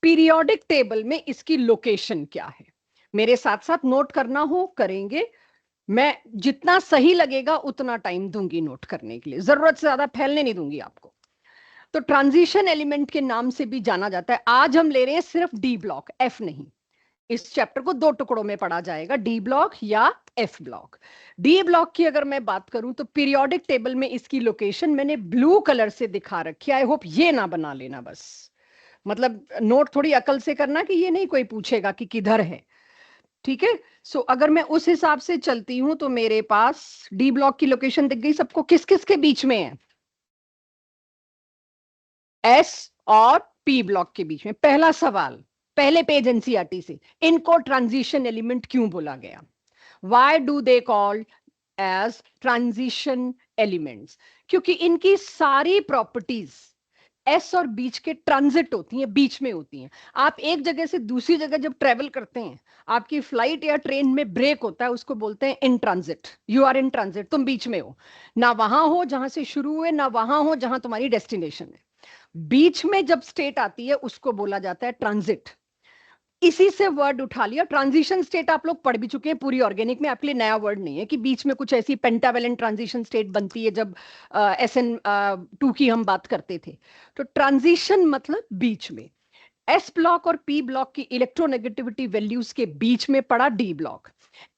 Periodic table में इसकी location क्या है, मेरे साथ साथ नोट करना हो करेंगे, मैं जितना सही लगेगा उतना टाइम दूंगी नोट करने के लिए, जरूरत से ज्यादा फैलने नहीं दूंगी आपको। तो ट्रांजिशन एलिमेंट के नाम से भी जाना जाता है। आज हम ले रहे हैं सिर्फ डी ब्लॉक, एफ नहीं। इस चैप्टर को दो टुकड़ों में पढ़ा जाएगा, डी ब्लॉक या एफ ब्लॉक। डी ब्लॉक की अगर मैं बात करूं तो पीरियोडिक टेबल में इसकी लोकेशन मैंने ब्लू कलर से दिखा रखी है। आई होप ये ना बना लेना, बस मतलब नोट थोड़ी अकल से करना कि ये नहीं कोई पूछेगा कि किधर है, ठीक है। सो अगर मैं उस हिसाब से चलती हूं तो मेरे पास डी ब्लॉक की लोकेशन दिख गई सबको, किस किस के बीच में है, एस और पी ब्लॉक के बीच में। पहला सवाल पहले पेज एनसीईआरटी से, इनको ट्रांजिशन एलिमेंट क्यों बोला गया, why do they called as transition elements? क्योंकि इनकी सारी प्रॉपर्टीज एस और बीच के ट्रांजिट होती हैं, बीच में होती हैं। आप एक जगह से दूसरी जगह जब ट्रेवल करते हैं, आपकी फ्लाइट या ट्रेन में ब्रेक होता है, उसको बोलते हैं in transit. You are in transit, तुम बीच में हो, ना वहां हो जहां से शुरू हुए, ना वहां हो जहां तुम्हारी डेस्टिनेशन है। बीच में जब स्टेट आती है उसको बोला जाता है ट्रांजिट। इसी से वर्ड उठा लिया। ट्रांजिशन स्टेट आप लोग पढ़ भी चुके हैं पूरी ऑर्गेनिक में, आपके लिए नया वर्ड नहीं है कि बीच में कुछ ऐसी पेंटावेलेंट ट्रांजिशन स्टेट बनती है जब SN2 की हम बात करते थे। तो ट्रांजिशन मतलब बीच में। एस ब्लॉक और पी ब्लॉक की इलेक्ट्रोनेगेटिविटी वैल्यूज के बीच में पड़ा डी ब्लॉक,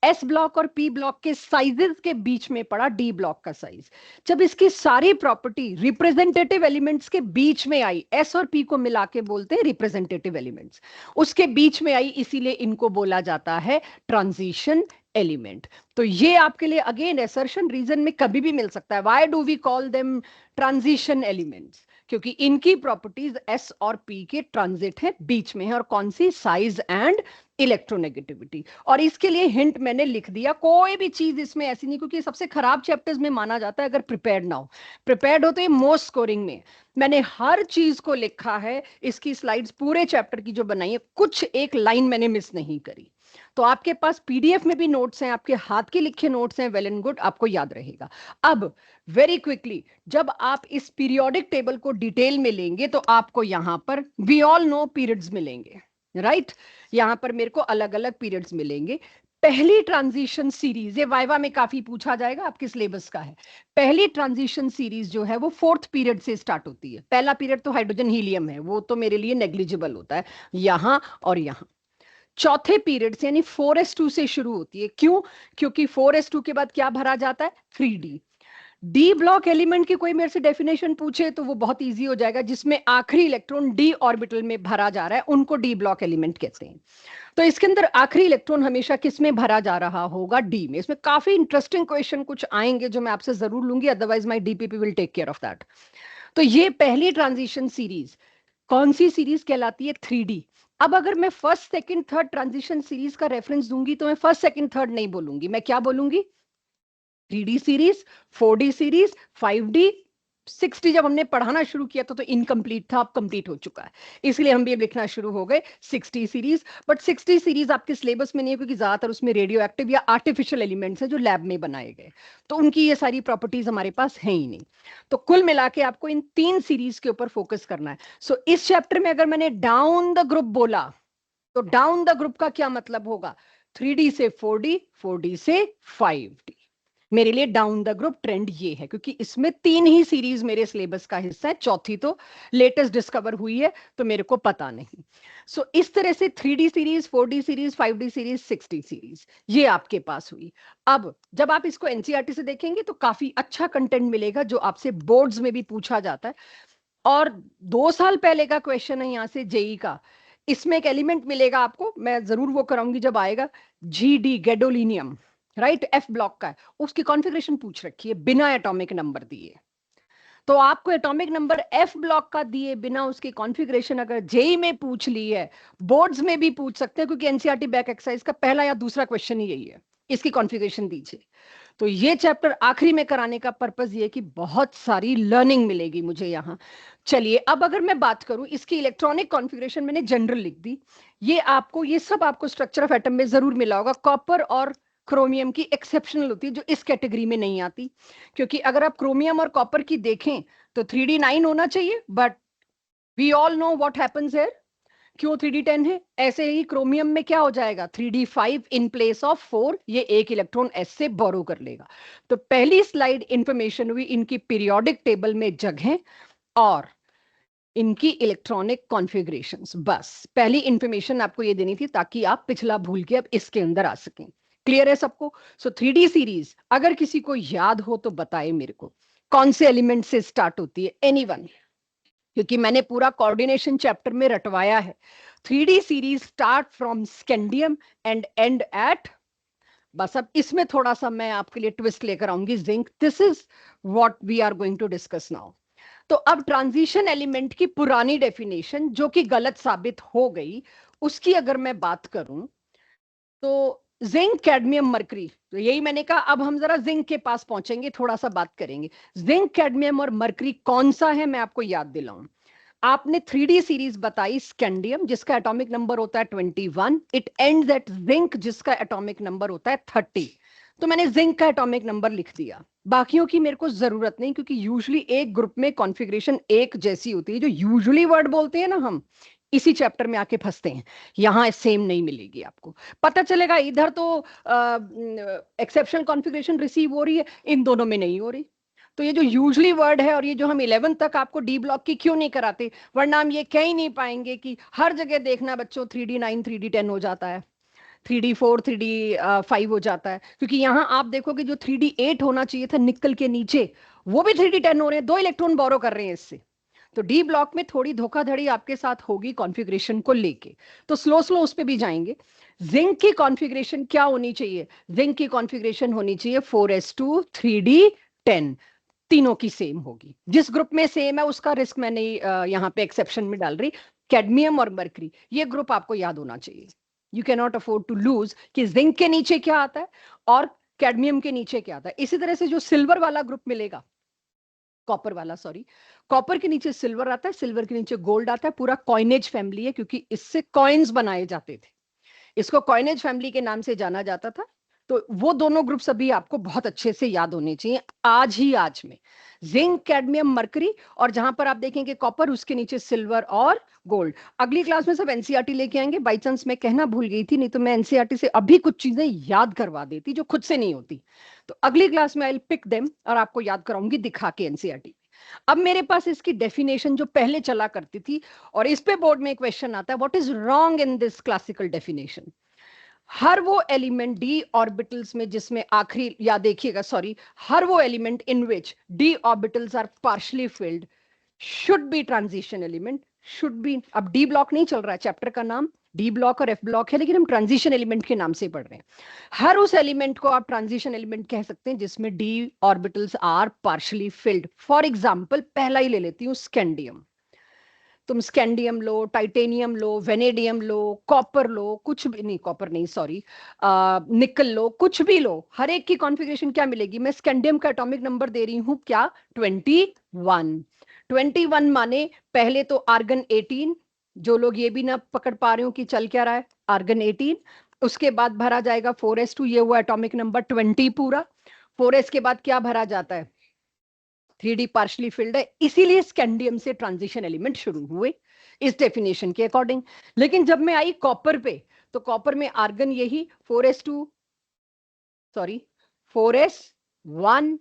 एस ब्लॉक और पी ब्लॉक के साइजेस के बीच में पड़ा डी ब्लॉक का साइज। जब इसकी सारी प्रॉपर्टी रिप्रेजेंटेटिव एलिमेंट्स के बीच में आई, एस और पी को मिला के बोलते हैं रिप्रेजेंटेटिव एलिमेंट्स, उसके बीच में आई, इसीलिए इनको बोला जाता है ट्रांजिशन एलिमेंट। तो ये आपके लिए अगेन असर्शन रीजन में कभी भी मिल सकता है, why do we call them transition elements? क्योंकि इनकी प्रॉपर्टीज एस और पी के ट्रांजिट है, बीच में है। और कौन सी? Size and electronegativity. और इसके लिए हिंट मैंने लिख दिया, कोई भी चीज इसमें ऐसी नहीं, क्योंकि सबसे खराब चैप्टर्स में माना जाता है अगर प्रिपेयर्ड ना हो। प्रिपेयर्ड हो तो ये मोस्ट स्कोरिंग में। मैंने हर चीज को लिखा है, इसकी स्लाइड्स पूरे चैप्टर की जो बनाई है, कुछ एक लाइन मैंने मिस नहीं करी। तो आपके पास पीडीएफ में भी नोट्स हैं, आपके हाथ के लिखे नोट्स हैं, वेल एंड गुड, आपको याद रहेगा। अब वेरी क्विकली, जब आप इस पीरियोडिक टेबल को डिटेल में लेंगे तो आपको यहां पर वी ऑल नो पीरियड्स मिलेंगे, राइट? यहां पर मेरे को अलग अलग पीरियड्स मिलेंगे। पहली ट्रांजिशन सीरीज, ये वाइवा में काफी पूछा जाएगा, आपके सिलेबस का है। पहली ट्रांजिशन सीरीज जो है वो फोर्थ पीरियड से स्टार्ट होती है। पहला पीरियड तो हाइड्रोजन हीलियम है, वो तो मेरे लिए नेग्लिजिबल होता है, यहां और यहां। चौथे पीरियड से यानी 4s2 से शुरू होती है। क्यों? क्योंकि 4s2 के बाद क्या भरा जाता है? 3d। डी ब्लॉक एलिमेंट की कोई मेरे से डेफिनेशन पूछे तो वो बहुत इजी हो जाएगा, जिसमें आखिरी इलेक्ट्रॉन डी ऑर्बिटल में भरा जा रहा है, उनको डी ब्लॉक एलिमेंट कहते हैं। तो इसके अंदर आखिरी इलेक्ट्रॉन हमेशा किस में भरा जा रहा होगा? डी में। इसमें काफी इंटरेस्टिंग क्वेश्चन कुछ आएंगे जो मैं आपसे जरूर लूंगी, otherwise my DPP will take care of that. तो ये पहली ट्रांजिशन सीरीज कौन सी सीरीज कहलाती है? 3D। अब अगर मैं first second third transition series का रेफरेंस दूंगी तो मैं फर्स्ट सेकंड थर्ड नहीं बोलूंगी, मैं क्या बोलूंगी? 3D series, 4D series, 5D, 6D। जब हमने पढ़ाना शुरू किया तो इनकम्प्लीट था, अब कंप्लीट हो चुका है, इसलिए हम भी अब लिखना शुरू हो गए 6D series. But 6D series आपके सिलेबस में नहीं है, क्योंकि ज्यादातर उसमें रेडियो एक्टिव या आर्टिफिशियल एलिमेंट्स हैं जो लैब में बनाए गए, तो उनकी ये सारी प्रॉपर्टीज हमारे पास है ही नहीं। तो कुल मिला के आपको इन 3 सीरीज के ऊपर फोकस करना है। सो इस चैप्टर में अगर मैंने डाउन द ग्रुप बोला तो डाउन द ग्रुप का क्या मतलब होगा? 3D से 4D, 4D से 5D। मेरे लिए डाउन द ग्रुप ट्रेंड ये है, क्योंकि इसमें 3 ही सीरीज मेरे सिलेबस का हिस्सा है, चौथी तो लेटेस्ट डिस्कवर हुई है तो मेरे को पता नहीं। सो इस तरह से 3D series, 4D series, 5D series, 6D series ये आपके पास हुई। अब जब आप इसको एनसीईआरटी से देखेंगे तो काफी अच्छा कंटेंट मिलेगा जो आपसे बोर्ड्स में भी पूछा जाता है। और 2 साल पहले का क्वेश्चन है यहाँ से जेई का, इसमें एक एलिमेंट मिलेगा आपको, मैं जरूर वो कराऊंगी जब आएगा, GD gadolinium, right? F block का है, उसकी कॉन्फ़िगरेशन पूछ रखी है बिना एटॉमिक नंबर दिए। तो आपको एटॉमिक नंबर एफ ब्लॉक का दिए बिना उसकी कॉन्फ़िगरेशन अगर जेई में पूछ ली है, बोर्ड्स में भी पूछ सकते हैं, क्योंकि एनसीईआरटी बैक एक्सरसाइज का पहला या दूसरा क्वेश्चन ही यही है, इसकी कॉन्फ़िगरेशन दीजिए। तो ये चैप्टर आखिरी में कराने का पर्पस ये कि बहुत सारी लर्निंग मिलेगी मुझे यहाँ। चलिए अब अगर मैं बात करूं, इसकी इलेक्ट्रॉनिक कॉन्फ़िगरेशन मैंने जनरल लिख दी। ये सब आपको स्ट्रक्चर ऑफ एटम में जरूर मिला होगा। कॉपर और क्रोमियम की एक्सेप्शनल होती है, जो इस कैटेगरी में नहीं आती, क्योंकि अगर आप क्रोमियम और कॉपर की देखें तो 3D9 होना चाहिए, but we all know what happens here, क्यों 3d10 है? ऐसे ही क्रोमियम में क्या हो जाएगा, 3d5 इन प्लेस ऑफ 4, ये एक इलेक्ट्रॉन s से बोरो कर लेगा। तो पहली स्लाइड इंफॉर्मेशन हुई इनकी पीरियोडिक टेबल में जगह और इनकी इलेक्ट्रॉनिक कॉन्फ़िगरेशंस। बस पहली इंफॉर्मेशन आपको ये देनी थी ताकि आप पिछला भूल के अब इसके अंदर आ सकें। क्लियर है सबको? सो 3D सीरीज अगर किसी को याद हो तो बताए मेरे को, कौन से एलिमेंट से स्टार्ट होती है? एनीवन? क्योंकि मैंने पूरा कोऑर्डिनेशन चैप्टर में रटवाया है। 3D series start from scandium and end at, बस अब इसमें थोड़ा सा मैं आपके लिए ट्विस्ट लेकर आऊंगी, zinc. This is what we are going to discuss now. तो अब ट्रांजिशन एलिमेंट की पुरानी डेफिनेशन जो कि गलत साबित हो गई, उसकी अगर मैं बात करूं तो जिंक, कैडमियम, मरकरी, तो यही मैंने कहा अब हम जरा जिंक के पास पहुंचेंगे, थोड़ा सा बात करेंगे। जिंक, कैडमियम और मरकरी कौन सा है, मैं आपको याद दिलाऊं। आपने 3D सीरीज बताई स्कैंडियम जिसका एटॉमिक नंबर होता है 21, इट एंड्स एट जिंक जिसका एटॉमिक नंबर होता है 30। तो मैंने जिंक का एटॉमिक नंबर लिख दिया, बाकियों की मेरे को जरूरत नहीं, क्योंकि यूजुअली एक ग्रुप में कॉन्फ़िगरेशन एक जैसी होती है। जो यूजुअली वर्ड बोलते हैं ना हम, इसी चैप्टर में आके फंसते हैं। यहां सेम नहीं मिलेगी आपको, पता चलेगा इधर तो एक्सेप्शनल कॉन्फ़िगरेशन रिसीव हो रही है, इन दोनों में नहीं हो रही। तो ये जो यूजुअली वर्ड है और ये जो हम 11 तक आपको डी ब्लॉक की क्यों नहीं कराते, वरना हम ये कह ही नहीं पाएंगे कि हर जगह देखना बच्चों 3D9 3D10 हो जाता है, 3D4 3D5 हो जाता है। क्योंकि यहां आप देखोगे जो 3D8 होना चाहिए था निकल के नीचे, वो भी 3D10 हो रहे हैं, 2 इलेक्ट्रॉन बोरो कर रहे हैं इससे। तो डी ब्लॉक में थोड़ी धोखाधड़ी आपके साथ होगी कॉन्फ़िगरेशन को लेके, तो स्लो स्लो उस पे भी जाएंगे। जिंक की कॉन्फ़िगरेशन क्या होनी चाहिए? जिंक की कॉन्फ़िगरेशन होनी चाहिए 4s2 3D10, तीनों की सेम होगी। जिस ग्रुप में सेम है उसका रिस्क मैंने यहाँ पे एक्सेप्शन में डाल रही। कैडमियम और मरकरी, ये ग्रुप आपको याद होना चाहिए। You can not afford to lose कि जिंक के नीचे क्या आता है और कैडमियम के नीचे क्या आता है। इसी तरह से जो सिल्वर वाला ग्रुप मिलेगा, कॉपर वाला, सॉरी, कॉपर के नीचे सिल्वर आता है, सिल्वर के नीचे गोल्ड आता है। पूरा कॉइनेज फैमिली है, क्योंकि इससे कॉइन्स बनाए जाते थे, इसको कॉइनेज फैमिली के नाम से जाना जाता था। तो वो दोनों ग्रुप्स अभी आपको बहुत अच्छे से याद होने चाहिए आज ही आज में, जिंक, कैडमियम, मरकरी, और जहां पर आप देखेंगे कॉपर, उसके नीचे सिल्वर और गोल्ड। अगली क्लास में सब एनसीईआरटी लेके आएंगे, बाई चांस मैं कहना भूल गई थी, नहीं तो मैं एनसीईआरटी से अभी कुछ चीजें याद करवा देती जो खुद से नहीं होती। तो अगली क्लास में आई विल पिक देम और आपको याद कराऊंगी दिखा के एनसीईआरटी। अब मेरे पास इसकी डेफिनेशन जो पहले चला करती थी, और इस पे बोर्ड में क्वेश्चन आता है, what is wrong in this classical definition. हर वो एलिमेंट डी ऑर्बिटल्स में जिसमें आखिरी, या देखिएगा सॉरी, हर वो element in which D orbitals are partially filled should be transition element, should be. अब डी ब्लॉक नहीं चल रहा है, चैप्टर का नाम डी ब्लॉक और एफ ब्लॉक है, लेकिन हम ट्रांजिशन एलिमेंट के नाम से पढ़ रहे हैं। हर उस एलिमेंट को आप ट्रांजिशन एलिमेंट कह सकते हैं जिसमें D orbitals are partially filled. For example पहला ही ले लेती हूँ, स्कैंडियम। तुम स्कैंडियम लो, टाइटेनियम लो, वेनेडियम लो, कॉपर लो, कुछ भी नहीं, कॉपर नहीं सॉरी, निकल लो, कुछ भी लो, हर एक की कॉन्फ़िगरेशन क्या मिलेगी? मैं स्कैंडियम का एटॉमिक नंबर दे रही हूं क्या, 21। 21 माने पहले तो आर्गन 18, जो लोग ये भी ना पकड़ पा रहे हो कि चल क्या रहा है, आर्गन 18। उसके बाद भरा जाएगा 4s2, ये हुआ एटॉमिक नंबर 20 पूरा। 4s के बाद क्या भरा जाता है, 3D पार्शली फिल्ड है, इसीलिए स्कैंडियम से ट्रांजिशन एलिमेंट शुरू हुए इस डेफिनेशन के अकॉर्डिंग। लेकिन जब मैं आई कॉपर पे, तो कॉपर में आर्गन यही 4s2, सॉरी 4s1।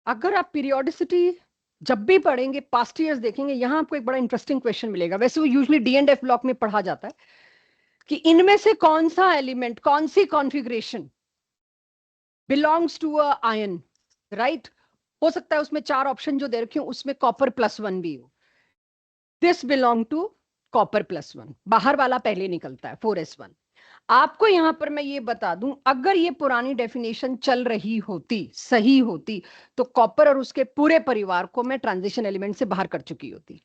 अगर आप पीरियोडिसिटी जब भी पढ़ेंगे, पास्ट ईयर्स देखेंगे, यहां आपको एक बड़ा इंटरेस्टिंग क्वेश्चन मिलेगा। वैसे वो usually D and F block में पढ़ा जाता है कि इनमें से कौन सा एलिमेंट, कौन सी configuration belongs to a ion, right. हो सकता है उसमें 4 ऑप्शन जो दे रखे हो उसमें कॉपर +1 भी हो। दिस बिलोंग टू कॉपर +1, बाहर वाला पहले निकलता है 4s1। आपको यहां पर मैं ये बता दूं, अगर ये पुरानी डेफिनेशन चल रही होती, सही होती, तो कॉपर और उसके पूरे परिवार को मैं ट्रांजिशन एलिमेंट से बाहर कर चुकी होती।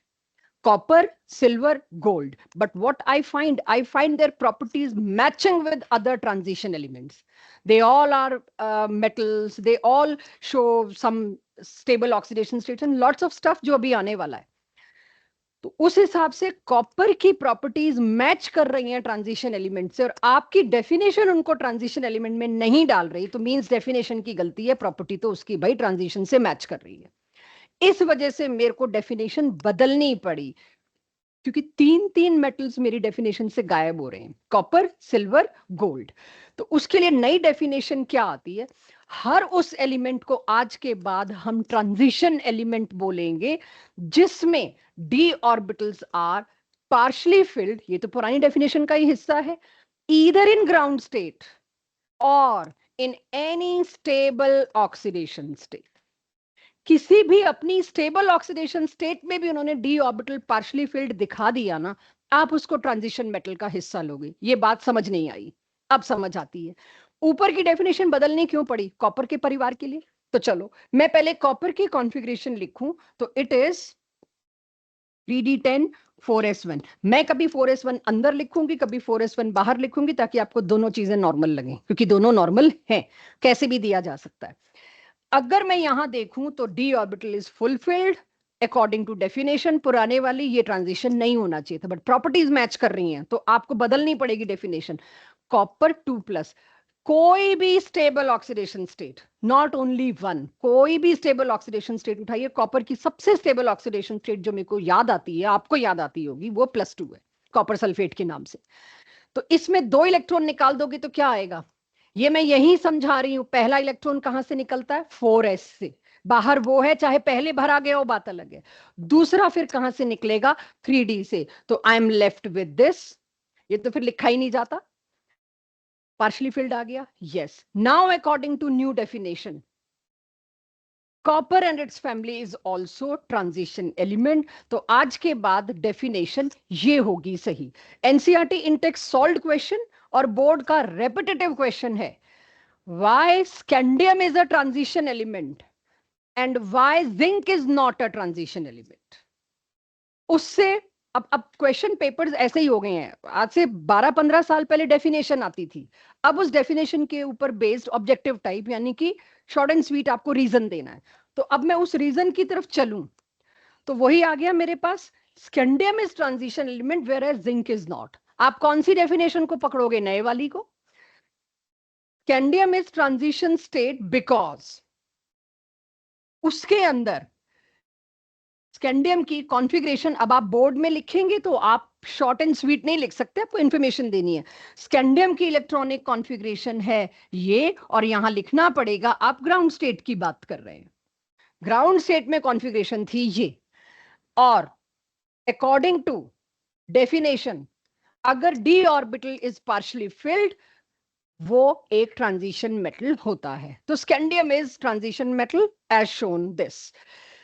Copper, silver, gold, but what I find their properties matching with other transition elements. They all are metals, they all show some stable oxidation states and lots of stuff जो अभी आने वाला है। तो उस हिसाब से कॉपर की प्रॉपर्टीज मैच कर रही हैं ट्रांजिशन एलिमेंट से, और आपकी डेफिनेशन उनको ट्रांजिशन एलिमेंट में नहीं डाल रही, तो मींस डेफिनेशन की गलती है, प्रॉपर्टी तो उसकी भाई ट्रांजिशन से मैच कर रही है। इस वजह से मेरे को डेफिनेशन बदलनी पड़ी, क्योंकि 3 मेटल्स मेरी डेफिनेशन से गायब हो रहे हैं, कॉपर, सिल्वर, गोल्ड। तो उसके लिए नई डेफिनेशन क्या आती है, हर उस एलिमेंट को आज के बाद हम ट्रांजिशन एलिमेंट बोलेंगे जिसमें D orbitals are partially filled, ये तो पुरानी डेफिनेशन का ही हिस्सा है, ईदर इन ग्राउंड स्टेट और in any stable oxidation state. किसी भी अपनी स्टेबल ऑक्सीडेशन स्टेट में भी उन्होंने डी ऑर्बिटल पार्शली फिल्ड दिखा दिया ना, आप उसको ट्रांजिशन मेटल का हिस्सा लोगे। ये बात समझ नहीं आई, अब समझ आती है। ऊपर की डेफिनेशन बदलनी क्यों पड़ी कॉपर के परिवार के लिए? तो चलो मैं पहले कॉपर की कॉन्फ़िगरेशन लिखूं, तो इट इज 3d10 4s1। मैं कभी 4s1 अंदर लिखूंगी, कभी 4s1 बाहर लिखूंगी, ताकि आपको दोनों चीजें नॉर्मल लगें, क्योंकि दोनों नॉर्मल हैं, कैसे भी दिया जा सकता है। अगर मैं यहां देखूं तो D orbital is full filled according to definition, पुराने वाली ये ट्रांजिशन नहीं होना चाहिए था, बट प्रॉपर्टीज मैच कर रही हैं तो आपको बदलनी पड़ेगी डेफिनेशन। कॉपर 2+, कोई भी stable oxidation state, not only one, कोई भी स्टेबल ऑक्सीडेशन स्टेट उठाइए, कॉपर की सबसे स्टेबल ऑक्सीडेशन स्टेट जो मेरे को याद आती है, आपको याद आती होगी, वो +2 है, कॉपर सल्फेट के नाम से। तो इसमें 2 इलेक्ट्रॉन निकाल दोगे तो क्या आएगा, ये मैं यही समझा रही हूं। पहला इलेक्ट्रॉन कहां से निकलता है, 4s से, बाहर वो है, चाहे पहले भरा गया हो बात अलग है। दूसरा फिर कहां से निकलेगा, 3d से। तो I am left with this, ये तो फिर लिखा ही नहीं जाता, पार्शली फिल्ड आ गया। Yes, now according to new definition, copper and its family is also transition element. तो आज के बाद डेफिनेशन ये होगी सही। एनसीईआरटी इंटेक्स सॉल्व्ड क्वेश्चन और बोर्ड का रेपिटेटिव क्वेश्चन है, why scandium is a transition element and why zinc is not a transition element। उससे अब क्वेश्चन पेपर्स ऐसे ही हो गए हैं, आज से 12-15 साल पहले डेफिनेशन आती थी, अब उस डेफिनेशन के ऊपर बेस्ड ऑब्जेक्टिव टाइप, यानी कि शॉर्ट एंड स्वीट आपको रीजन देना है। तो अब मैं उस रीजन की तरफ चलूं तो वही आ गया मेरे पास, scandium is transition element whereas zinc is not. आप कौन सी डेफिनेशन को पकड़ोगे, नए वाली को? Scandium is transition state because उसके अंदर स्कैंडियम की कॉन्फ़िगरेशन, अब आप बोर्ड में लिखेंगे तो आप शॉर्ट एंड स्वीट नहीं लिख सकते, आपको इंफॉर्मेशन देनी है। स्कैंडियम की इलेक्ट्रॉनिक कॉन्फ़िगरेशन है ये, और यहां लिखना पड़ेगा, आप ग्राउंड स्टेट की बात कर रहे हैं, ग्राउंड स्टेट में कॉन्फ़िगरेशन थी ये। और अकॉर्डिंग टू डेफिनेशन, अगर D orbital is partially filled, वो एक ट्रांजिशन मेटल होता है। तो scandium is transition metal as shown this.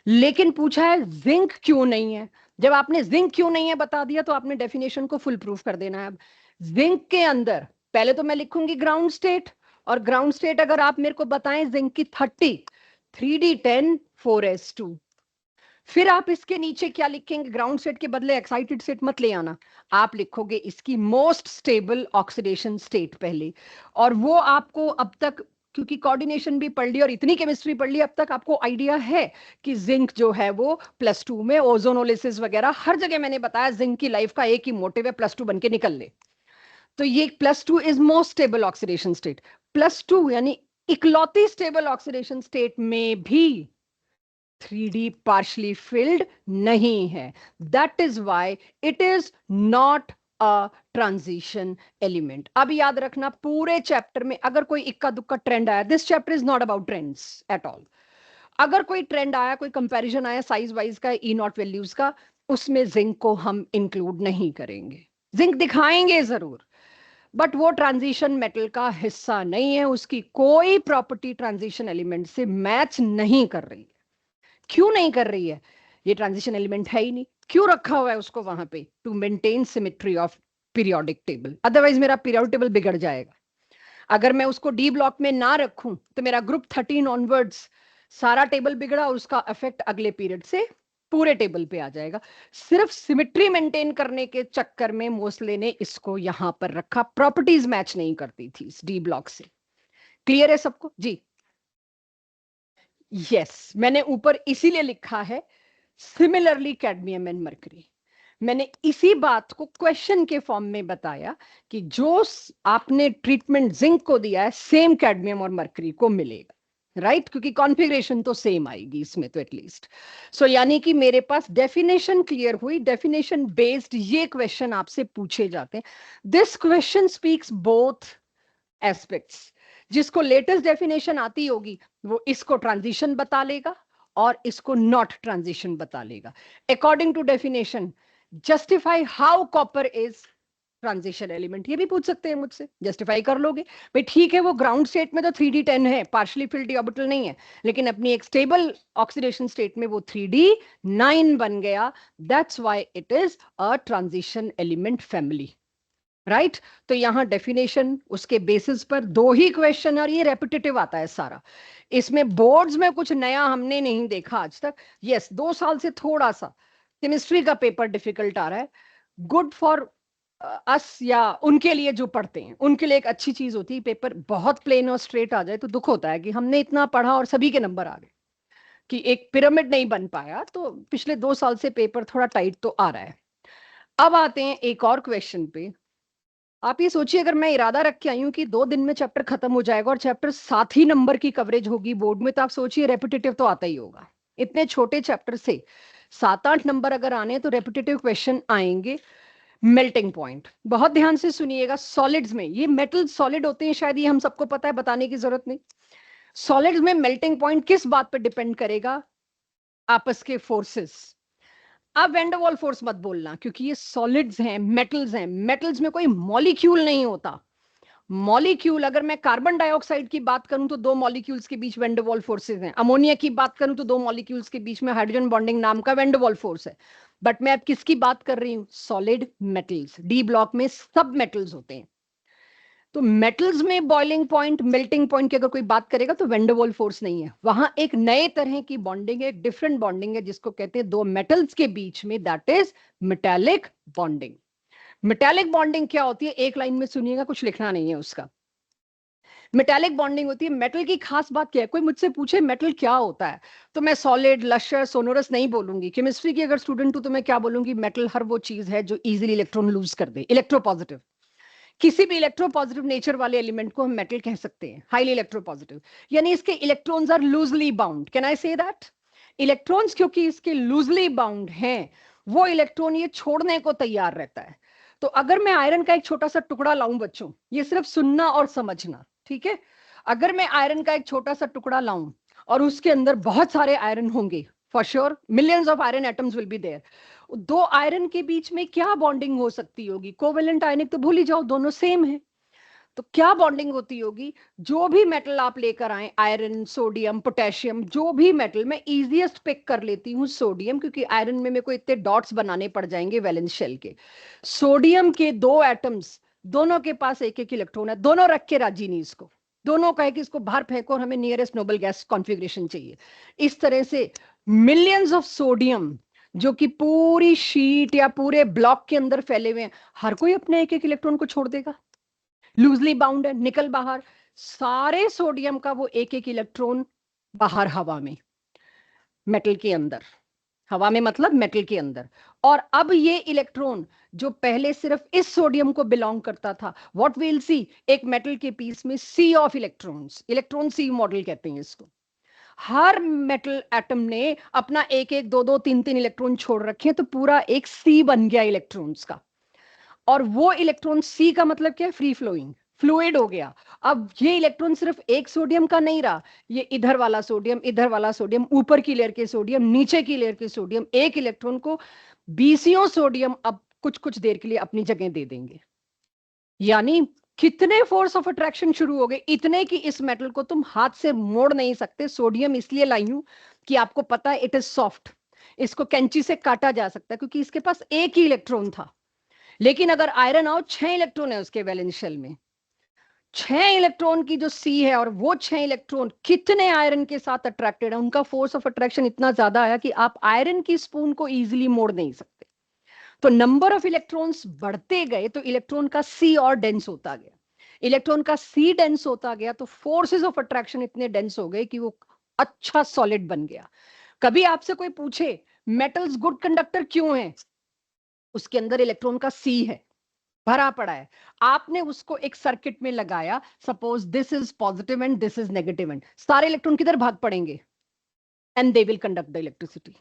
लेकिन पूछा है जिंक क्यों नहीं है। जब आपने जिंक क्यों नहीं है बता दिया, तो आपने डेफिनेशन को फुल प्रूफ कर देना है। अब जिंक के अंदर पहले तो मैं लिखूंगी ग्राउंड स्टेट, और ग्राउंड स्टेट अगर आप मेरे को बताएं जिंक की 30, 3d10 4s2। फिर आप इसके नीचे क्या लिखेंगे, ग्राउंड स्टेट के बदले एक्साइटेड स्टेट मत ले आना, आप लिखोगे इसकी मोस्ट स्टेबल ऑक्सीडेशन स्टेट पहले। और वो आपको अब तक, क्योंकि कोऑर्डिनेशन भी पढ़ ली और इतनी केमिस्ट्री पढ़ ली, अब तक आपको आइडिया है कि जिंक जो है वो +2 में ओजोनोलिसिस वगैरह हर जगह मैंने बताया, जिंक की लाइफ का एक ही मोटिव है, +2 बन के निकल ले। तो ये +2 is most stable oxidation state. +2 यानी इकलौती स्टेबल ऑक्सीडेशन स्टेट में भी 3d partially filled नहीं है। That is why it is not a transition element। अब याद रखना, पूरे चैप्टर में अगर कोई इक्का दुक्का ट्रेंड आया, this chapter is not about trends at all, अगर कोई ट्रेंड आया, कोई कंपैरिजन आया साइज वाइज का, ई नॉट वैल्यूज का, उसमें जिंक को हम इंक्लूड नहीं करेंगे। जिंक दिखाएंगे जरूर, बट वो ट्रांजिशन मेटल का हिस्सा नहीं है, उसकी कोई प्रॉपर्टी ट्रांजिशन एलिमेंट से मैच नहीं कर रही। क्यों नहीं कर रही है, ये ट्रांजिशन एलिमेंट है ही नहीं, क्यों रखा हुआ है उसको वहां पे, to maintain symmetry of periodic table, otherwise मेरा पीरियोडिक टेबल बिगड़ जाएगा। अगर मैं उसको डी ब्लॉक में ना रखूं तो मेरा ग्रुप 13 ऑनवर्ड्स सारा टेबल बिगड़ा, और उसका इफेक्ट अगले पीरियड से पूरे टेबल पे आ जाएगा। सिर्फ सिमेट्री मेंटेन करने के चक्कर में मोस्ले ने इसको यहां पर रखा, प्रॉपर्टीज मैच नहीं करती थी इस डी ब्लॉक से। क्लियर है सबको जी? यस, मैंने ऊपर इसीलिए लिखा है सिमिलरली कैडमियम एंड मरकरी। मैंने इसी बात को क्वेश्चन के फॉर्म में बताया कि जो आपने ट्रीटमेंट जिंक को दिया है, सेम कैडमियम और मरकरी को मिलेगा। राइट, क्योंकि कॉन्फ़िगरेशन तो सेम आएगी इसमें तो एटलीस्ट। सो यानी कि मेरे पास डेफिनेशन क्लियर हुई, डेफिनेशन बेस्ड ये क्वेश्चन आपसे पूछे जाते हैं। This question speaks both aspects. जिसको लेटेस्ट डेफिनेशन आती होगी वो इसको ट्रांजिशन बता लेगा और इसको नॉट ट्रांजिशन बता लेगा। According to definition justify how copper is transition element, ये भी पूछ सकते हैं मुझसे, जस्टिफाई कर लोगे भाई ठीक है, वो ग्राउंड स्टेट में तो 3d10 है, पार्शली फिल्ड डी ऑर्बिटल नहीं है, लेकिन अपनी एक स्टेबल ऑक्सीडेशन स्टेट में वो 3d9 बन गया, that's why it is a transition element family. Right तो यहां डेफिनेशन उसके बेसिस पर दो ही क्वेश्चन, और ये रेपिटेटिव आता है सारा, इसमें बोर्ड्स में कुछ नया हमने नहीं देखा आज तक। यस 2 साल से थोड़ा सा केमिस्ट्री का पेपर डिफिकल्ट आ रहा है, गुड फॉर अस या उनके लिए जो पढ़ते हैं उनके लिए एक अच्छी चीज होती है, पेपर बहुत प्लेन और स्ट्रेट आ जाए तो दुख होता है कि हमने इतना पढ़ा और सभी के नंबर आ गए, कि एक पिरामिड नहीं बन पाया। तो पिछले 2 साल से पेपर थोड़ा टाइट तो आ रहा है। अब आते हैं एक और क्वेश्चन पे। आप ये सोचिए अगर मैं इरादा रख के आई हूं कि 2 दिन में चैप्टर खत्म हो जाएगा और चैप्टर 7 ही नंबर की कवरेज होगी बोर्ड में, तो आप सोचिए रेपिटेटिव तो आता ही होगा। इतने छोटे चैप्टर से 7-8 नंबर अगर आने तो रेपिटेटिव क्वेश्चन आएंगे। मेल्टिंग पॉइंट बहुत ध्यान से सुनिएगा, सॉलिड्स में ये मेटल सॉलिड होते हैं, शायद ये हम सबको पता है, बताने की जरूरत नहीं। सॉलिड्स में मेल्टिंग पॉइंट किस बात पर डिपेंड करेगा? आपस के फोर्सेस। अब वेंडरवॉल फोर्स मत बोलना, क्योंकि ये सॉलिड्स हैं, मेटल्स हैं, मेटल्स में कोई मॉलिक्यूल नहीं होता। मॉलिक्यूल अगर मैं कार्बन डाइऑक्साइड की बात करूं तो 2 मॉलिक्यूल्स के बीच वेंडरवॉल फोर्सेस हैं, अमोनिया की बात करूं तो 2 मॉलिक्यूल्स के बीच में हाइड्रोजन बॉन्डिंग नाम का वेंडरवॉल फोर्स है। बट मैं अब किसकी बात कर रही हूं? सॉलिड मेटल्स, डी ब्लॉक में सब मेटल्स होते हैं। तो मेटल्स में बॉइलिंग पॉइंट, मेल्टिंग पॉइंट की अगर कोई बात करेगा तो वेंडरवॉल फोर्स नहीं है, वहां एक नए तरह की बॉन्डिंग है, एक डिफरेंट बॉन्डिंग है, जिसको कहते हैं दो मेटल्स के बीच में, that is metallic bonding. Metallic bonding क्या होती है? एक लाइन में सुनिएगा, कुछ लिखना नहीं है उसका। मेटालिक बॉन्डिंग होती है, मेटल की खास बात क्या है? कोई मुझसे पूछे मेटल क्या होता है तो मैं सॉलिड, लशर, सोनोरस नहीं बोलूंगी। केमिस्ट्री की अगर स्टूडेंट हूं तो मैं क्या बोलूंगी? मेटल हर वो चीज है जो इजीली इलेक्ट्रॉन लूज कर दे, इलेक्ट्रोपॉजिटिव। किसी भी इलेक्ट्रोपॉजिटिव नेचर वाले एलिमेंट को हम मेटल कह सकते हैं, हाईली इलेक्ट्रोपॉजिटिव, यानी इसके electrons are loosely bound. Can I say that? Electrons क्योंकि इसके लूजली बाउंड हैं, वो इलेक्ट्रॉन ये छोड़ने को तैयार रहता है। तो अगर मैं आयरन का एक छोटा सा टुकड़ा लाऊं बच्चों, ये सिर्फ सुनना और समझना, ठीक है? अगर मैं आयरन का एक छोटा सा टुकड़ा लाऊं और उसके अंदर बहुत सारे आयरन होंगे, for sure millions of iron atoms will be there, दो आयरन के बीच में क्या बॉन्डिंग हो सकती होगी? कोवेलेंट आयनिक तो भूल ही जाओ, दोनों सेम है। तो क्या बॉन्डिंग होती होगी? जो भी मेटल आप लेकर आए, आयरन, सोडियम, पोटेशियम, जो भी मेटल, मैं इजीएस्ट पिक कर लेती हूँ सोडियम, क्योंकि आयरन में मेरे को इतने डॉट्स बनाने पड़ जाएंगे वैलेंस शेल के। सोडियम के 2 एटम्स, दोनों के पास एक एक इलेक्ट्रॉन है, दोनों रख के राजी नहीं इसको, दोनों कहे कि इसको बाहर फेंको और हमें नियरेस्ट नोबल गैस कॉन्फ़िगरेशन चाहिए। इस तरह से मिलियंस ऑफ सोडियम जो कि पूरी शीट या पूरे ब्लॉक के अंदर फैले हुए हैं, हर कोई अपने एक एक इलेक्ट्रॉन को छोड़ देगा, लूजली बाउंड है, निकल बाहर। सारे सोडियम का वो एक एक इलेक्ट्रॉन बाहर हवा में, मेटल के अंदर, हवा में मतलब मेटल के अंदर। और अब ये इलेक्ट्रॉन जो पहले सिर्फ इस सोडियम को बिलोंग करता था, व्हाट विल सी, एक मेटल के पीस में sea of electrons, electron sea model कहते हैं इसको। हर मेटल एटम ने अपना एक एक, दो दो, तीन तीन इलेक्ट्रॉन छोड़ रखे हैं, तो पूरा एक सी बन गया इलेक्ट्रॉन्स का। और वो इलेक्ट्रॉन सी का मतलब क्या है? फ्री फ्लोइंग, फ्लूइड हो गया। अब ये इलेक्ट्रॉन सिर्फ एक सोडियम का नहीं रहा, ये इधर वाला सोडियम, इधर वाला सोडियम, ऊपर की लेयर के सोडियम, नीचे की लेयर के सोडियम, एक इलेक्ट्रॉन को बीसियों सोडियम अब कुछ कुछ देर के लिए अपनी जगह दे देंगे। यानी कितने फोर्स ऑफ अट्रैक्शन शुरू हो गए, इतने कि इस मेटल को तुम हाथ से मोड़ नहीं सकते। सोडियम इसलिए लाई हूं कि आपको पता है इट इज सॉफ्ट, इसको कैंची से काटा जा सकता है क्योंकि इसके पास एक ही इलेक्ट्रॉन था। लेकिन अगर आयरन आओ, 6 इलेक्ट्रॉन है उसके वैलेंस शेल में, 6 इलेक्ट्रॉन की जो सी है, और वो 6 इलेक्ट्रॉन कितने आयरन के साथ अट्रैक्टेड है, उनका फोर्स ऑफ अट्रैक्शन इतना ज्यादा आया कि आप आयरन की स्पून को इजीली मोड़ नहीं सकते। तो नंबर ऑफ इलेक्ट्रॉन्स बढ़ते गए तो इलेक्ट्रॉन का सी और डेंस होता गया, इलेक्ट्रॉन का सी डेंस होता गया तो फोर्सेस ऑफ अट्रैक्शन इतने डेंस हो गए कि वो अच्छा सॉलिड बन गया। कभी आपसे कोई पूछे मेटल्स गुड कंडक्टर क्यों है? उसके अंदर इलेक्ट्रॉन का सी है, भरा पड़ा है, आपने उसको एक सर्किट में लगाया, suppose this is positive and this is negative and, सारे इलेक्ट्रॉन किधर भाग पड़ेंगे, and they will conduct the electricity.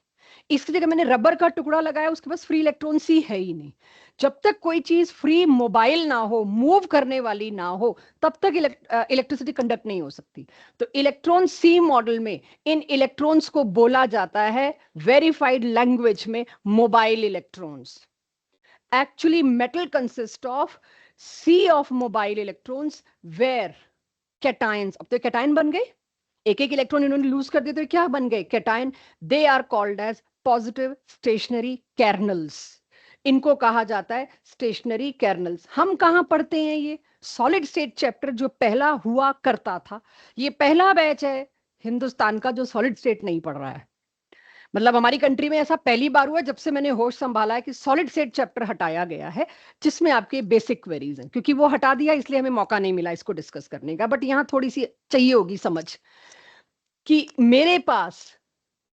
इसकी जगह मैंने रबर का टुकड़ा लगाया, उसके पास फ्री इलेक्ट्रॉन सी है ही नहीं। जब तक कोई चीज फ्री मोबाइल ना हो, मूव करने वाली ना हो, तब तक इलेक्ट्रिसिटी कंडक्ट नहीं हो सकती। तो इलेक्ट्रॉन सी मॉडल में इन इलेक्ट्रॉन्स को बोला जाता है वेरीफाइड लैंग्वेज में mobile electrons. Actually metal consist of sea of mobile electrons where cations, अब तो कैटायन बन गए, एक एक इलेक्ट्रॉन इन्होंने लूज कर दिया तो क्या बन गए, cation. They are called as positive stationary kernels, इनको कहा जाता है स्टेशनरी कैर्नल्स। हम कहां पढ़ते हैं ये, सॉलिड स्टेट चैप्टर जो पहला हुआ करता था, ये पहला बैच है हिंदुस्तान का जो सॉलिड स्टेट नहीं पढ़ रहा है। मतलब हमारी कंट्री में ऐसा पहली बार हुआ जब से मैंने होश संभाला है कि सॉलिड स्टेट चैप्टर हटाया गया है, जिसमें आपके बेसिक क्वेरीज हैं, क्योंकि वो हटा दिया इसलिए हमें मौका नहीं मिला इसको डिस्कस करने का। बट यहाँ थोड़ी सी चाहिए होगी समझ कि मेरे पास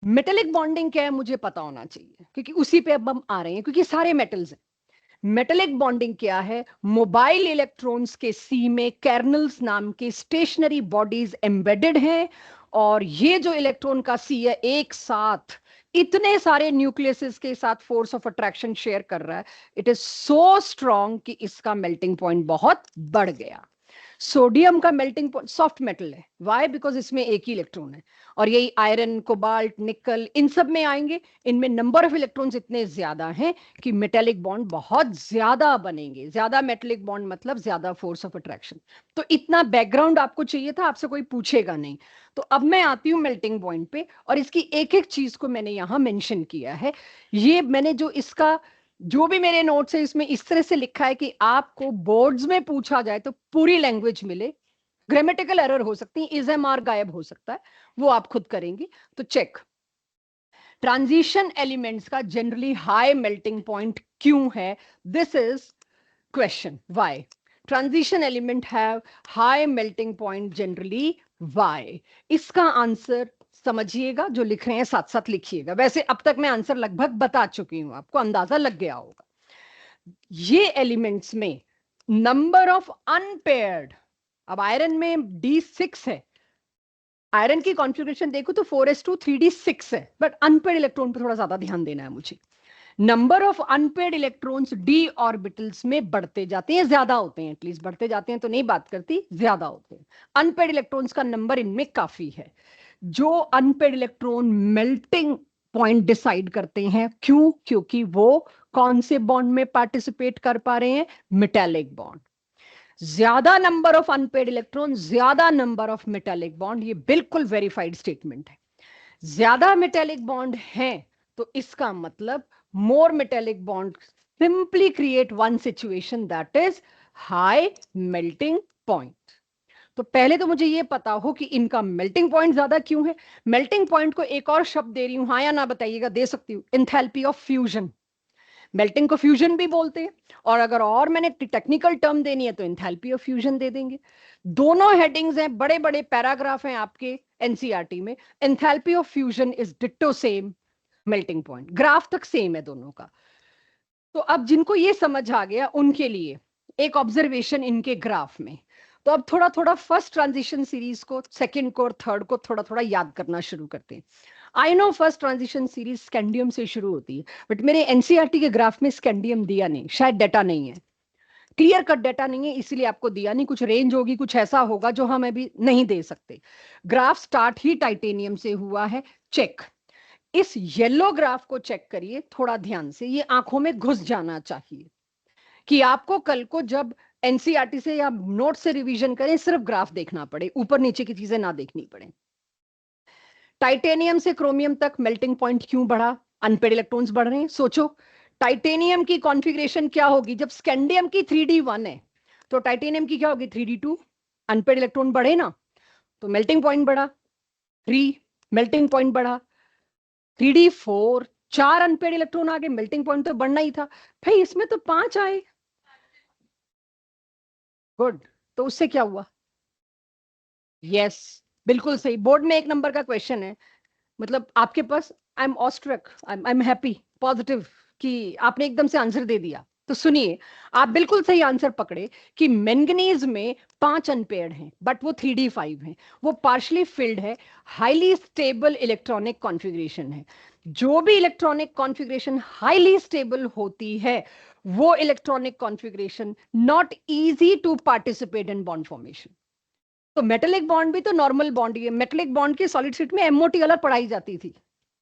मेटेलिक बॉन्डिंग क्या है मुझे पता होना चाहिए, क्योंकि उसी पे अब हम आ रहे हैं, क्योंकि सारे मेटल्स हैं। मेटेलिक बॉन्डिंग क्या है, मोबाइल इलेक्ट्रॉन्स के सी में कैर्नल्स नाम के स्टेशनरी बॉडीज एम्बेडेड हैं, और ये जो इलेक्ट्रॉन का सी है एक साथ इतने सारे न्यूक्लियसेस के साथ फोर्स ऑफ अट्रैक्शन शेयर कर रहा है, इट इज सो स्ट्रॉन्ग कि इसका मेल्टिंग पॉइंट बहुत बढ़ गया। सोडियम का मेल्टिंग पॉइंट, सॉफ्ट मेटल है, वाई, बिकॉज इसमें एक ही इलेक्ट्रॉन है, और यही आयरन, कोबाल्ट, निकल, इन सब में आएंगे, इनमें नंबर ऑफ इलेक्ट्रॉन्स इतने ज्यादा हैं कि मेटेलिक बॉन्ड बहुत ज्यादा बनेंगे। ज्यादा मेटेलिक बॉन्ड मतलब ज्यादा फोर्स ऑफ अट्रैक्शन। तो इतना बैकग्राउंड आपको चाहिए था, आपसे कोई पूछेगा नहीं। तो अब मैं आती हूँ मेल्टिंग पॉइंट पे, और इसकी एक एक चीज को मैंने यहां मेंशन किया है। ये मैंने जो इसका जो भी मेरे नोट्स है इसमें इस तरह से लिखा है कि आपको बोर्ड्स में पूछा जाए तो पूरी लैंग्वेज मिले। ग्रामेटिकल एरर हो सकती है, इज एम आर गायब हो सकता है, वो आप खुद करेंगे। तो चेक, ट्रांजिशन एलिमेंट्स का जनरली हाई मेल्टिंग पॉइंट क्यों है, this is question, why transition element have high melting point generally, why. इसका आंसर समझिएगा, जो लिख रहे हैं साथ साथ लिखिएगा। वैसे अब तक मैं आंसर लगभग बता चुकी हूं, आपको अंदाजा लग गया होगा। ये एलिमेंट्स में नंबर ऑफ अनपेयर्ड, अब आयरन में D6 है, आयरन की कॉन्फ़िगरेशन देखो तो 4s2 3d6 है, बट अनपेयर्ड इलेक्ट्रॉन पर थोड़ा ज्यादा ध्यान देना है मुझे। Number of unpaired electrons D orbitals में बढ़ते जाते हैं, ज्यादा होते हैं, एटलीस्ट बढ़ते जाते हैं तो नहीं बात करती, ज्यादा होते हैं। अनपेयर्ड इलेक्ट्रॉन्स का नंबर इनमें काफी है। जो unpaired electron melting point decide करते हैं, क्यों, क्योंकि वो कौन से बॉन्ड में पार्टिसिपेट कर पा रहे हैं, मेटालिक बॉन्ड। ज्यादा नंबर ऑफ अनपेयर्ड इलेक्ट्रॉन, ज्यादा नंबर ऑफ मेटालिक बॉन्ड, ये बिल्कुल वेरीफाइड स्टेटमेंट है। ज्यादा मेटालिक बॉन्ड है तो इसका मतलब मोर metallic bond simply create one situation, that is high melting point. तो पहले तो मुझे ये पता हो कि इनका मेल्टिंग पॉइंट ज्यादा क्यों है। मेल्टिंग पॉइंट को एक और शब्द दे रही हूं, हाँ या ना बताइएगा, दे सकती हूँ, एंथैल्पी ऑफ फ्यूजन। मेल्टिंग को फ्यूजन भी बोलते हैं, और अगर और मैंने टेक्निकल टर्म देनी है तो एंथैल्पी ऑफ फ्यूजन दे देंगे। दोनों हेडिंग्स हैं, बड़े बड़े पैराग्राफ हैं आपके एनसीईआरटी में। Enthalpy of fusion is ditto same melting point, graph तक सेम है दोनों का। तो अब जिनको ये समझ आ गया उनके लिए एक ऑब्जर्वेशन इनके ग्राफ में। तो अब थोड़ा थोड़ा फर्स्ट ट्रांजिशन सीरीज को, सेकंड को और थर्ड को थोड़ा थोड़ा याद करना शुरू करते हैं। I know first transition series scandium से शुरू होती है, बट मेरे एनसीईआरटी के ग्राफ में स्कैंडियम दिया नहीं, शायद डाटा नहीं है, क्लियर कट डाटा नहीं है, इसलिए आपको दिया नहीं। कुछ रेंज होगी, कुछ ऐसा होगा जो हम अभी नहीं दे सकते। ग्राफ स्टार्ट ही टाइटेनियम से हुआ है, चेक। इस येलो ग्राफ को चेक करिए थोड़ा ध्यान से, ये आंखों में घुस जाना चाहिए कि आपको कल को जब एनसीईआरटी से या नोट से रिवीजन करें सिर्फ ग्राफ देखना पड़े, ऊपर नीचे की चीजें ना देखनी पड़े। टाइटेनियम से क्रोमियम तक मेल्टिंग पॉइंट क्यों बढ़ा, अनपेड इलेक्ट्रॉन्स बढ़ रहे हैं। सोचो टाइटेनियम की कॉन्फ़िगरेशन क्या होगी जब स्कैंडियम की 3d1 है, तो टाइटेनियम की क्या होगी 3d2, अनपेड इलेक्ट्रॉन बढ़े ना, तो मेल्टिंग पॉइंट बढ़ा, 3 मेल्टिंग पॉइंट बढ़ा, 3d4 4 अनपेड इलेक्ट्रॉन आ गए, मेल्टिंग पॉइंट तो बढ़ना ही था। भाई इसमें तो 5 आए, गुड। तो उससे क्या हुआ, यस बिल्कुल सही, बोर्ड में 1 नंबर का क्वेश्चन है। मतलब आपके पास, आई एम ऑस्ट्रक, आई एम हैप्पी, पॉजिटिव कि आपने एकदम से आंसर दे दिया। तो सुनिए, आप बिल्कुल सही आंसर पकड़े कि मैंगनीज में 5 अनपेयर्ड हैं, बट वो 3d5 हैं, वो पार्शली फिल्ड है, हाईली स्टेबल इलेक्ट्रॉनिक कॉन्फ़िगरेशन है। जो भी इलेक्ट्रॉनिक कॉन्फ़िगरेशन हाईली स्टेबल होती है, वो electronic configuration not easy to participate in bond formation. तो मेटेलिक बॉन्ड भी तो नॉर्मल बॉन्ड ही है। मेटेलिक बॉन्ड की सॉलिड स्टेट में एमओटी अलग पढ़ाई जाती थी,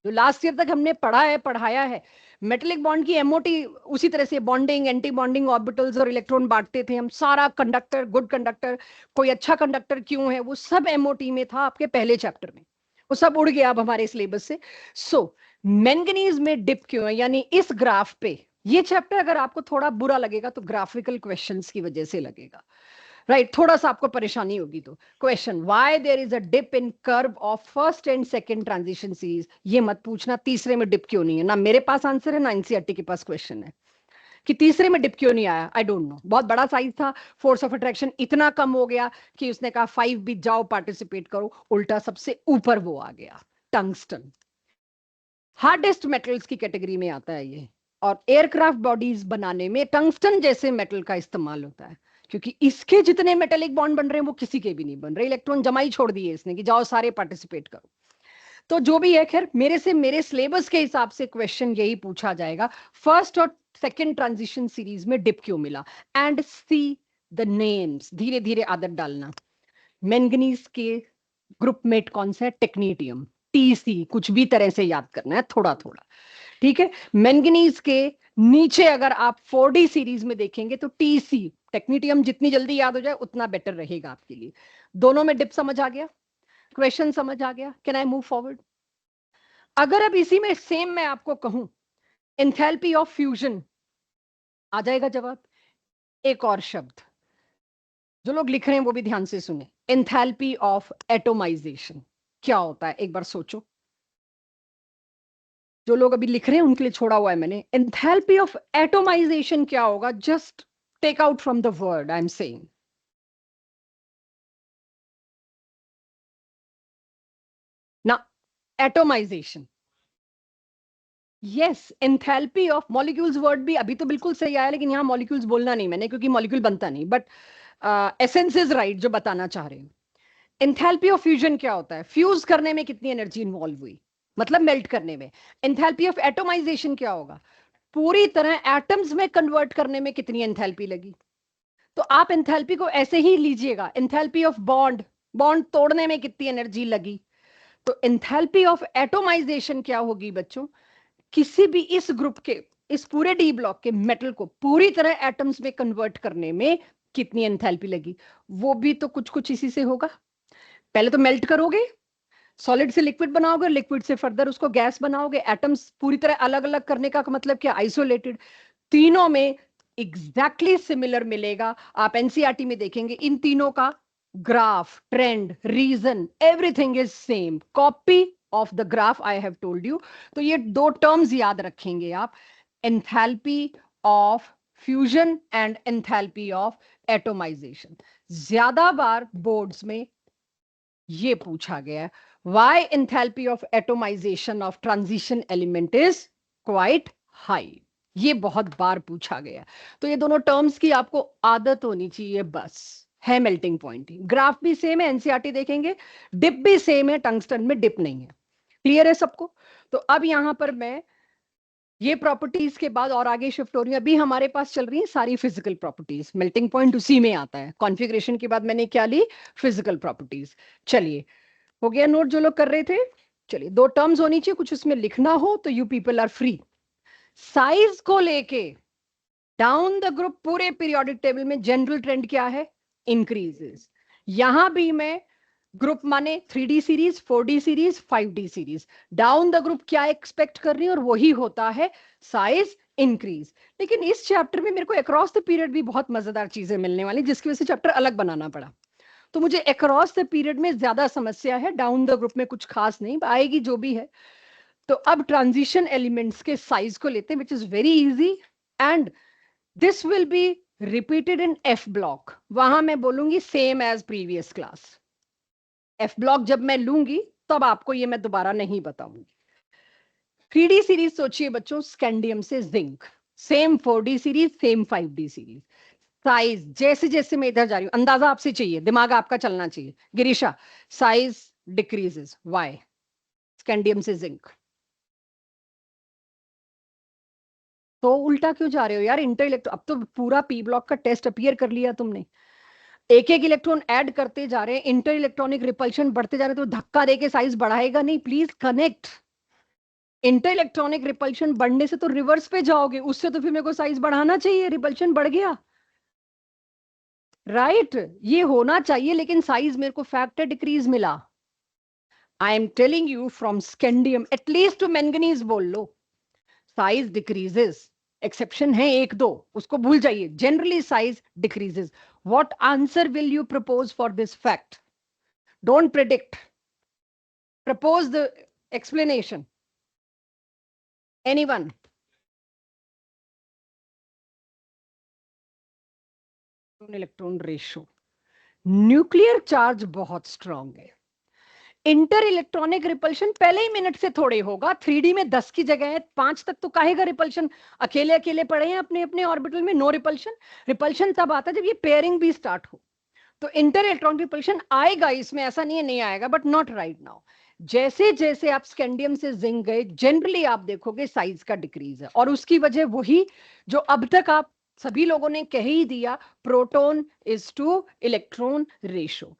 जो लास्ट ईयर तक हमने पढ़ा है, पढ़ाया है। मेटेलिक बॉन्ड की एमओटी उसी तरह से बॉन्डिंग, एंटी बॉन्डिंग ऑर्बिटल्स और इलेक्ट्रॉन बांटते थे हम, सारा कंडक्टर, गुड कंडक्टर, कोई अच्छा कंडक्टर क्यों है, वो सब एमओटी में था आपके पहले चैप्टर में। वो सब उड़ गया अब हमारे सिलेबस से। सो मैंगनीज में डिप क्यों है, यानी इस ग्राफ पे, ये चैप्टर अगर आपको थोड़ा बुरा लगेगा तो ग्राफिकल क्वेश्चंस की वजह से लगेगा, राइट? थोड़ा सा आपको परेशानी होगी। तो question, why there is a dip in curve of first and second transition series, ये मत पूछना तीसरे में डिप क्यों नहीं है। ना मेरे पास आंसर है, ना एनसीईआरटी के पास क्वेश्चन है कि तीसरे में डिप क्यों नहीं आया। आई डोंट नो, बहुत बड़ा साइज था, फोर्स ऑफ अट्रैक्शन इतना कम हो गया कि उसने कहा 5 भी जाओ पार्टिसिपेट करो, उल्टा सबसे ऊपर वो आ गया, टंगस्टन। हार्डेस्ट मेटल्स की कैटेगरी में आता है ये, और एयरक्राफ्ट बॉडीज बनाने में टंगस्टन जैसे मेटल का इस्तेमाल होता है, क्योंकि इसके जितने मेटेलिक बॉन्ड बन रहे हैं वो किसी के भी नहीं बन रहे। इलेक्ट्रॉन जमा ही छोड़ दिए इसने कि जाओ सारे पार्टिसिपेट करो। तो जो भी है, खैर मेरे सिलेबस के हिसाब से क्वेश्चन यही पूछा जाएगा, फर्स्ट और सेकंड ट्रांजिशन सीरीज में डिप क्यों मिला, एंड सी द नेम्स। धीरे धीरे आदत डालना। मैंगनीज के ग्रुप मेट कौन सा है? टेक्नीटियम, टीसी, कुछ भी तरह से याद करना है थोड़ा थोड़ा, ठीक है? मैंगनीज के नीचे अगर आप 4D सीरीज में देखेंगे तो टीसी, टेक्नीटियम, जितनी जल्दी याद हो जाए उतना बेटर रहेगा आपके लिए। दोनों में डिप समझ आ गया, क्वेश्चन समझ आ गया, कैन आई मूव फॉरवर्ड? अगर अब इसी में सेम मैं आपको कहूं एंथैल्पी ऑफ फ्यूजन, आ जाएगा जवाब। एक और शब्द, जो लोग लिख रहे हैं वो भी ध्यान से सुने, एंथैल्पी ऑफ एटोमाइजेशन क्या होता है, एक बार सोचो। जो लोग अभी लिख रहे हैं उनके लिए छोड़ा हुआ है मैंने। एंथैल्पी ऑफ एटोमाइजेशन क्या होगा? Just take out from the word I am saying. ना, atomisation, yes, enthalpy of molecules word भी अभी तो बिल्कुल सही आया, लेकिन यहां मॉलिक्यूल्स बोलना नहीं मैंने, क्योंकि मॉलिक्यूल बनता नहीं, बट एसेंस इज राइट जो बताना चाह रहे हो। एंथैल्पी ऑफ फ्यूजन क्या होता है? फ्यूज करने में कितनी एनर्जी इन्वॉल्व हुई, मतलब मेल्ट करने में। एंथैल्पी ऑफ एटोमाइजेशन क्या होगा? पूरी तरह एटम्स में कन्वर्ट करने में कितनी एंथैल्पी लगी। तो आप एंथैल्पी को ऐसे ही लीजिएगा, एंथैल्पी ऑफ बॉन्ड, बॉन्ड तोड़ने में कितनी एनर्जी लगी। तो एंथैल्पी ऑफ एटोमाइजेशन क्या होगी बच्चों? किसी भी इस ग्रुप के, इस पूरे डी ब्लॉक के मेटल को पूरी तरह एटम्स में कन्वर्ट करने में कितनी एंथैल्पी लगी, वो भी तो कुछ कुछ इसी से होगा। पहले तो मेल्ट करोगे, सॉलिड से लिक्विड बनाओगे, लिक्विड से फर्दर उसको गैस बनाओगे, एटम्स पूरी तरह अलग अलग करने का मतलब क्या? आइसोलेटेड। तीनों में एग्जैक्टली सिमिलर मिलेगा। आप एनसीईआरटी में देखेंगे इन तीनों का graph, trend, reason, everything is same, copy of the graph I have told you. तो ये दो टर्म्स याद रखेंगे आप, enthalpy of fusion and enthalpy of atomization. ज्यादा बार बोर्ड्स में ये पूछा गया है, why enthalpy of atomization of transition element is quite high, ये बहुत बार पूछा गया। तो ये दोनों टर्म्स की आपको आदत होनी चाहिए, बस है मेल्टिंग पॉइंट। ग्राफ भी सेम है, एनसीईआरटी देखेंगे, डिप भी सेम है, टंगस्टन में डिप नहीं है। क्लियर है सबको? तो अब यहां पर मैं ये प्रॉपर्टीज के बाद और आगे शिफ्ट हो रही हूँ। अभी हमारे पास चल रही है सारी फिजिकल प्रॉपर्टीज, मेल्टिंग पॉइंट उसी में आता है। कॉन्फ़िगरेशन के बाद मैंने क्या ली? Physical properties. चलिए, हो गया नोट जो लोग कर रहे थे? चलिए, दो टर्म्स होनी चाहिए, कुछ उसमें लिखना हो तो you people are free. Size को लेके डाउन द ग्रुप पूरे पीरियोडिक टेबल में जनरल ट्रेंड क्या है? इंक्रीजेस। यहां भी मैं ग्रुप माने 3D series, 4D series, 5D series, down the group क्या एक्सपेक्ट कर रही है, और वही होता है साइज इंक्रीज। लेकिन इस चैप्टर में मेरे को अक्रॉस द पीरियड भी बहुत मजेदार चीजें मिलने वाली, जिसकी वजह से चैप्टर अलग बनाना पड़ा। तो मुझे अक्रॉस द पीरियड में ज्यादा समस्या है, डाउन द ग्रुप में कुछ खास नहीं आएगी, जो भी है। तो अब ट्रांजिशन एलिमेंट्स के साइज को लेते हैं, which is very easy, and this will be repeated in F block. वहां मैं बोलूंगी same as previous class. F block जब मैं लूंगी तब आपको ये मैं दोबारा नहीं बताऊंगी। 3D सीरीज सोचिए बच्चों, स्कैंडियम से zinc, same 4D series, same 5D series. Size जैसे जैसे मैं इधर जा रही हूं, अंदाजा आपसे चाहिए, दिमाग आपका चलना चाहिए। Girisha, size decreases, why? Scandium से जिंक। तो उल्टा क्यों जा रहे हो यार? इंटर इलेक्ट्रॉन, अब तो पूरा पी ब्लॉक का टेस्ट अपीयर कर लिया तुमने। एक एक इलेक्ट्रॉन ऐड करते जा रहे हैं, इंटर इलेक्ट्रॉनिक रिपल्शन बढ़ते जा रहे हैं, तो धक्का देके साइज बढ़ाएगा नहीं। Please connect. Inter electronic repulsion बढ़ने से तो रिवर्स पे जाओगे, उससे तो फिर मेरे को साइज बढ़ाना चाहिए, रिपल्शन बढ़ गया। राइट ये होना चाहिए, लेकिन साइज मेरे को फैक्टर डिक्रीज मिला। I am telling you from scandium at least to manganese बोल लो, साइज डिक्रीजेस। एक्सेप्शन है एक दो, उसको भूल जाइए, generally size decreases. What answer will you propose for this fact? Don't predict, propose the explanation. Anyone? Electron ratio, nuclear charge बहुत strong है। Inter electronic repulsion पहले ही मिनट से थोड़े होगा, 3D में 10 की जगह है 5 तक तो काहेगा रिपल्शन? अकेले अकेले पड़े हैं अपने अपने ऑर्बिटल में, नो रिपल्शन। रिपल्शन तब आता है जब ये पेयरिंग भी स्टार्ट हो, तो इंटर इलेक्ट्रॉनिक रिपल्शन आएगा इसमें, ऐसा नहीं है नहीं आएगा, बट नॉट राइट नाउ। जैसे जैसे आप स्कैंडियम से जिंक गए, जनरली आप देखोगे साइज का डिक्रीज है, और उसकी वजह वही जो अब तक आप सभी लोगों ने कह ही दिया, proton is two electron ratio.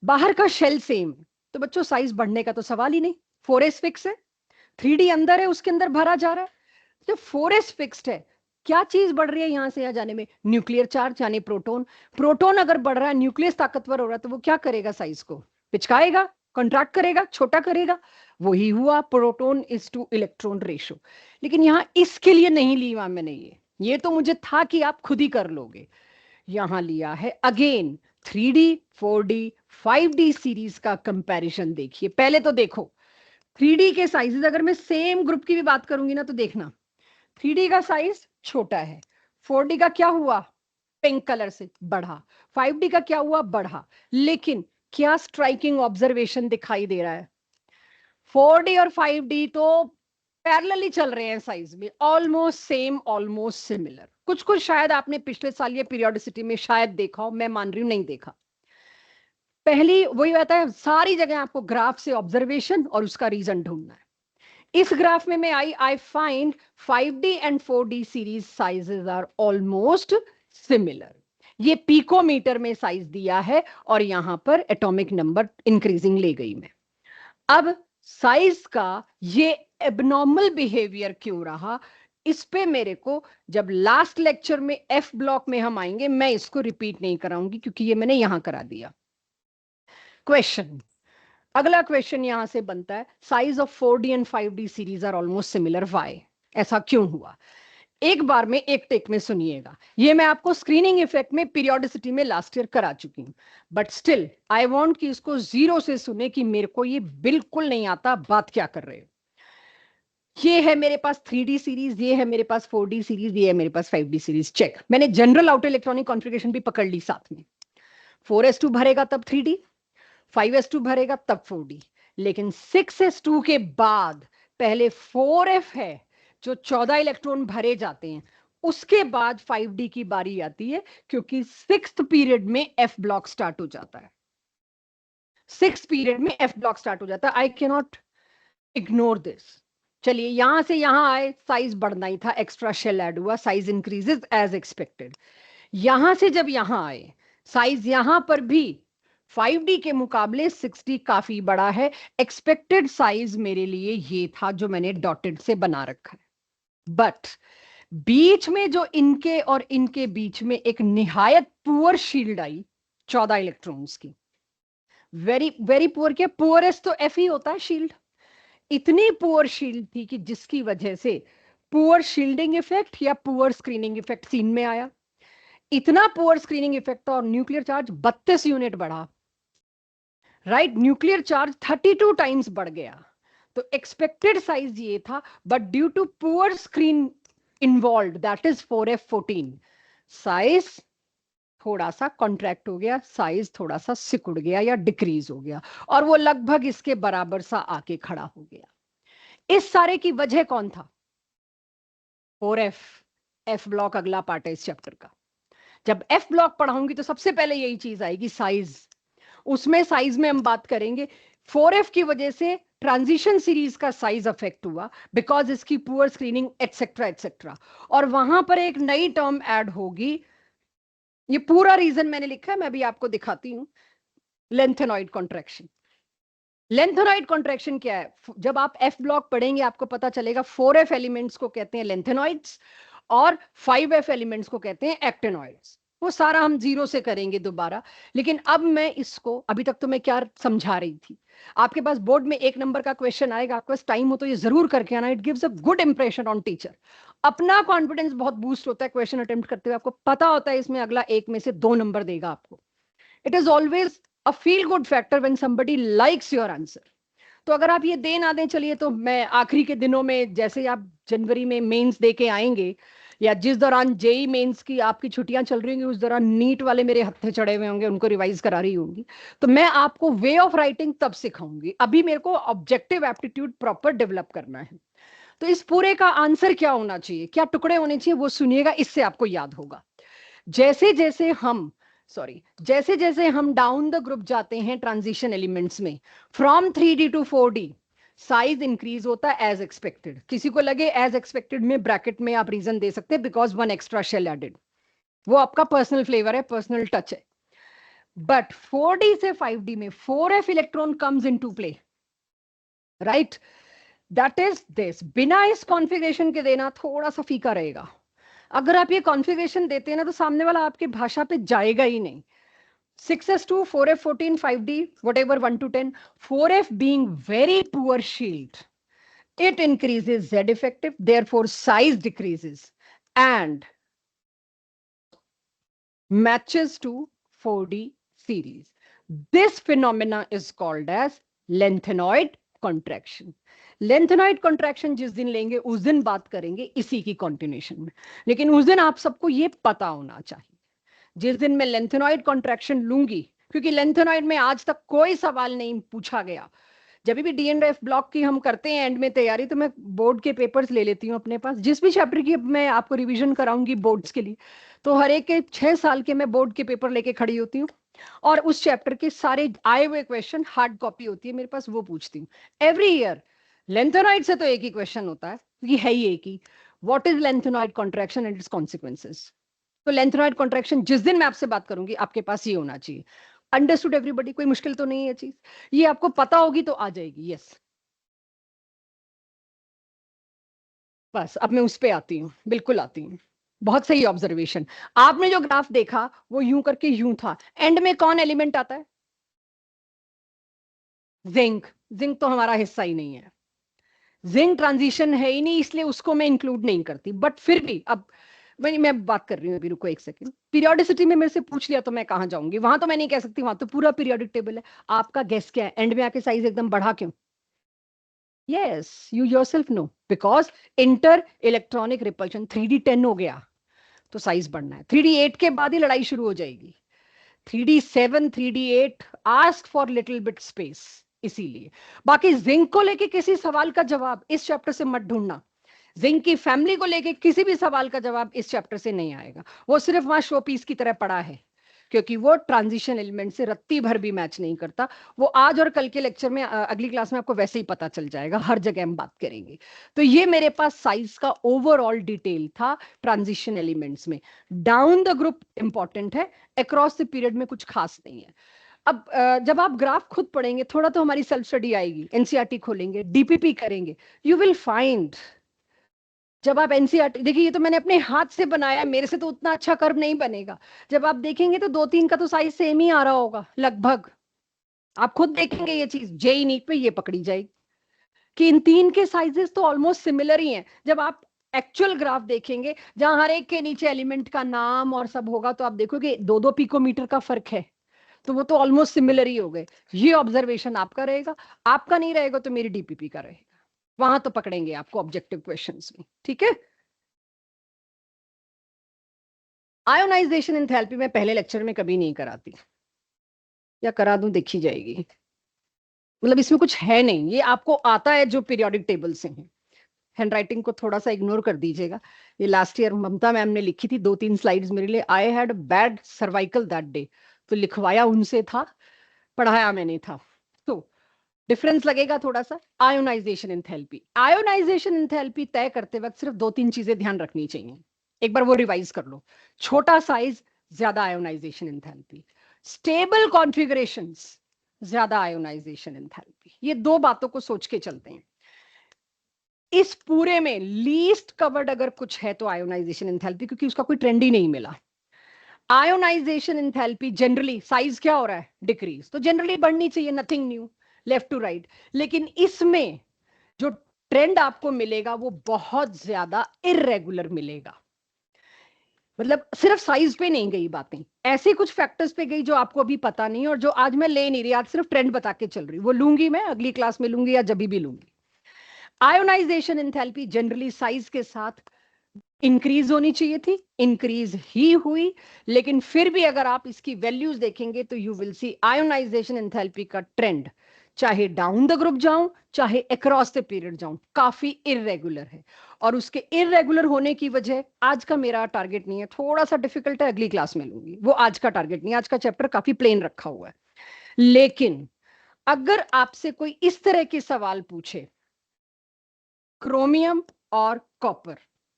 बाहर का शेल सेम, तो बच्चों साइज बढ़ने का तो सवाल ही नहीं। 4s फिक्स है, 3D अंदर है, उसके अंदर भरा जा रहा है। जब 4s फिक्स्ड है, क्या चीज बढ़ रही है यहां से यहां जाने में? न्यूक्लियर चार्ज यानी प्रोटॉन। प्रोटॉन अगर बढ़ रहा है, न्यूक्लियस ताकतवर हो रहा है, तो वो क्या करेगा? साइज को पिचकाएगा, कॉन्ट्रैक्ट करेगा, छोटा करेगा। वही हुआ, proton is two electron ratio. लेकिन यहां इसके लिए नहीं ली वहां मैंने, ये तो मुझे था कि आप खुद ही कर लोगे। यहां लिया है again 3D 4D 5D series का कंपैरिजन। देखिए पहले तो देखो 3D के साइजेस, अगर मैं सेम ग्रुप की भी बात करूंगी ना, तो देखना 3D का साइज छोटा है, 4D का क्या हुआ? पिंक कलर से बढ़ा, 5D का क्या हुआ? बढ़ा। लेकिन क्या स्ट्राइकिंग ऑब्जर्वेशन दिखाई दे रहा है? 4D और 5D तो पैरेलली चल रहे हैं साइज में, ऑलमोस्ट सेम, ऑलमोस्ट सिमिलर। कुछ कुछ शायद आपने पिछले साल ये पीरियोडिसिटी में शायद देखा हो, मैं मान रही हूं नहीं देखा। पहली वही रहता है, सारी जगह आपको ग्राफ से ऑब्जर्वेशन और उसका रीजन ढूंढना है। इस ग्राफ में मैं I find 5D and 4D series sizes are almost similar. ये पिकोमीटर में साइज दिया है, और यहां पर एटॉमिक नंबर इंक्रीजिंग ले गई मैं। अब साइज का ये एबनॉर्मल बिहेवियर क्यों रहा, इस पे मेरे को जब लास्ट लेक्चर में एफ ब्लॉक में हम आएंगे, मैं इसको रिपीट नहीं कराऊंगी क्योंकि ये मैंने यहां करा दिया। क्वेश्चन, अगला क्वेश्चन यहां से बनता है, size of 4D and 5D series are almost similar, why? ऐसा क्यों हुआ? एक बार में एक टेक में सुनिएगा। ये मैं आपको स्क्रीनिंग इफेक्ट में पीरियोडिसिटी में लास्ट ईयर करा चुकी हूं, बट स्टिल आई वांट कि इसको जीरो से सुने कि मेरे को ये बिल्कुल नहीं आता, बात क्या कर रहे हो। ये है मेरे पास 3D सीरीज, ये है मेरे पास 4D सीरीज, ये है मेरे पास 5D सीरीज। चेक, मैंने जनरल आउटर इलेक्ट्रॉनिक कॉन्फ़िगरेशन भी पकड़ ली साथ में। 4s2 भरेगा तब 3D, 5s2 भरेगा तब 4D। लेकिन 6s2 के बाद पहले 4f है, जो 14 इलेक्ट्रॉन भरे जाते हैं, उसके बाद 5D की बारी आती है, क्योंकि 6th पीरियड में f ब्लॉक स्टार्ट हो जाता है। 6th पीरियड में f ब्लॉक स्टार्ट हो जाता है। I can not ignore this. चलिए यहां से यहां आए, साइज बढ़ना ही था, एक्स्ट्रा शेल ऐड हुआ, साइज इंक्रीजेस एज एक्सपेक्टेड। यहां से जब यहां आए, साइज यहां पर भी 5D के मुकाबले 6D काफी बड़ा है। एक्सपेक्टेड साइज मेरे लिए ये था जो मैंने डॉटेड से बना रखा है, बट बीच में जो इनके और इनके बीच में एक निहायत पुअर शील्ड आई 14 इलेक्ट्रॉन्स की। वेरी वेरी पुअर, क्या पुअरेस्ट तो एफ ही होता है शील्ड। इतनी पुअर शील्ड थी कि जिसकी वजह से पुअर शील्डिंग इफेक्ट या पुअर स्क्रीनिंग इफेक्ट सीन में आया। इतना पुअर स्क्रीनिंग इफेक्ट था, और न्यूक्लियर चार्ज 32 यूनिट बढ़ा। राइट, न्यूक्लियर चार्ज 32 टाइम्स बढ़ गया। तो एक्सपेक्टेड साइज ये था, but due to poor screen involve, that is 4f14, size थोड़ा सा कॉन्ट्रैक्ट हो गया, साइज थोड़ा सा सिकुड़ गया या डिक्रीज हो गया, और वो लगभग इसके बराबर सा आके खड़ा हो गया। इस सारे की वजह कौन था? 4f एफ ब्लॉक अगला पार्ट है इस चैप्टर का। जब एफ ब्लॉक पढ़ाऊंगी तो सबसे पहले यही चीज आएगी, साइज। उसमें साइज में हम बात करेंगे 4F की वजह से ट्रांजिशन सीरीज का साइज अफेक्ट हुआ बिकॉज इसकी पुअर स्क्रीनिंग एटसेट्रा एटसेट्रा। और वहां पर एक नई टर्म ऐड होगी, ये पूरा रीजन मैंने लिखा है, मैं भी आपको दिखाती हूं। Lanthanoid contraction. लेंथेनॉइड कॉन्ट्रैक्शन क्या है? जब आप एफ ब्लॉक पढ़ेंगे आपको पता चलेगा 4F एलिमेंट्स को कहते हैं लेंथेनॉइड्स और 5F एलिमेंट्स को कहते हैं एक्टेनॉइड्स। वो सारा हम जीरो से करेंगे दोबारा। लेकिन अब मैं इसको, अभी तक तो मैं क्या समझा रही थी, आपके पास बोर्ड में 1 नंबर का क्वेश्चन आएगा, आपके पास टाइम हो तो ये जरूर करके आना। It gives a good impression on teacher. अपना कॉन्फिडेंस बहुत बूस्ट होता है क्वेश्चन अटेम्प्ट करते हुए। आपको पता होता है इसमें अगला 1 में से 2 नंबर देगा आपको। It is always a feel good factor when somebody likes your answer. तो अगर आप ये दे ना दें, चलिए, तो मैं आखिरी के दिनों में, जैसे आप जनवरी में मेंस दे के आएंगे या जिस दौरान जेई मेंस की आपकी छुट्टियां चल रही होंगी उस दौरान नीट वाले मेरे हत्थे चढ़े हुए होंगे, उनको रिवाइज करा रही होंगी, तो मैं आपको वे ऑफ राइटिंग तब सिखाऊंगी। अभी मेरे को ऑब्जेक्टिव एप्टीट्यूड प्रॉपर डेवलप करना है। तो इस पूरे का आंसर क्या होना चाहिए, क्या टुकड़े होने चाहिए, वो सुनिएगा, इससे आपको याद होगा। जैसे जैसे हम जैसे जैसे हम डाउन द ग्रुप जाते हैं ट्रांजिशन एलिमेंट्स में, from 3D to 4D, size increase होता है एज एक्सपेक्टेड। किसी को लगे एज एक्सपेक्टेड में ब्रैकेट में आप रीजन दे सकते हैं बिकॉज 1 एक्स्ट्रा शेल एडेड, वो आपका पर्सनल फ्लेवर है, पर्सनल टच है। बट 4D से 5D में 4F electron comes into play, right? That is this. बिना इस कॉन्फ़िगरेशन के देना थोड़ा सा फीका रहेगा। अगर आप ये कॉन्फ़िगरेशन देते हैं ना तो सामने वाला आपके भाषा पे जाएगा ही नहीं। 6s2, 4F 14, 5D, whatever 1 to 10, 4F being very poor shield, it increases Z effective, therefore size decreases and matches to 4D series. This phenomena is called as lengthenoid contraction. Lanthanoid contraction जिस दिन लेंगे उस दिन बात करेंगे इसी की continuation में, लेकिन उस दिन आप सबको ये पता होना चाहिए। जिस दिन मैं लेंथेनॉइड कॉन्ट्रैक्शन लूंगी, क्योंकि लेंथेनॉइड में आज तक कोई सवाल नहीं पूछा गया। जब भी डी एंड एफ ब्लॉक की हम करते हैं एंड में तैयारी, तो मैं बोर्ड के पेपर्स ले लेती हूँ अपने पास, जिस भी चैप्टर की मैं आपको रिवीजन कराऊंगी बोर्ड्स के लिए, तो हर एक के 6 साल के मैं बोर्ड के पेपर लेके खड़ी होती हूँ और उस चैप्टर के सारे आए हुए क्वेश्चन हार्ड कॉपी होती है मेरे पास, वो पूछती हूँ एवरी ईयर। लेंथेनॉइड से तो एक ही क्वेश्चन होता है, ये है ही एक ही, what is lanthanoid contraction and its consequences. तो लेंथेनॉइड कॉन्ट्रैक्शन जिस दिन मैं आपसे बात करूंगी आपके पास ये होना चाहिए। Understood everybody? कोई मुश्किल तो नहीं है चीज, ये आपको पता होगी तो आ जाएगी। यस, बस अब मैं उस पे आती हूँ, बिल्कुल आती हूँ। बहुत सही ऑब्जर्वेशन। आपने जो ग्राफ देखा वो यूं करके यूं था, एंड में कौन एलिमेंट आता है? जिंक। जिंक तो हमारा हिस्सा ही नहीं है, जिंक ट्रांजिशन है ही नहीं, इसलिए उसको मैं इंक्लूड नहीं करती। बट फिर भी अब मैं बात कर रही हूँ, अभी रुको एक सेकंड। पीरियोडिसिटी में मेरे से पूछ लिया तो मैं कहाँ जाऊंगी, वहां तो मैं नहीं कह सकती, वहां तो पूरा पीरियोडिक टेबल है। आपका गेस क्या है, एंड में आके साइज एकदम बढ़ा क्यों? Yes, you yourself know, because inter electronic repulsion 3D 10 हो गया तो साइज बढ़ना है। 3D 8 के बाद ही लड़ाई शुरू हो जाएगी। 3D 7, 3D 8 ask for little bit space, इसीलिए। बाकी जिंक को लेके किसी सवाल का जवाब इस चैप्टर से मत ढूंढना। जिंक की फैमिली को लेके किसी भी सवाल का जवाब इस चैप्टर से नहीं आएगा, वो सिर्फ वहां शो पीस की तरह पड़ा है, क्योंकि वो ट्रांजिशन एलिमेंट से रत्ती भर भी मैच नहीं करता। वो आज और कल के लेक्चर में, अगली क्लास में आपको वैसे ही पता चल जाएगा, हर जगह हम बात करेंगे। तो ये मेरे पास साइज का ओवरऑल डिटेल था ट्रांजिशन एलिमेंट्स में। डाउन द ग्रुप इंपॉर्टेंट है, अक्रॉस द पीरियड में कुछ खास नहीं है। अब जब आप ग्राफ खुद पढ़ेंगे, थोड़ा तो हमारी सेल्फ स्टडी आएगी, एनसीईआरटी खोलेंगे, डीपीपी करेंगे, यू विल फाइंड। जब आप एनसीईआरटी देखिए, ये तो मैंने अपने हाथ से बनाया, मेरे से तो उतना अच्छा कर्व नहीं बनेगा। जब आप देखेंगे तो 2-3 का तो साइज सेम ही आ रहा होगा लगभग। आप खुद देखेंगे ये चीज, जेई नीट पे ये पकड़ी जाएगी कि इन 3 के साइजेस तो ऑलमोस्ट सिमिलर ही हैं। जब आप एक्चुअल ग्राफ देखेंगे जहां हर एक के नीचे एलिमेंट का नाम और सब होगा, तो आप देखोगे 2-2 पिकोमीटर का फर्क है, तो वो तो ऑलमोस्ट सिमिलर ही हो गए। ये ऑब्जर्वेशन आपका रहेगा, आपका नहीं रहेगा तो मेरी डीपीपी का रहेगा, वहां तो पकड़ेंगे आपको ऑब्जेक्टिव क्वेश्चंस में, ठीक है। आयोनाइजेशन एंथैल्पी में पहले लेक्चर में कभी नहीं कराती, या करा दूं देखी जाएगी, मतलब इसमें कुछ है नहीं, ये आपको आता है जो पीरियोडिक टेबल से हैंडराइटिंग को थोड़ा सा इग्नोर कर दीजिएगा। ये लास्ट ईयर ममता मैम ने लिखी थी 2-3 स्लाइड्स मेरे लिए। I had bad cervical that day, तो लिखवाया उनसे था, पढ़ाया मैंने था। तो डिफरेंस लगेगा थोड़ा सा। आयोनाइजेशन एंथैल्पी, आयोनाइजेशन एंथैल्पी तय करते वक्त सिर्फ 2-3 चीजें ध्यान रखनी चाहिए, एक बार वो रिवाइज कर लो। छोटा साइज ज्यादा आयोनाइजेशन एंथैल्पी, स्टेबल कॉन्फ़िगरेशंस ज्यादा आयोनाइजेशन एंथैल्पी। ये दो बातों को सोच के चलते हैं। इस पूरे में लीस्ट कवर्ड अगर कुछ है तो आयोनाइजेशन एंथैल्पी, क्योंकि उसका कोई ट्रेंड ही नहीं मिला। आयोनाइजेशन एंथैल्पी जनरली, साइज क्या हो रहा है, डिक्रीज, तो जनरली बढ़नी चाहिए, nothing new, left to right. लेकिन इसमें जो ट्रेंड आपको मिलेगा वो बहुत ज्यादा इररेगुलर मिलेगा। मतलब सिर्फ साइज पे नहीं गई बातें, ऐसे कुछ फैक्टर्स पे गई जो आपको अभी पता नहीं, और जो आज मैं ले नहीं रही, आज सिर्फ ट्रेंड बता के चल रही, वो लूंगी मैं अगली क्लास में, लूंगी या जब भी लूंगी। आयोनाइजेशन एंथैल्पी जनरली साइज के साथ इंक्रीज होनी चाहिए थी, इंक्रीज ही हुई, लेकिन फिर भी अगर आप इसकी वैल्यूज देखेंगे तो you will see ionisation enthalpy का ट्रेंड, चाहे डाउन द ग्रुप जाऊं चाहे अक्रॉस द पीरियड जाऊं, काफी इररेगुलर है। और उसके इररेगुलर होने की वजह, आज का मेरा टारगेट नहीं है, थोड़ा सा डिफिकल्ट है, अगली क्लास में लूंगी, वो आज का टारगेट नहीं, आज का चैप्टर काफी प्लेन रखा हुआ है। लेकिन अगर आपसे कोई इस तरह के सवाल पूछे, क्रोमियम और कॉपर,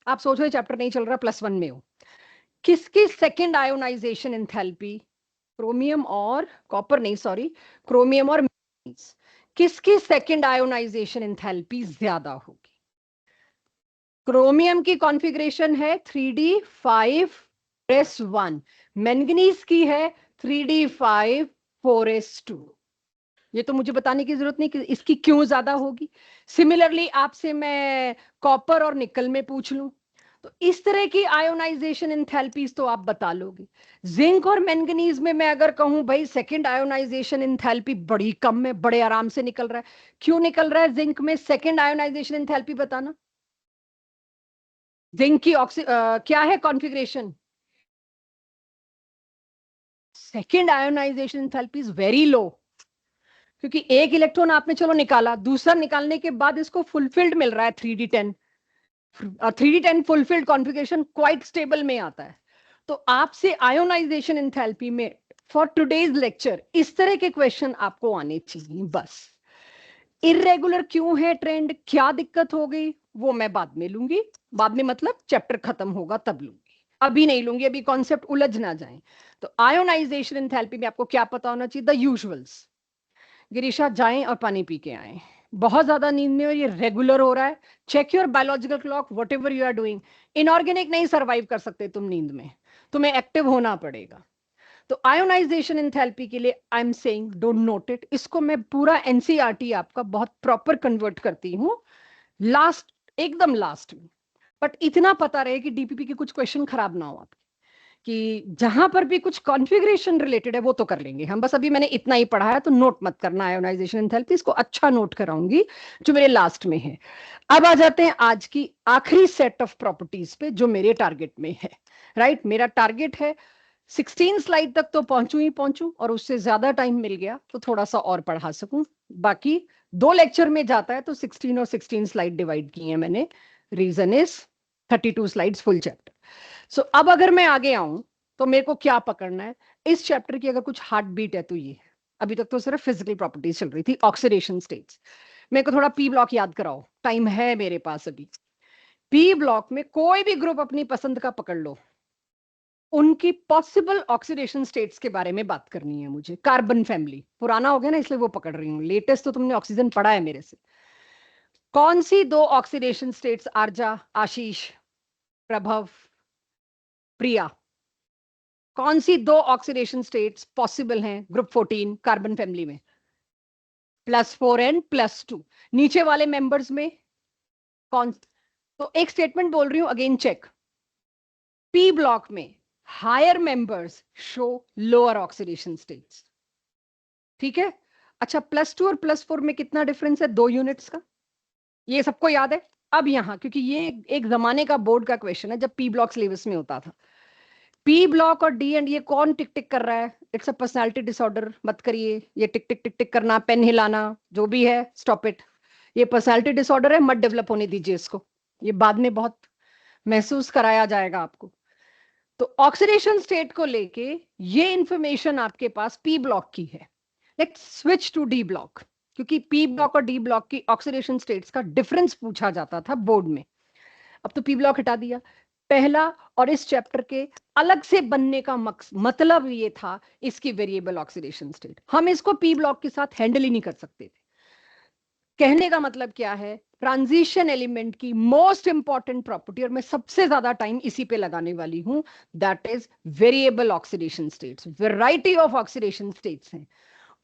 आप सोच रहे चैप्टर नहीं चल रहा, +1 में हो, किसकी सेकंड आयोनाइजेशन एंथैल्पी, क्रोमियम और कॉपर नहीं, सॉरी, क्रोमियम और मैंगनीज, किसकी सेकंड आयोनाइजेशन एंथैल्पी ज्यादा होगी? क्रोमियम की कॉन्फ़िगरेशन है 3d5s1, मैंगनीज की है 3d5 4s2। ये तो मुझे बताने की जरूरत नहीं कि इसकी क्यों ज्यादा होगी। सिमिलरली आपसे मैं कॉपर और निकल में पूछ लूं, तो इस तरह की आयोनाइजेशन एंथैल्पीज तो आप बता लोगे। जिंक और मैंगनीज में मैं अगर कहूं भाई सेकंड आयोनाइजेशन एंथैल्पी बड़ी कम है, बड़े आराम से निकल रहा है, क्यों निकल रहा है जिंक में सेकंड आयोनाइजेशन एंथैल्पी बताना। जिंक की क्या है configuration, second ionisation enthalpy is very low, क्योंकि एक इलेक्ट्रॉन आपने चलो निकाला, दूसरा निकालने के बाद इसको फुलफिल्ड मिल रहा है 3d10, 3d10 fulfilled configuration quite stable में आता है। तो आपसे आयोनाइजेशन एंथैल्पी में फॉर टुडेज लेक्चर इस तरह के क्वेश्चन आपको आने चाहिए बस। इरेगुलर क्यों है ट्रेंड, क्या दिक्कत हो गई, वो मैं बाद में लूंगी, बाद में मतलब चैप्टर खत्म होगा तब लूंगी, अभी नहीं लूंगी, अभी कॉन्सेप्ट उलझ ना जाए। तो आयोनाइजेशन एंथैल्पी में आपको क्या पता होना चाहिए, द यूजुअल्स। गिरीशा जाएं और पानी पी के आए, बहुत ज्यादा नींद में और ये रेगुलर हो रहा है, check your biological clock, whatever you are doing. Inorganic नहीं सरवाइव कर सकते तुम नींद में, तुम्हें एक्टिव होना पड़ेगा। तो आयोनाइजेशन एंथैल्पी के लिए आई am saying don't note it, इसको मैं पूरा एनसीईआरटी आपका बहुत प्रॉपर कन्वर्ट करती हूँ लास्ट, एकदम लास्ट में। बट इतना पता रहे कि डीपीपी के कुछ क्वेश्चन खराब ना हो आपके, कि जहां पर भी कुछ कॉन्फ़िगरेशन रिलेटेड है वो तो कर लेंगे हम, बस अभी मैंने इतना ही पढ़ा है तो नोट मत करना आयोनाइजेशन एंथैल्पी, इसको अच्छा नोट कराऊंगी जो मेरे लास्ट में है। अब आ जाते हैं आज की आखिरी सेट ऑफ प्रॉपर्टीज पे जो मेरे टारगेट में है। राइट, मेरा टारगेट है 16 स्लाइड तक तो पहुंचू ही पहुंचू, और उससे ज्यादा टाइम मिल गया तो थोड़ा सा और पढ़ा सकूं, बाकी 2 लेक्चर में जाता है तो 16 और 16 स्लाइड डिवाइड की है मैंने, reason is 32 slides full chapter. So अब अगर मैं आगे आऊं तो मेरे को क्या पकड़ना है, इस चैप्टर की अगर कुछ हार्ट बीट है तो ये, अभी तक तो सिर्फ फिजिकल प्रॉपर्टीज चल रही थी, ऑक्सीडेशन स्टेट्स। मेरे को थोड़ा पी ब्लॉक याद कराओ, टाइम है मेरे पास अभी। पी ब्लॉक में कोई भी ग्रुप अपनी पसंद का पकड़ लो, उनकी पॉसिबल ऑक्सीडेशन स्टेट्स के बारे में बात करनी है मुझे। कार्बन फैमिली पुराना हो गया ना, इसलिए वो पकड़ रही हूँ, लेटेस्ट तो तुमने ऑक्सीजन पढ़ा है मेरे से। कौन सी 2 ऑक्सीडेशन स्टेट्स, आर्जा, आशीष, प्रभव, प्रिया, कौन सी 2 ऑक्सीडेशन स्टेट्स पॉसिबल हैं ग्रुप 14 कार्बन फैमिली में, +4 एंड +2। नीचे वाले मेंबर्स में कौन, तो एक स्टेटमेंट बोल रही हूं अगेन चेक, पी ब्लॉक में higher members show lower oxidation states, ठीक है। अच्छा, +2 और +4 में कितना डिफरेंस है, 2 यूनिट्स का, ये सबको याद है। अब यहां क्योंकि ये एक जमाने का बोर्ड का क्वेश्चन है जब पी ब्लॉक सिलेबस में होता था, पी ब्लॉक और डी एंड, ये कौन टिक टिक कर रहा है, इट्स अ पर्सनालिटी डिसऑर्डर, मत करिए ये टिक टिक टिक टिक करना, पेन हिलाना, जो भी है स्टॉप इट, ये पर्सनालिटी डिसऑर्डर है, मत डेवलप होने दीजिए इसको। ये बाद में बहुत महसूस कराया जाएगा आपको। तो ऑक्सीडेशन स्टेट को लेके ये इंफॉर्मेशन आपके पास पी ब्लॉक की है। Let's switch to D block, क्योंकि पी ब्लॉक और डी ब्लॉक की ऑक्सीडेशन स्टेट्स का डिफरेंस पूछा जाता था बोर्ड में। अब तो पी ब्लॉक हटा दिया। पहला और इस चैप्टर के अलग से बनने का मतलब ये था इसकी वेरिएबल ऑक्सीडेशन स्टेट। हम इसको पी ब्लॉक के साथ हैंडल ही नहीं कर सकते थे। कहने का मतलब क्या है, ट्रांजिशन एलिमेंट की मोस्ट इंपॉर्टेंट प्रॉपर्टी, और मैं सबसे ज्यादा टाइम इसी पे लगाने वाली हूं, that is variable oxidation states. Variety of oxidation states हैं,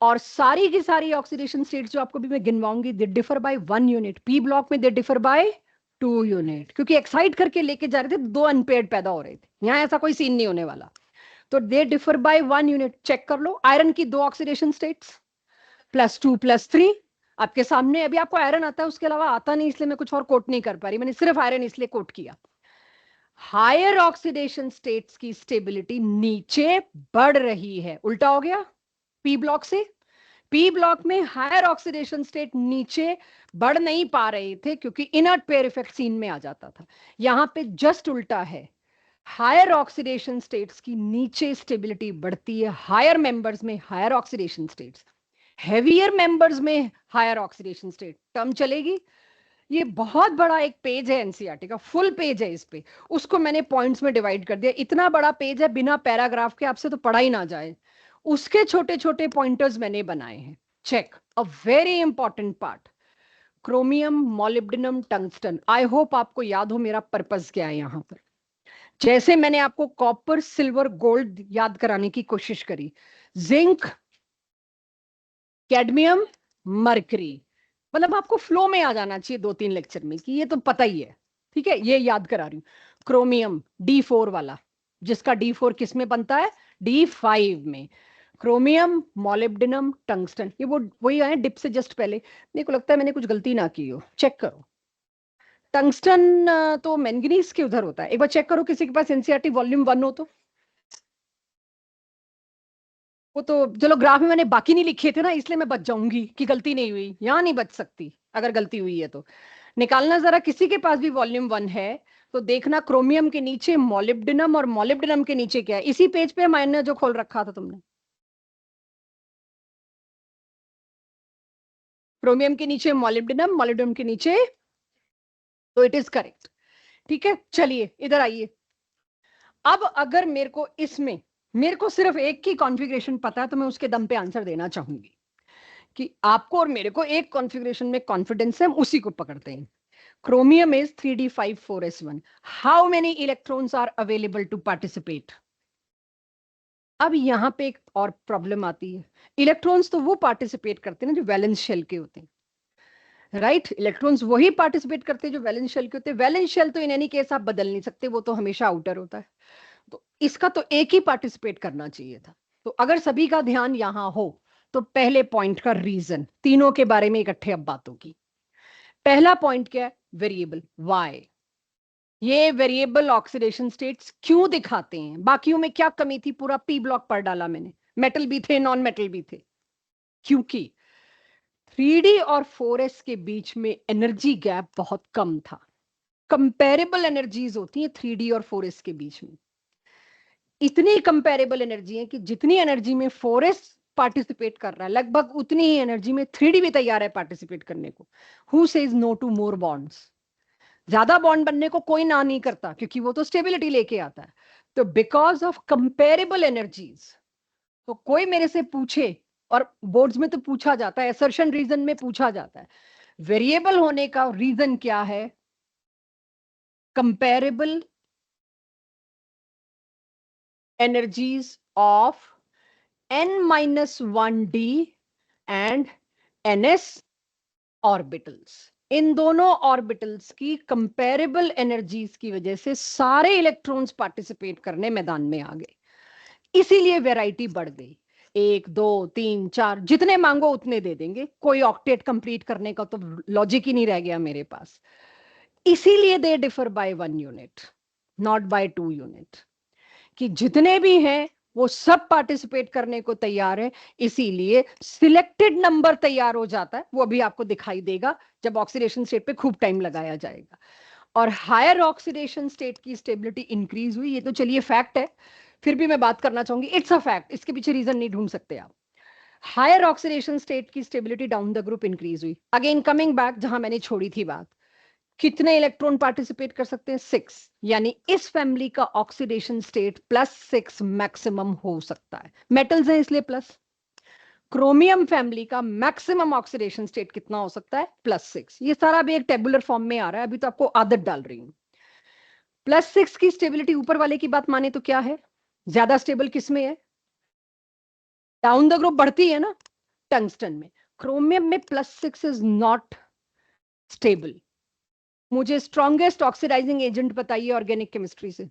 और सारी की सारी ऑक्सीडेशन स्टेट्स जो आपको भी मैं गिनवाऊंगी, they differ by 1 unit. P block में दे डिफर बाय 2 यूनिट, क्योंकि एक्साइट करके लेके जा रहे थे, 2 अनपेयर्ड पैदा हो रहे थे। यहां ऐसा कोई सीन नहीं होने वाला। तो they differ by 1 unit. Check कर लो, आयरन की 2 ऑक्सीडेशन स्टेट्स, +2 +3 आपके सामने। अभी आपको आयरन आता है, उसके अलावा आता नहीं, इसलिए मैं कुछ और कोट नहीं कर पा रही, मैंने सिर्फ आयरन इसलिए कोट किया। हायर ऑक्सीडेशन स्टेट्स की स्टेबिलिटी नीचे बढ़ रही है, उल्टा हो गया पी ब्लॉक से। पी ब्लॉक में हायर ऑक्सीडेशन स्टेट नीचे बढ़ नहीं पा रहे थे, क्योंकि इनर्ट पेयर इफेक्ट सीन में आ जाता था। यहां पे जस्ट उल्टा है, हायर ऑक्सीडेशन स्टेट्स की नीचे स्टेबिलिटी बढ़ती है। हायर मेंबर्स में higher oxidation states, heavier members में हायर ऑक्सीडेशन स्टेट। टर्म चलेगी। ये बहुत बड़ा एक पेज है एनसीईआरटी का, फुल पेज है। इस पे उसको मैंने पॉइंट्स में डिवाइड कर दिया। इतना बड़ा पेज है, बिना पैराग्राफ के आपसे तो पढ़ा ही ना जाए, उसके छोटे छोटे पॉइंटर्स मैंने बनाए हैं। Check a very important part, chromium, molybdenum, tungsten. I hope आपको याद हो मेरा पर्पस क्या है यहां पर। जैसे मैंने आपको कॉपर, सिल्वर, गोल्ड याद कराने की कोशिश करी, जिंक, कैडमियम, मरकरी, मतलब आपको फ्लो में आ जाना चाहिए 2-3 लेक्चर में कि ये तो पता ही है। ठीक है, ये याद करा रही हूँ। क्रोमियम D4 वाला, जिसका D4 किस में बनता है, D5 में। क्रोमियम, मॉलिब्डेनम, टंगस्टन, ये वो वही है डिप से जस्ट पहले। मेरे को लगता है मैंने कुछ गलती ना की हो, चेक करो। टंगस्टन तो मैंगनीज के उधर होता है, एक बार चेक करो किसी के पास एनसीईआरटी वॉल्यूम 1 हो तो। वो तो चलो ग्राफ में मैंने बाकी नहीं लिखे थे ना, इसलिए मैं बच जाऊंगी कि गलती नहीं हुई। यहाँ नहीं बच सकती, अगर गलती हुई है तो निकालना जरा। किसी के पास भी वॉल्यूम 1 है तो देखना, क्रोमियम के नीचे मॉलिब्डेनम, और मॉलिब्डेनम के नीचे क्या है, इसी पेज पे मैंने जो खोल रखा था तुमने। क्रोमियम के नीचे मॉलिब्डेनम, मॉलिब्डेनम के नीचे, तो इट इज करेक्ट। ठीक है, चलिए इधर आइए। अब अगर मेरे को सिर्फ एक की कॉन्फ़िगरेशन पता है, तो मैं उसके दम पे आंसर देना चाहूंगी कि आपको और मेरे को एक कॉन्फ़िगरेशन में कॉन्फिडेंस है, हम उसी को पकड़ते हैं। Chromium is 3d54s1. How many electrons are available to participate? अब यहां पे एक और प्रॉब्लम आती है। इलेक्ट्रॉन्स तो वो पार्टिसिपेट करते हैं ना जो वैलेंस शेल के होते हैं, राइट? इलेक्ट्रॉन्स वही पार्टिसिपेट करते हैं जो वैलेंस शेल के होते हैं। वैलेंस शेल तो इन एनी केस आप बदल नहीं सकते, वो तो हमेशा आउटर होता है। तो इसका तो एक ही पार्टिसिपेट करना चाहिए था। तो अगर सभी का ध्यान यहां हो तो पहले पॉइंट का रीजन, तीनों के बारे में इकट्ठे अब बात होगी। पहला पॉइंट क्या है, वेरिएबल वाई। ये वेरिएबल ऑक्सीडेशन स्टेट्स क्यों दिखाते हैं, बाकियों में क्या कमी थी, पूरा पी ब्लॉक पर डाला मैंने, मेटल भी थे, नॉन मेटल भी थे। क्योंकि 3D और 4s के बीच में एनर्जी गैप बहुत कम था। कंपेरेबल एनर्जीज होती हैं 3D और 4s के बीच में। इतनी कंपेरेबल एनर्जी है कि जितनी एनर्जी में 4s पार्टिसिपेट कर रहा है, लगभग उतनी ही एनर्जी में 3D भी तैयार है पार्टिसिपेट करने को। Who says no to more bonds? ज्यादा बॉन्ड बनने को कोई ना नहीं करता, क्योंकि वो तो स्टेबिलिटी लेके आता है। तो बिकॉज ऑफ कंपेरेबल एनर्जीज, तो कोई मेरे से पूछे, और बोर्ड्स में तो पूछा जाता है, असर्शन रीजन में पूछा जाता है, वेरिएबल होने का रीजन क्या है, comparable energies of n-1d and ns orbitals. इन दोनों ऑर्बिटल्स की कंपेरेबल एनर्जीज की वजह से सारे इलेक्ट्रॉन्स पार्टिसिपेट करने मैदान में आ गए, इसीलिए वैरायटी बढ़ गई। 1 2 3 4 जितने मांगो उतने दे देंगे, कोई ऑक्टेट कंप्लीट करने का तो लॉजिक ही नहीं रह गया मेरे पास। इसीलिए they differ by 1 unit, not by 2 unit, कि जितने भी हैं वो सब पार्टिसिपेट करने को तैयार है। इसीलिए सिलेक्टेड नंबर तैयार हो जाता है, वो अभी आपको दिखाई देगा जब ऑक्सीडेशन स्टेट पे खूब टाइम लगाया जाएगा। और हायर ऑक्सीडेशन स्टेट की स्टेबिलिटी इंक्रीज हुई। ये तो चलिए फैक्ट है, फिर भी मैं बात करना चाहूंगी, इट्स अ फैक्ट, इसके पीछे रीजन नहीं ढूंढ सकते आप। हायर ऑक्सीडेशन स्टेट की stability down the group increase हुई। अगेन कमिंग बैक जहां मैंने छोड़ी थी बात, कितने इलेक्ट्रॉन पार्टिसिपेट कर सकते हैं? 6। यानी इस फैमिली का ऑक्सीडेशन स्टेट +6 मैक्सिमम हो सकता है। मेटल्स हैं इसलिए प्लस। क्रोमियम फैमिली का मैक्सिमम ऑक्सीडेशन स्टेट कितना हो सकता है? +6। ये सारा भी एक टेबुलर फॉर्म में आ रहा है, अभी तो आपको आदत डाल रही हूं। +6 की स्टेबिलिटी ऊपर वाले की बात माने तो क्या है? ज्यादा स्टेबल किसमें है? डाउन द ग्रुप बढ़ती है ना, टंगस्टन में। क्रोमियम में +6 इज नॉट स्टेबल। मुझे स्ट्रॉन्गेस्ट ऑक्सीडाइजिंग एजेंट बताइए ऑर्गेनिक केमिस्ट्री से।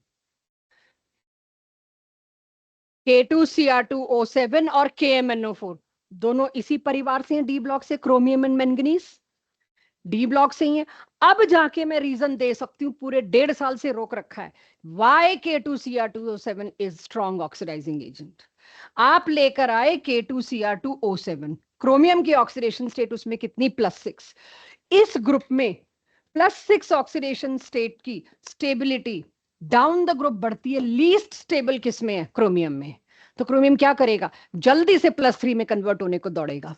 K2Cr2O7 और KMnO4 दोनों इसी परिवार से हैं, डी ब्लॉक से, chromium and manganese D block से ही है। अब जाके मैं रीजन दे सकती हूँ, पूरे 1.5 साल से रोक रखा है, why K2Cr2O7 is strong oxidizing agent. आप लेकर आए K2Cr2O7, क्रोमियम की ऑक्सीडेशन स्टेट उसमें कितनी? +6। इस ग्रुप में +6 ऑक्सीडेशन स्टेट की स्टेबिलिटी डाउन द ग्रुप बढ़ती है। लीस्ट स्टेबल किसमें है? क्रोमियम में। तो क्रोमियम क्या करेगा? जल्दी से +3 में कन्वर्ट होने को दौड़ेगा।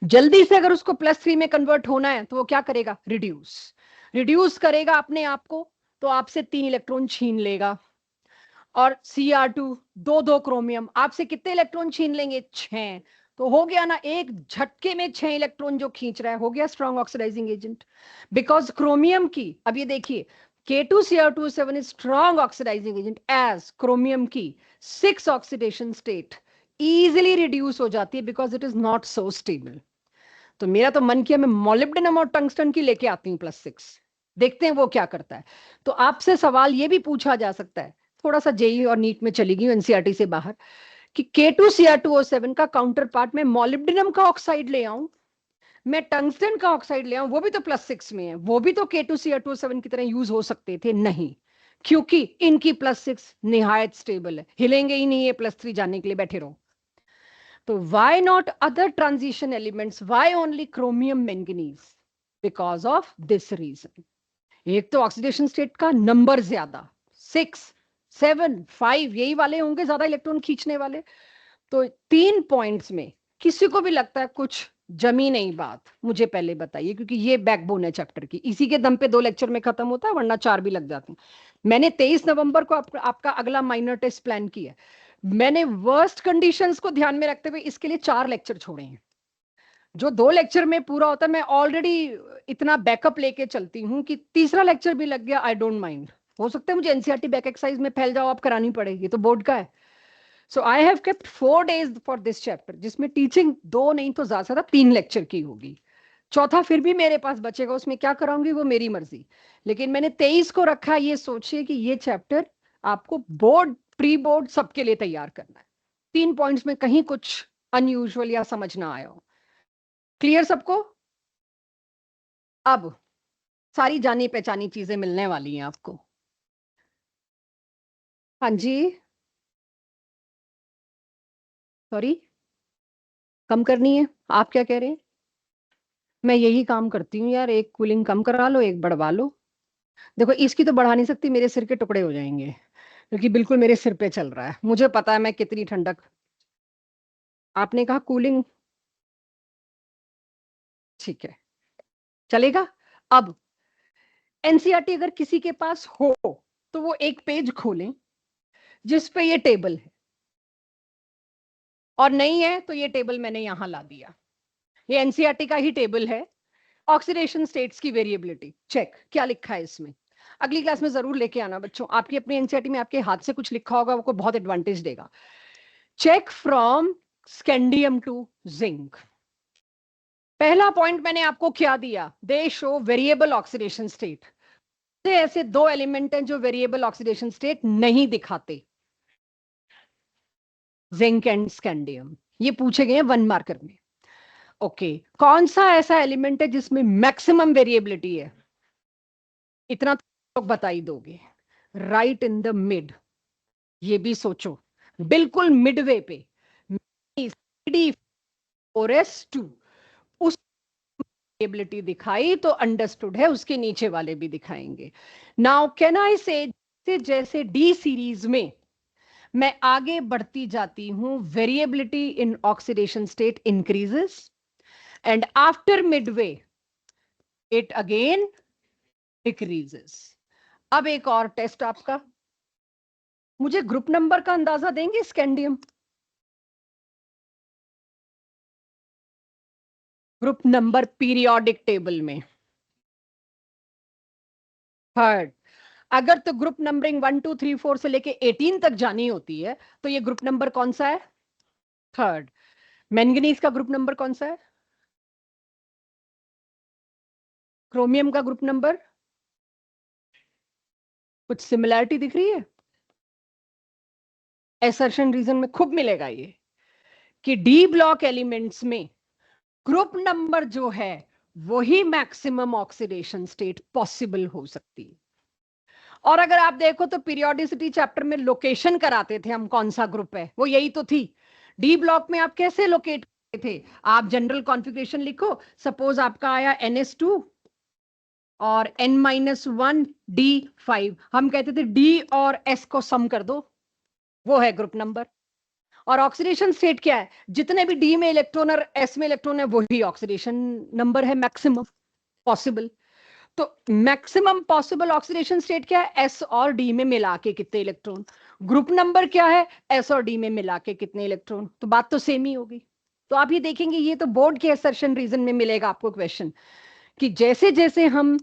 जल्दी से अगर उसको +3 में कन्वर्ट होना है तो वो क्या करेगा? रिड्यूस। रिड्यूस करेगा अपने आप को, तो आपसे 3 इलेक्ट्रॉन छीन लेगा। और Cr2 दो क्रोमियम आपसे कितने इलेक्ट्रॉन छीन लेंगे? 6। तो हो गया ना, एक झटके में 6 इलेक्ट्रॉन जो खींच रहा है, हो गया strong oxidizing agent. Because chromium की, अब ये देखिए, K2Cr2O7 is strong oxidizing agent as chromium की 6 ऑक्सीडेशन स्टेट इजिली रिड्यूस हो जाती है because it is not so stable. तो मेरा तो मन किया मैं मॉलिब्डेनम और टंगस्टन की लेके आती हूँ +6, देखते हैं वो क्या करता है। तो आपसे सवाल ये भी पूछा जा सकता है, थोड़ा सा जेई और नीट में चली गई एनसीईआरटी से बाहर, कि K2Cr2O7 का काउंटर पार्ट में मॉलिब्डेनम का ऑक्साइड ले आऊं, मैं टंगस्टन का ऑक्साइड ले आऊं, वो भी तो +6 में है, वो भी तो K2Cr2O7 की तरह यूज हो सकते थे। नहीं, क्योंकि इनकी +6 निहायत स्टेबल है, हिलेंगे ही नहीं, ये +3 जाने के लिए बैठे रहो। तो why not other transition elements? Why only chromium manganese? Because of this reason. एक तो ऑक्सीडेशन स्टेट का नंबर ज्यादा, 6, 7, 5 यही वाले होंगे ज्यादा इलेक्ट्रॉन खींचने वाले। तो 3 पॉइंट्स में किसी को भी लगता है कुछ जमी नहीं बात, मुझे पहले बताइए, क्योंकि ये बैकबोन है चैप्टर की। इसी के दम पे 2 लेक्चर में खत्म होता है, वरना 4 भी लग जाते हैं। मैंने 23 नवंबर को आपका अगला माइनर टेस्ट प्लान किया। मैंने वर्स्ट कंडीशंस को ध्यान में रखते हुए इसके लिए 4 लेक्चर छोड़े हैं। जो 2 लेक्चर में पूरा होता है, मैं ऑलरेडी इतना बैकअप लेके चलती हूँ कि तीसरा लेक्चर भी लग गया, आई डोंट माइंड। हो सकता है मुझे एनसीईआरटी बैक एक्सरसाइज में फैल जाओ आप करानी पड़े, ये तो बोर्ड का है। So I have kept 4 days for this chapter, जिसमें टीचिंग 2 नहीं तो ज्यादा से ज्यादा 3 लेक्चर की होगी। चौथा फिर भी मेरे पास बचेगा, उसमें क्या कराऊंगी वो मेरी मर्जी। लेकिन मैंने 23 को रखा, ये सोचिए कि ये चैप्टर आपको बोर्ड, प्री बोर्ड सबके लिए तैयार करना है। 3 पॉइंट्स में कहीं कुछ अनयूजुअल या समझ ना आया हो। क्लियर सबको? अब सारी जानी पहचानी चीजें मिलने वाली हैं आपको। हाँ जी, सॉरी, कम करनी है? आप क्या कह रहे हैं? मैं यही काम करती हूँ यार, एक कूलिंग कम करा लो, एक बढ़वा लो। देखो इसकी तो बढ़ा नहीं सकती, मेरे सिर के टुकड़े हो जाएंगे, क्योंकि बिल्कुल मेरे सिर पे चल रहा है, मुझे पता है मैं कितनी ठंडक। आपने कहा कूलिंग, ठीक है, चलेगा। अब एनसीईआरटी अगर किसी के पास हो तो वो एक पेज खोलें जिस पे ये टेबल है, और नहीं है तो ये टेबल मैंने यहां ला दिया, ये एनसीईआरटी का ही टेबल है। ऑक्सीडेशन स्टेट्स की वेरिएबिलिटी चेक, क्या लिखा है इसमें? अगली क्लास में जरूर लेके आना बच्चों, आपकी अपनी एनसीईआरटी में आपके हाथ से कुछ लिखा होगा, वो बहुत एडवांटेज देगा। Check from scandium to zinc. पहला पॉइंट मैंने आपको क्या दिया? They show variable oxidation state. ऐसे 2 एलिमेंट हैं जो वेरिएबल ऑक्सीडेशन स्टेट नहीं दिखाते, जिंक एंड स्कैंडियम। ये पूछे गए हैं 1 मार्कर में। ओके, कौन सा ऐसा एलिमेंट है जिसमें मैक्सिमम वेरिएबिलिटी है? इतना तो बता ही दोगे, राइट इन द मिड। ये भी सोचो, बिल्कुल मिडवे पे, CD4S2, उस वेरिएबिलिटी दिखाई तो अंडरस्टूड है, उसके नीचे वाले भी दिखाएंगे. नाउ कैन आई से जैसे डी सीरीज में मैं आगे बढ़ती जाती हूं, variability in oxidation state increases and after Midway it again decreases. अब एक और टेस्ट आपका, मुझे ग्रुप नंबर का अंदाजा देंगे scandium? Group number periodic table में थर्ड. अगर तो ग्रुप नंबरिंग 1 2 3 4 से लेके 18 तक जानी होती है तो ये ग्रुप नंबर कौन सा है? थर्ड. मैंगनीज का ग्रुप नंबर कौन सा है? क्रोमियम का ग्रुप नंबर? कुछ सिमिलैरिटी दिख रही है? एसर्शन रीजन में खूब मिलेगा ये कि डी ब्लॉक एलिमेंट्स में ग्रुप नंबर जो है वही मैक्सिमम ऑक्सीडेशन स्टेट पॉसिबल हो सकती है. और अगर आप देखो तो पीरियोडिसिटी चैप्टर में लोकेशन कराते थे हम, कौन सा ग्रुप है, वो यही तो थी. डी ब्लॉक में आप कैसे लोकेट करते थे? आप जनरल कॉन्फ़िगरेशन लिखो, सपोज आपका आया NS2 और N-1 D5, हम कहते थे D और S को सम कर दो, वो है ग्रुप नंबर. और ऑक्सीडेशन स्टेट क्या है? जितने भी डी में इलेक्ट्रॉन और एस में इलेक्ट्रॉन है वही ऑक्सीडेशन नंबर है मैक्सिमम पॉसिबल. तो मैक्सिमम पॉसिबल ऑक्सीडेशन स्टेट क्या है? एस और डी में मिला के कितने इलेक्ट्रॉन. ग्रुप नंबर क्या है? एस और डी में मिला के कितने इलेक्ट्रॉन. तो बात तो सेम ही होगी. तो आप ये देखेंगे, ये तो बोर्ड के असर्शन रीजन में मिलेगा आपको क्वेश्चन, कि जैसे जैसे हम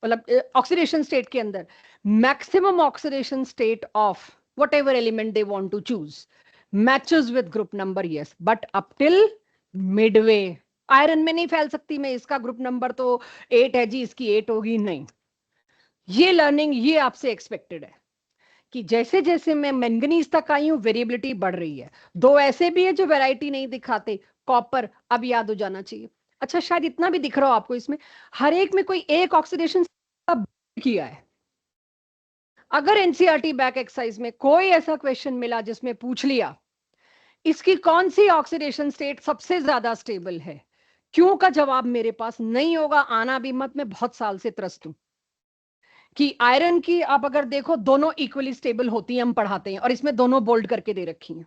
मतलब ऑक्सीडेशन स्टेट के अंदर maximum oxidation state of whatever element they want to choose matches with group number, yes, but up till midway. Iron में नहीं फैल सकती मैं, इसका ग्रुप नंबर तो 8 है जी, इसकी 8 होगी, नहीं. ये लर्निंग ये आपसे एक्सपेक्टेड है कि जैसे जैसे मैं मैंगनीज तक आई हूं वेरिएबिलिटी बढ़ रही है. दो ऐसे भी है जो वैरायटी नहीं दिखाते, कॉपर, अब याद हो जाना चाहिए. अच्छा, शायद इतना भी दिख रहा हो आपको इसमें, हर एक में कोई एक ऑक्सीडेशन किया है. अगर एनसीईआरटी बैक एक्सरसाइज में कोई ऐसा क्वेश्चन मिला जिसमें पूछ लिया इसकी कौन सी ऑक्सीडेशन स्टेट सबसे ज्यादा स्टेबल है, क्यों का जवाब मेरे पास नहीं होगा, आना भी मत, मैं बहुत साल से त्रस्त हूं कि आयरन की आप अगर देखो दोनों इक्वली स्टेबल होती हैं, हम पढ़ाते हैं, और इसमें दोनों बोल्ड करके दे रखी हैं.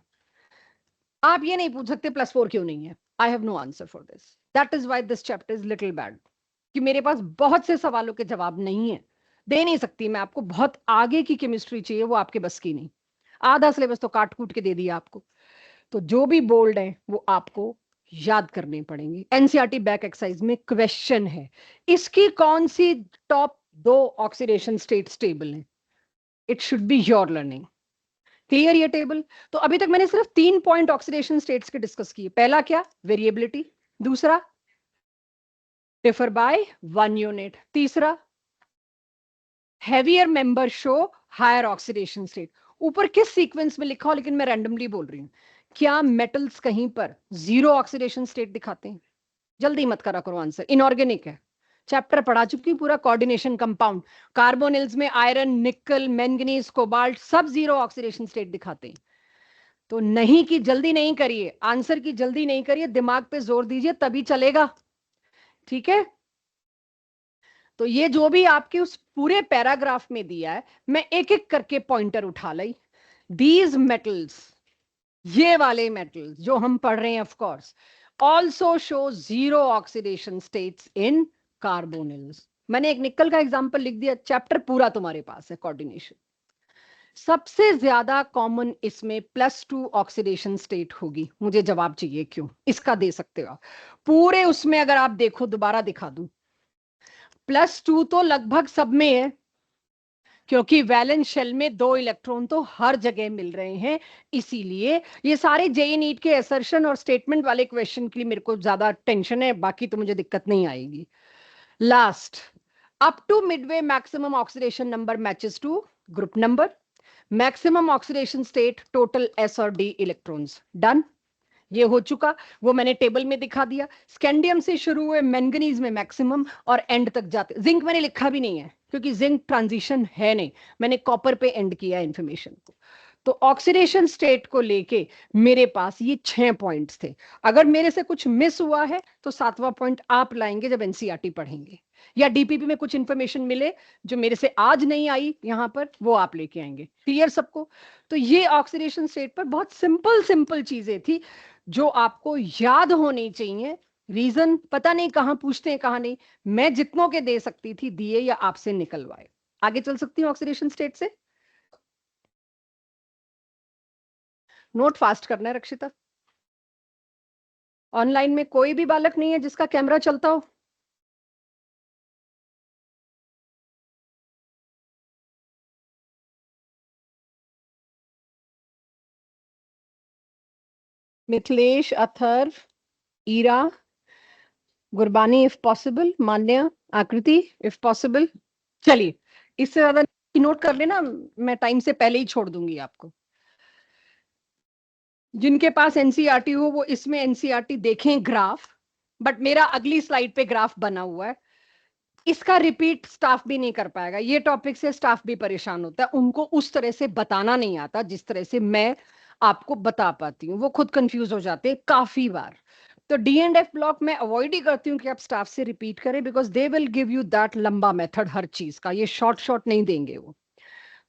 आप ये नहीं पूछ सकते +4 क्यों नहीं है. I have no answer for this. That is why this chapter is little bad, कि मेरे पास बहुत से सवालों के जवाब नहीं है, दे नहीं सकती मैं आपको. बहुत आगे की केमिस्ट्री चाहिए, वो आपके बस की नहीं. आधा सिलेबस तो काट कूट के दे दिया आपको. तो जो भी बोल्ड है वो आपको याद करने पड़ेंगे. एनसीईआरटी बैक एक्सरसाइज में क्वेश्चन है इसकी कौन सी टॉप 2 ऑक्सीडेशन स्टेट स्टेबल है. It should be your learning. Clear ये टेबल? तो अभी तक मैंने सिर्फ 3 पॉइंट ऑक्सीडेशन स्टेट्स के डिस्कस किए. पहला क्या? वेरिएबिलिटी. दूसरा, डिफर बाय 1 यूनिट. तीसरा, heavier member show higher oxidation state. ऊपर किस सीक्वेंस में लिखा हो, लेकिन मैं रैंडमली बोल रही हूं. क्या मेटल्स कहीं पर 0 ऑक्सीडेशन स्टेट दिखाते हैं? जल्दी मत करा करो आंसर, इनऑर्गेनिक है. चैप्टर पढ़ा चुकी पूरा, कोऑर्डिनेशन कंपाउंड. कार्बोनिल्स में आयरन, निकल, मैंगनीज, कोबाल्ट सब 0 ऑक्सीडेशन स्टेट दिखाते हैं. तो नहीं की जल्दी नहीं करिए, आंसर की जल्दी नहीं करिए, दिमाग पे जोर दीजिए तभी चलेगा. ठीक है? तो ये जो भी आपके उस पूरे पैराग्राफ में दिया है, मैं एक एक करके पॉइंटर उठा लाई. दीज मेटल्स, ये वाले मेटल्स जो हम पढ़ रहे हैं, of course also show 0 oxidation states in carbonyls. मैंने एक निकल का एग्जांपल लिख दिया, चैप्टर पूरा तुम्हारे पास है. कोऑर्डिनेशन सबसे ज्यादा कॉमन इसमें +2 ऑक्सीडेशन स्टेट होगी. मुझे जवाब चाहिए क्यों, इसका दे सकते हो आप. पूरे उसमें अगर आप देखो, दोबारा दिखा दूं, +2 तो लगभग सब में है, क्योंकि वैलेंस शेल में 2 इलेक्ट्रॉन तो हर जगह मिल रहे हैं. इसीलिए ये सारे जेई नीट के असर्शन और स्टेटमेंट वाले क्वेश्चन के लिए मेरे को ज्यादा टेंशन है, बाकी तो मुझे दिक्कत नहीं आएगी. Last, up to midway maximum oxidation number matches to group number. Maximum oxidation state total S और D इलेक्ट्रॉन्स. डन, ये हो चुका, वो मैंने टेबल में दिखा दिया. स्कैंडियम से शुरू हुए मैंगनीज में मैक्सिमम और एंड तक जाते. जिंक मैंने लिखा भी नहीं है क्योंकि जिंक ट्रांजिशन है नहीं, मैंने कॉपर पे एंड किया इंफॉर्मेशन को. तो ऑक्सीडेशन स्टेट को लेके मेरे पास ये 6 पॉइंट्स थे। अगर मेरे से कुछ मिस हुआ है तो 7वां पॉइंट आप लाएंगे जब एनसीईआरटी पढ़ेंगे, या डीपीपी में कुछ इंफॉर्मेशन मिले जो मेरे से आज नहीं आई यहां पर, वो आप लेके आएंगे। क्लियर सबको? तो ये ऑक्सीडेशन स्टेट पर बहुत सिंपल सिंपल चीजें थी जो आपको याद होनी चाहिए। रीजन पता नहीं कहां पूछते हैं कहां नहीं, मैं जितनों के दे सकती थी दिए या आपसे निकलवाए। आगे चल सकती हूँ ऑक्सीडेशन स्टेट से। नोट फास्ट करना है रक्षिता। ऑनलाइन में कोई भी बालक नहीं है जिसका कैमरा चलता हो? मिथिलेश, अथर्व, ईरा, गुरबानी इफ पॉसिबल, मान्या, आकृति इफ पॉसिबल। चलिए, इससे ज्यादा नोट कर लेना, मैं टाइम से पहले ही छोड़ दूंगी आपको। जिनके पास एनसीईआरटी हो वो इसमें एनसीईआरटी देखें ग्राफ, बट मेरा अगली स्लाइड पे ग्राफ बना हुआ है, इसका रिपीट स्टाफ भी नहीं कर पाएगा। ये टॉपिक से स्टाफ भी परेशान होता है, उनको उस तरह से बताना नहीं आता जिस तरह से मैं आपको बता पाती हूँ, वो खुद कंफ्यूज हो जाते हैं काफी बार। तो डी एंड एफ ब्लॉक मैं अवॉइड ही करती हूँ कि आप स्टाफ से रिपीट करें, because they will give you that लंबा मेथड हर चीज का, ये शॉर्ट शॉर्ट नहीं देंगे वो।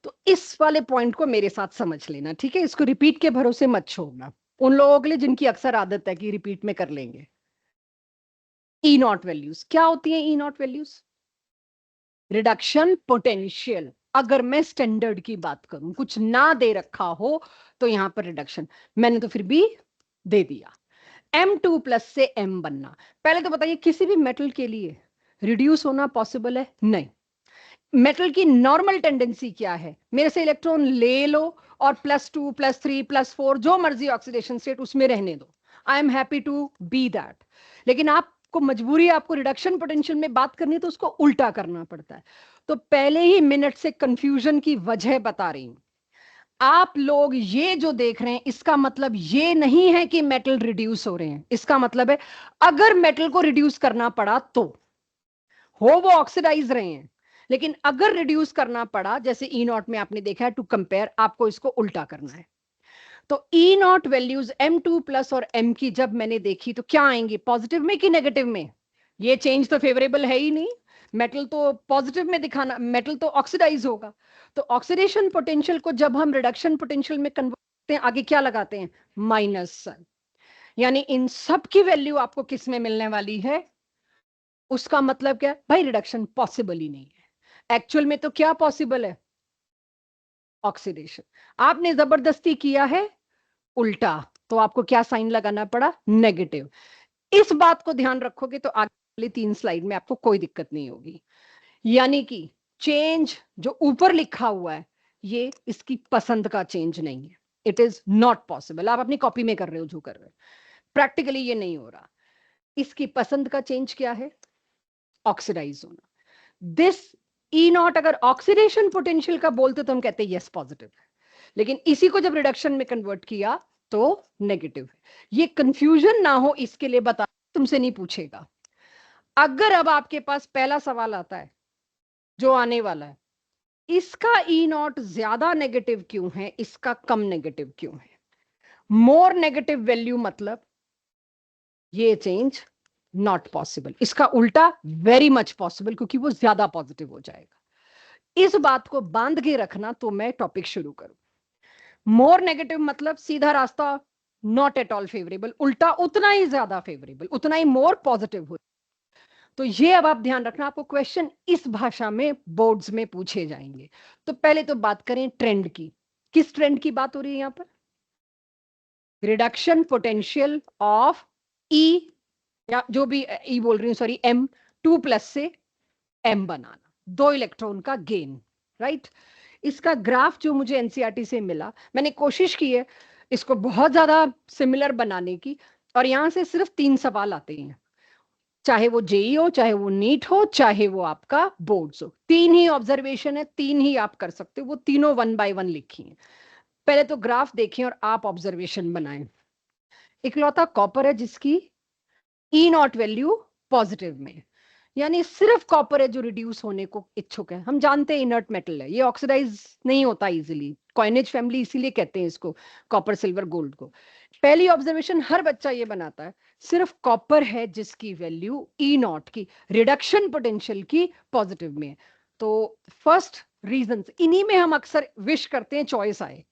तो इस वाले पॉइंट को मेरे साथ समझ लेना, ठीक है? इसको रिपीट के भरोसे मत छोड़ना उन लोगों के लिए जिनकी अक्सर आदत है कि रिपीट में कर लेंगे। ई नॉट वैल्यूज क्या होती है? ई नॉट वैल्यूज रिडक्शन पोटेंशियल। अगर मैं स्टैंडर्ड की बात करूं, कुछ ना दे रखा हो तो यहां पर रिडक्शन, मैंने तो फिर भी दे दिया। M2+ से M बनना, पहले तो बताइए किसी भी मेटल के लिए रिड्यूस होना पॉसिबल है? नहीं। मेटल की नॉर्मल टेंडेंसी क्या है? मेरे से इलेक्ट्रॉन ले लो और +2 +3 +4 जो मर्जी ऑक्सीडेशन स्टेट उसमें रहने दो, I am happy to be that. लेकिन आपको मजबूरी है, आपको रिडक्शन पोटेंशियल में बात करनी है तो उसको उल्टा करना पड़ता है। तो पहले ही मिनट से कंफ्यूजन की वजह बता रही हूं। आप लोग ये जो देख रहे हैं इसका मतलब ये नहीं है कि मेटल रिड्यूस हो रहे हैं, इसका मतलब है अगर मेटल को रिड्यूस करना पड़ा तो, हो वो ऑक्सीडाइज रहे हैं, लेकिन अगर रिड्यूस करना पड़ा जैसे ई नॉट में आपने देखा है टू कंपेयर, आपको इसको उल्टा करना है। तो ई नॉट वैल्यूज M2+ और M की जब मैंने देखी तो क्या आएंगी? पॉजिटिव में कि नेगेटिव में? ये चेंज तो फेवरेबल है ही नहीं, मेटल तो पॉजिटिव में दिखाना, मेटल तो ऑक्सीडाइज होगा। तो ऑक्सीडेशन पोटेंशियल को जब हम रिडक्शन पोटेंशियल में कन्वर्ट करते हैं, आगे क्या लगाते हैं? माइनस। यानी इन सब की वैल्यू आपको किस में मिलने वाली है? उसका मतलब क्या है भाई? रिडक्शन पॉसिबल ही नहीं है। एक्चुअल में तो क्या पॉसिबल है? ऑक्सीडेशन। आपने जबरदस्ती किया है उल्टा, तो आपको क्या साइन लगाना पड़ा? नेगेटिव। इस बात को ध्यान रखोगे तो आगे वाली 3 स्लाइड में आपको कोई दिक्कत नहीं होगी। यानी कि चेंज जो ऊपर लिखा हुआ है ये इसकी पसंद का चेंज नहीं है, इट इज नॉट पॉसिबल। आप अपनी कॉपी में कर रहे हो जो कर रहे हो, प्रैक्टिकली ये नहीं हो रहा। इसकी पसंद का चेंज क्या है? ऑक्सीडाइज होना। दिस ई नॉट अगर ऑक्सीडेशन पोटेंशियल का बोलते तो हम कहते हैं यस पॉजिटिव है, लेकिन इसी को जब रिडक्शन में कन्वर्ट किया तो नेगेटिव है। ये कंफ्यूजन ना हो इसके लिए बता, तुमसे नहीं पूछेगा। अगर अब आपके पास पहला सवाल आता है जो आने वाला है, इसका ई नॉट ज्यादा नेगेटिव क्यों है, इसका कम नेगेटिव क्यों है? मोर नेगेटिव वैल्यू मतलब ये चेंज नॉट पॉसिबल, इसका उल्टा वेरी मच पॉसिबल, क्योंकि वो ज्यादा पॉजिटिव हो जाएगा। इस बात को बांध के रखना तो मैं टॉपिक शुरू करूं। मोर नेगेटिव मतलब सीधा रास्ता नॉट एट ऑल फेवरेबल, उल्टा उतना ही ज्यादा फेवरेबल, उतना ही मोर पॉजिटिव हो। तो ये अब आप ध्यान रखना, आपको क्वेश्चन इस भाषा में बोर्ड्स में पूछे जाएंगे। तो पहले तो बात करें ट्रेंड की। किस ट्रेंड की बात हो रही है यहां पर? रिडक्शन पोटेंशियल ऑफ ई, या जो भी ई बोल रही हूं सॉरी, M2+ से M बनाना, 2 इलेक्ट्रॉन का गेन, राइट? इसका ग्राफ जो मुझे एनसीईआरटी से मिला, मैंने कोशिश की है इसको बहुत ज्यादा सिमिलर बनाने की, और यहां से सिर्फ 3 सवाल आते हैं, चाहे वो जेई हो, चाहे वो नीट हो, चाहे वो आपका बोर्ड्स हो। 3 ही ऑब्जर्वेशन है, 3 ही आप कर सकते हो, वो तीनों 1 बाय 1 लिखी हैं। पहले तो ग्राफ देखें और आप ऑब्जर्वेशन बनाएं। इकलौता कॉपर है जिसकी ई नॉट वैल्यू पॉजिटिव में, यानी सिर्फ कॉपर है जो रिड्यूस होने को इच्छुक है। हम जानते हैं इनर्ट मेटल है, ये ऑक्सीडाइज नहीं होता इजीली, कॉइनेज फैमिली इसीलिए कहते हैं इसको कॉपर सिल्वर गोल्ड को। पहली ऑब्जर्वेशन हर बच्चा ये बनाता है, सिर्फ कॉपर है जिसकी वैल्यू ई नॉट की रिडक्शन पोटेंशियल की पॉजिटिव में है। तो फर्स्ट रीजंस इन्हीं में हम अक्सर विश करते हैं चॉइस आए।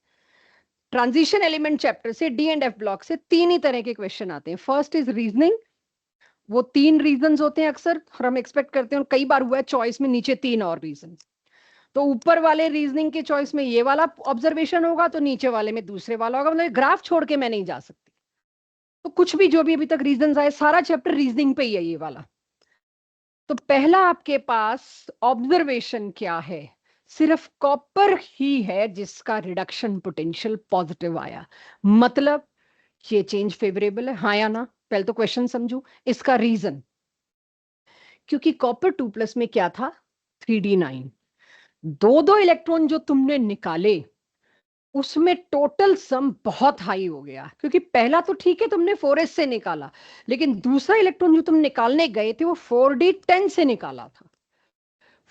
ट्रांजिशन एलिमेंट चैप्टर से डी एंड एफ ब्लॉक से तीन ही तरह के क्वेश्चन आते हैं। फर्स्ट इज रीजनिंग, वो तीन रीजंस होते हैं अक्सर और हम एक्सपेक्ट करते हैं, और कई बार हुआ है चॉइस में नीचे तीन और रीजन। तो ऊपर वाले रीजनिंग के चॉइस में ये वाला ऑब्जर्वेशन होगा, तो नीचे वाले में दूसरे वाला होगा, मतलब ग्राफ छोड़ के मैं नहीं जा सकती। तो कुछ भी जो भी अभी तक रीजंस आए सारा चैप्टर रीजनिंग पे ही है ये वाला। तो पहला आपके पास ऑब्जर्वेशन क्या है, सिर्फ कॉपर ही है जिसका रिडक्शन पोटेंशियल पॉजिटिव आया, मतलब ये चेंज फेवरेबल है, हाँ या ना। पहले तो क्वेश्चन समझू। इसका रीजन, क्योंकि कॉपर 2+ में क्या था, 3d9, दो दो इलेक्ट्रॉन जो तुमने निकाले उसमें टोटल सम बहुत हाई हो गया, क्योंकि पहला तो ठीक है तुमने 4s से निकाला, लेकिन दूसरा इलेक्ट्रॉन जो तुम निकालने गए थे वो 4d10 से निकाला था।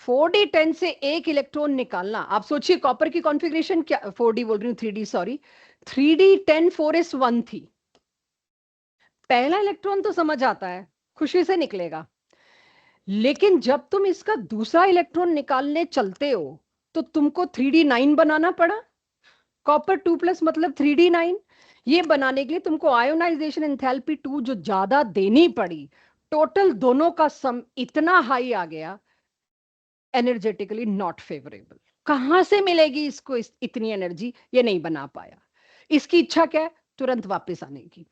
4d10 से एक इलेक्ट्रॉन निकालना, आप सोचिए कॉपर की कॉन्फ़िगरेशन क्या, 4d बोल रही हूँ 3d सॉरी, 3d10 4s1 थी। पहला इलेक्ट्रॉन तो समझ आता है, खुशी से निकलेगा, लेकिन जब तुम इसका दूसरा इलेक्ट्रॉन निकालने चलते हो तो तुमको 3d9 बनाना पड़ा। कॉपर 2+ मतलब 3d9, ये बनाने के लिए तुमको आयोनाइजेशन एंथैल्पी 2 जो ज्यादा देनी पड़ी, टोटल दोनों का सम इतना हाई आ गया, एनर्जेटिकली नॉट फेवरेबल। कहां से मिलेगी इसको इतनी एनर्जी, ये नहीं बना पाया। इसकी इच्छा क्या है, तुरंत वापस आने की।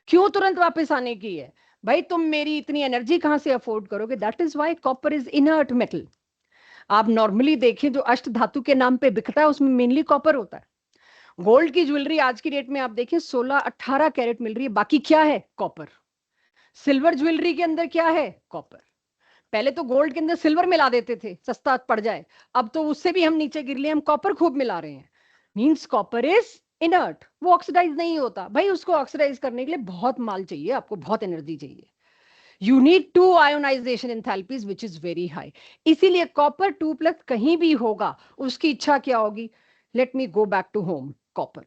क्यों तुरंत वापस आने की है, भाई तुम मेरी इतनी एनर्जी कहां से अफोर्ड करोगे। That is why copper is inert metal. आप नॉर्मली देखें जो अष्ट धातु के नाम पे बिकता है उसमें मेनली कॉपर होता है। गोल्ड की ज्वेलरी आज की डेट में आप देखें 16-18 कैरेट मिल रही है, बाकी क्या है, कॉपर। सिल्वर ज्वेलरी के अंदर क्या है, कॉपर। पहले तो गोल्ड के अंदर सिल्वर मिला देते थे सस्ता पड़ जाए, अब तो उससे भी हम नीचे गिर लिए, हम कॉपर खूब मिला रहे हैं। मींस कॉपर इज इनर्ट, वो ऑक्सीडाइज नहीं होता। भाई उसको ऑक्सीडाइज करने के लिए बहुत माल चाहिए, आपको बहुत एनर्जी चाहिए। You need 2 ionization enthalpies which is very high. इसीलिए कॉपर 2+ कहीं भी होगा उसकी इच्छा क्या होगी, let me go back to home, copper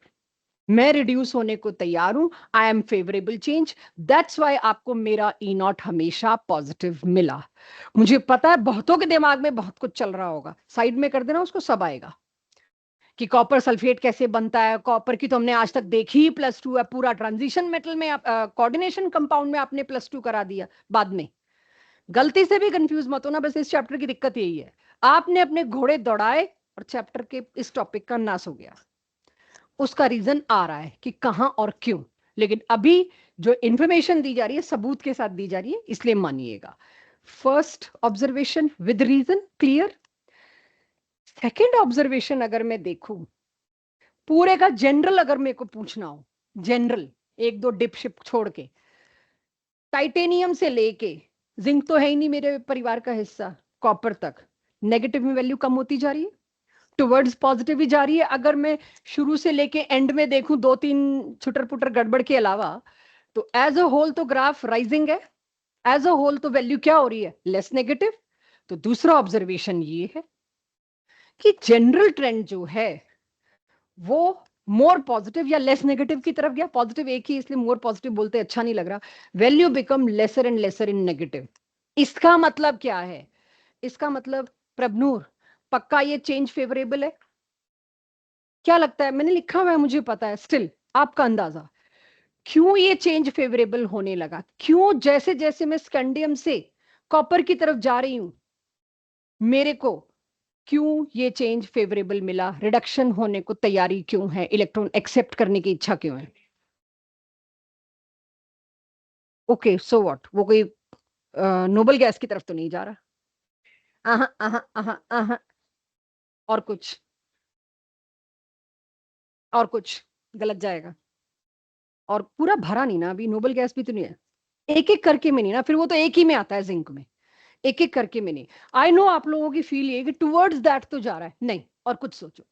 मैं रिड्यूस होने को तैयार हूं, I am favorable change. That's why आपको मेरा ई नॉट हमेशा पॉजिटिव मिला। मुझे पता है बहुतों के दिमाग में बहुत कुछ चल रहा होगा, साइड में कर देना उसको, सब आएगा कि कॉपर सल्फेट कैसे बनता है। कॉपर की तो हमने आज तक देखी ही +2 है, पूरा ट्रांजिशन मेटल में कोऑर्डिनेशन कंपाउंड में आपने +2 करा दिया बाद में। गलती से भी कंफ्यूज मत होना, बस इस चैप्टर की दिक्कत यही है, आपने अपने घोड़े दौड़ाए और चैप्टर के इस टॉपिक का नाश हो गया। उसका रीजन आ रहा है कि कहां और क्यों, लेकिन अभी जो इंफॉर्मेशन दी जा रही है सबूत के साथ दी जा रही है, इसलिए मानिएगा। First observation with reason clear. Second observation अगर मैं देखूं पूरे का जनरल, अगर मेरे को पूछना हो जनरल, एक दो डिप शिप छोड़ के, टाइटेनियम से लेके, जिंक तो है ही नहीं मेरे परिवार का हिस्सा, कॉपर तक नेगेटिव में वैल्यू कम होती जा रही है, टुवर्ड्स पॉजिटिव ही जा रही है। अगर मैं शुरू से लेके एंड में देखूं दो तीन छुटर पुटर गड़बड़ के अलावा, तो एज अ होल तो ग्राफ राइजिंग है, एज अ होल तो वैल्यू क्या हो रही है, लेस नेगेटिव। तो दूसरा ऑब्जर्वेशन ये है कि जनरल ट्रेंड जो है वो मोर पॉजिटिव या लेस नेगेटिव की तरफ गया। पॉजिटिव एक ही इसलिए मोर पॉजिटिव बोलते अच्छा नहीं लग रहा, value become lesser and lesser in negative. इसका मतलब क्या है, इसका मतलब प्रभनूर पक्का ये चेंज फेवरेबल है, क्या लगता है, मैंने लिखा हुआ है मुझे पता है, स्टिल आपका अंदाजा क्यों ये चेंज फेवरेबल होने लगा, क्यों जैसे जैसे मैं स्कैंडियम से कॉपर की तरफ जा रही हूं मेरे को क्यों ये चेंज फेवरेबल मिला, रिडक्शन होने को तैयारी क्यों है, इलेक्ट्रॉन एक्सेप्ट करने की इच्छा क्यों है। ओके सो व्हाट, वो कोई नोबल गैस की तरफ तो नहीं जा रहा। आहा आहा आहा आहा, और कुछ, और कुछ गलत जाएगा, और पूरा भरा नहीं ना, अभी नोबल गैस भी तो नहीं है, एक एक करके में नहीं ना, फिर वो तो एक ही में आता है जिंक में, एक एक करके में नहीं। आई नो आप लोगों की फील ये कि टुवर्ड्स दैट तो जा रहा है, नहीं और कुछ सोचो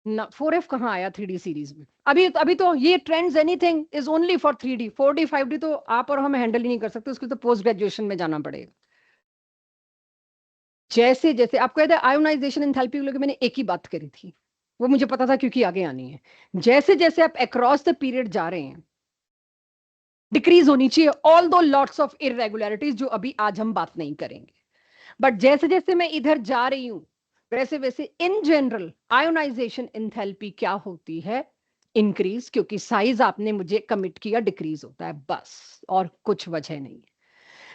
ना। 4F कहाँ आया 3D सीरीज में, अभी तो ये trends anything is only for 3D, 4D 5D तो आप और हम हैंडल ही नहीं कर सकते, उसके तो पोस्ट ग्रेजुएशन में जाना पड़ेगा। जैसे जैसे आपको याद है आयोनाइजेशन एंथैल्पी को लेकर मैंने एक ही बात करी थी, वो मुझे पता था क्योंकि आगे आनी है। जैसे जैसे आप अक्रॉस द पीरियड जा रहे हैं डिक्रीज होनी चाहिए, ऑल दो लॉट्स ऑफ इरेगुलरिटीज जो अभी आज हम बात नहीं करेंगे, बट जैसे जैसे मैं इधर जा रही हूं वैसे वैसे इन जनरल आयोनाइजेशन एंथैल्पी क्या होती है, इंक्रीज, क्योंकि साइज आपने मुझे कमिट किया डिक्रीज होता है, बस और कुछ वजह नहीं है।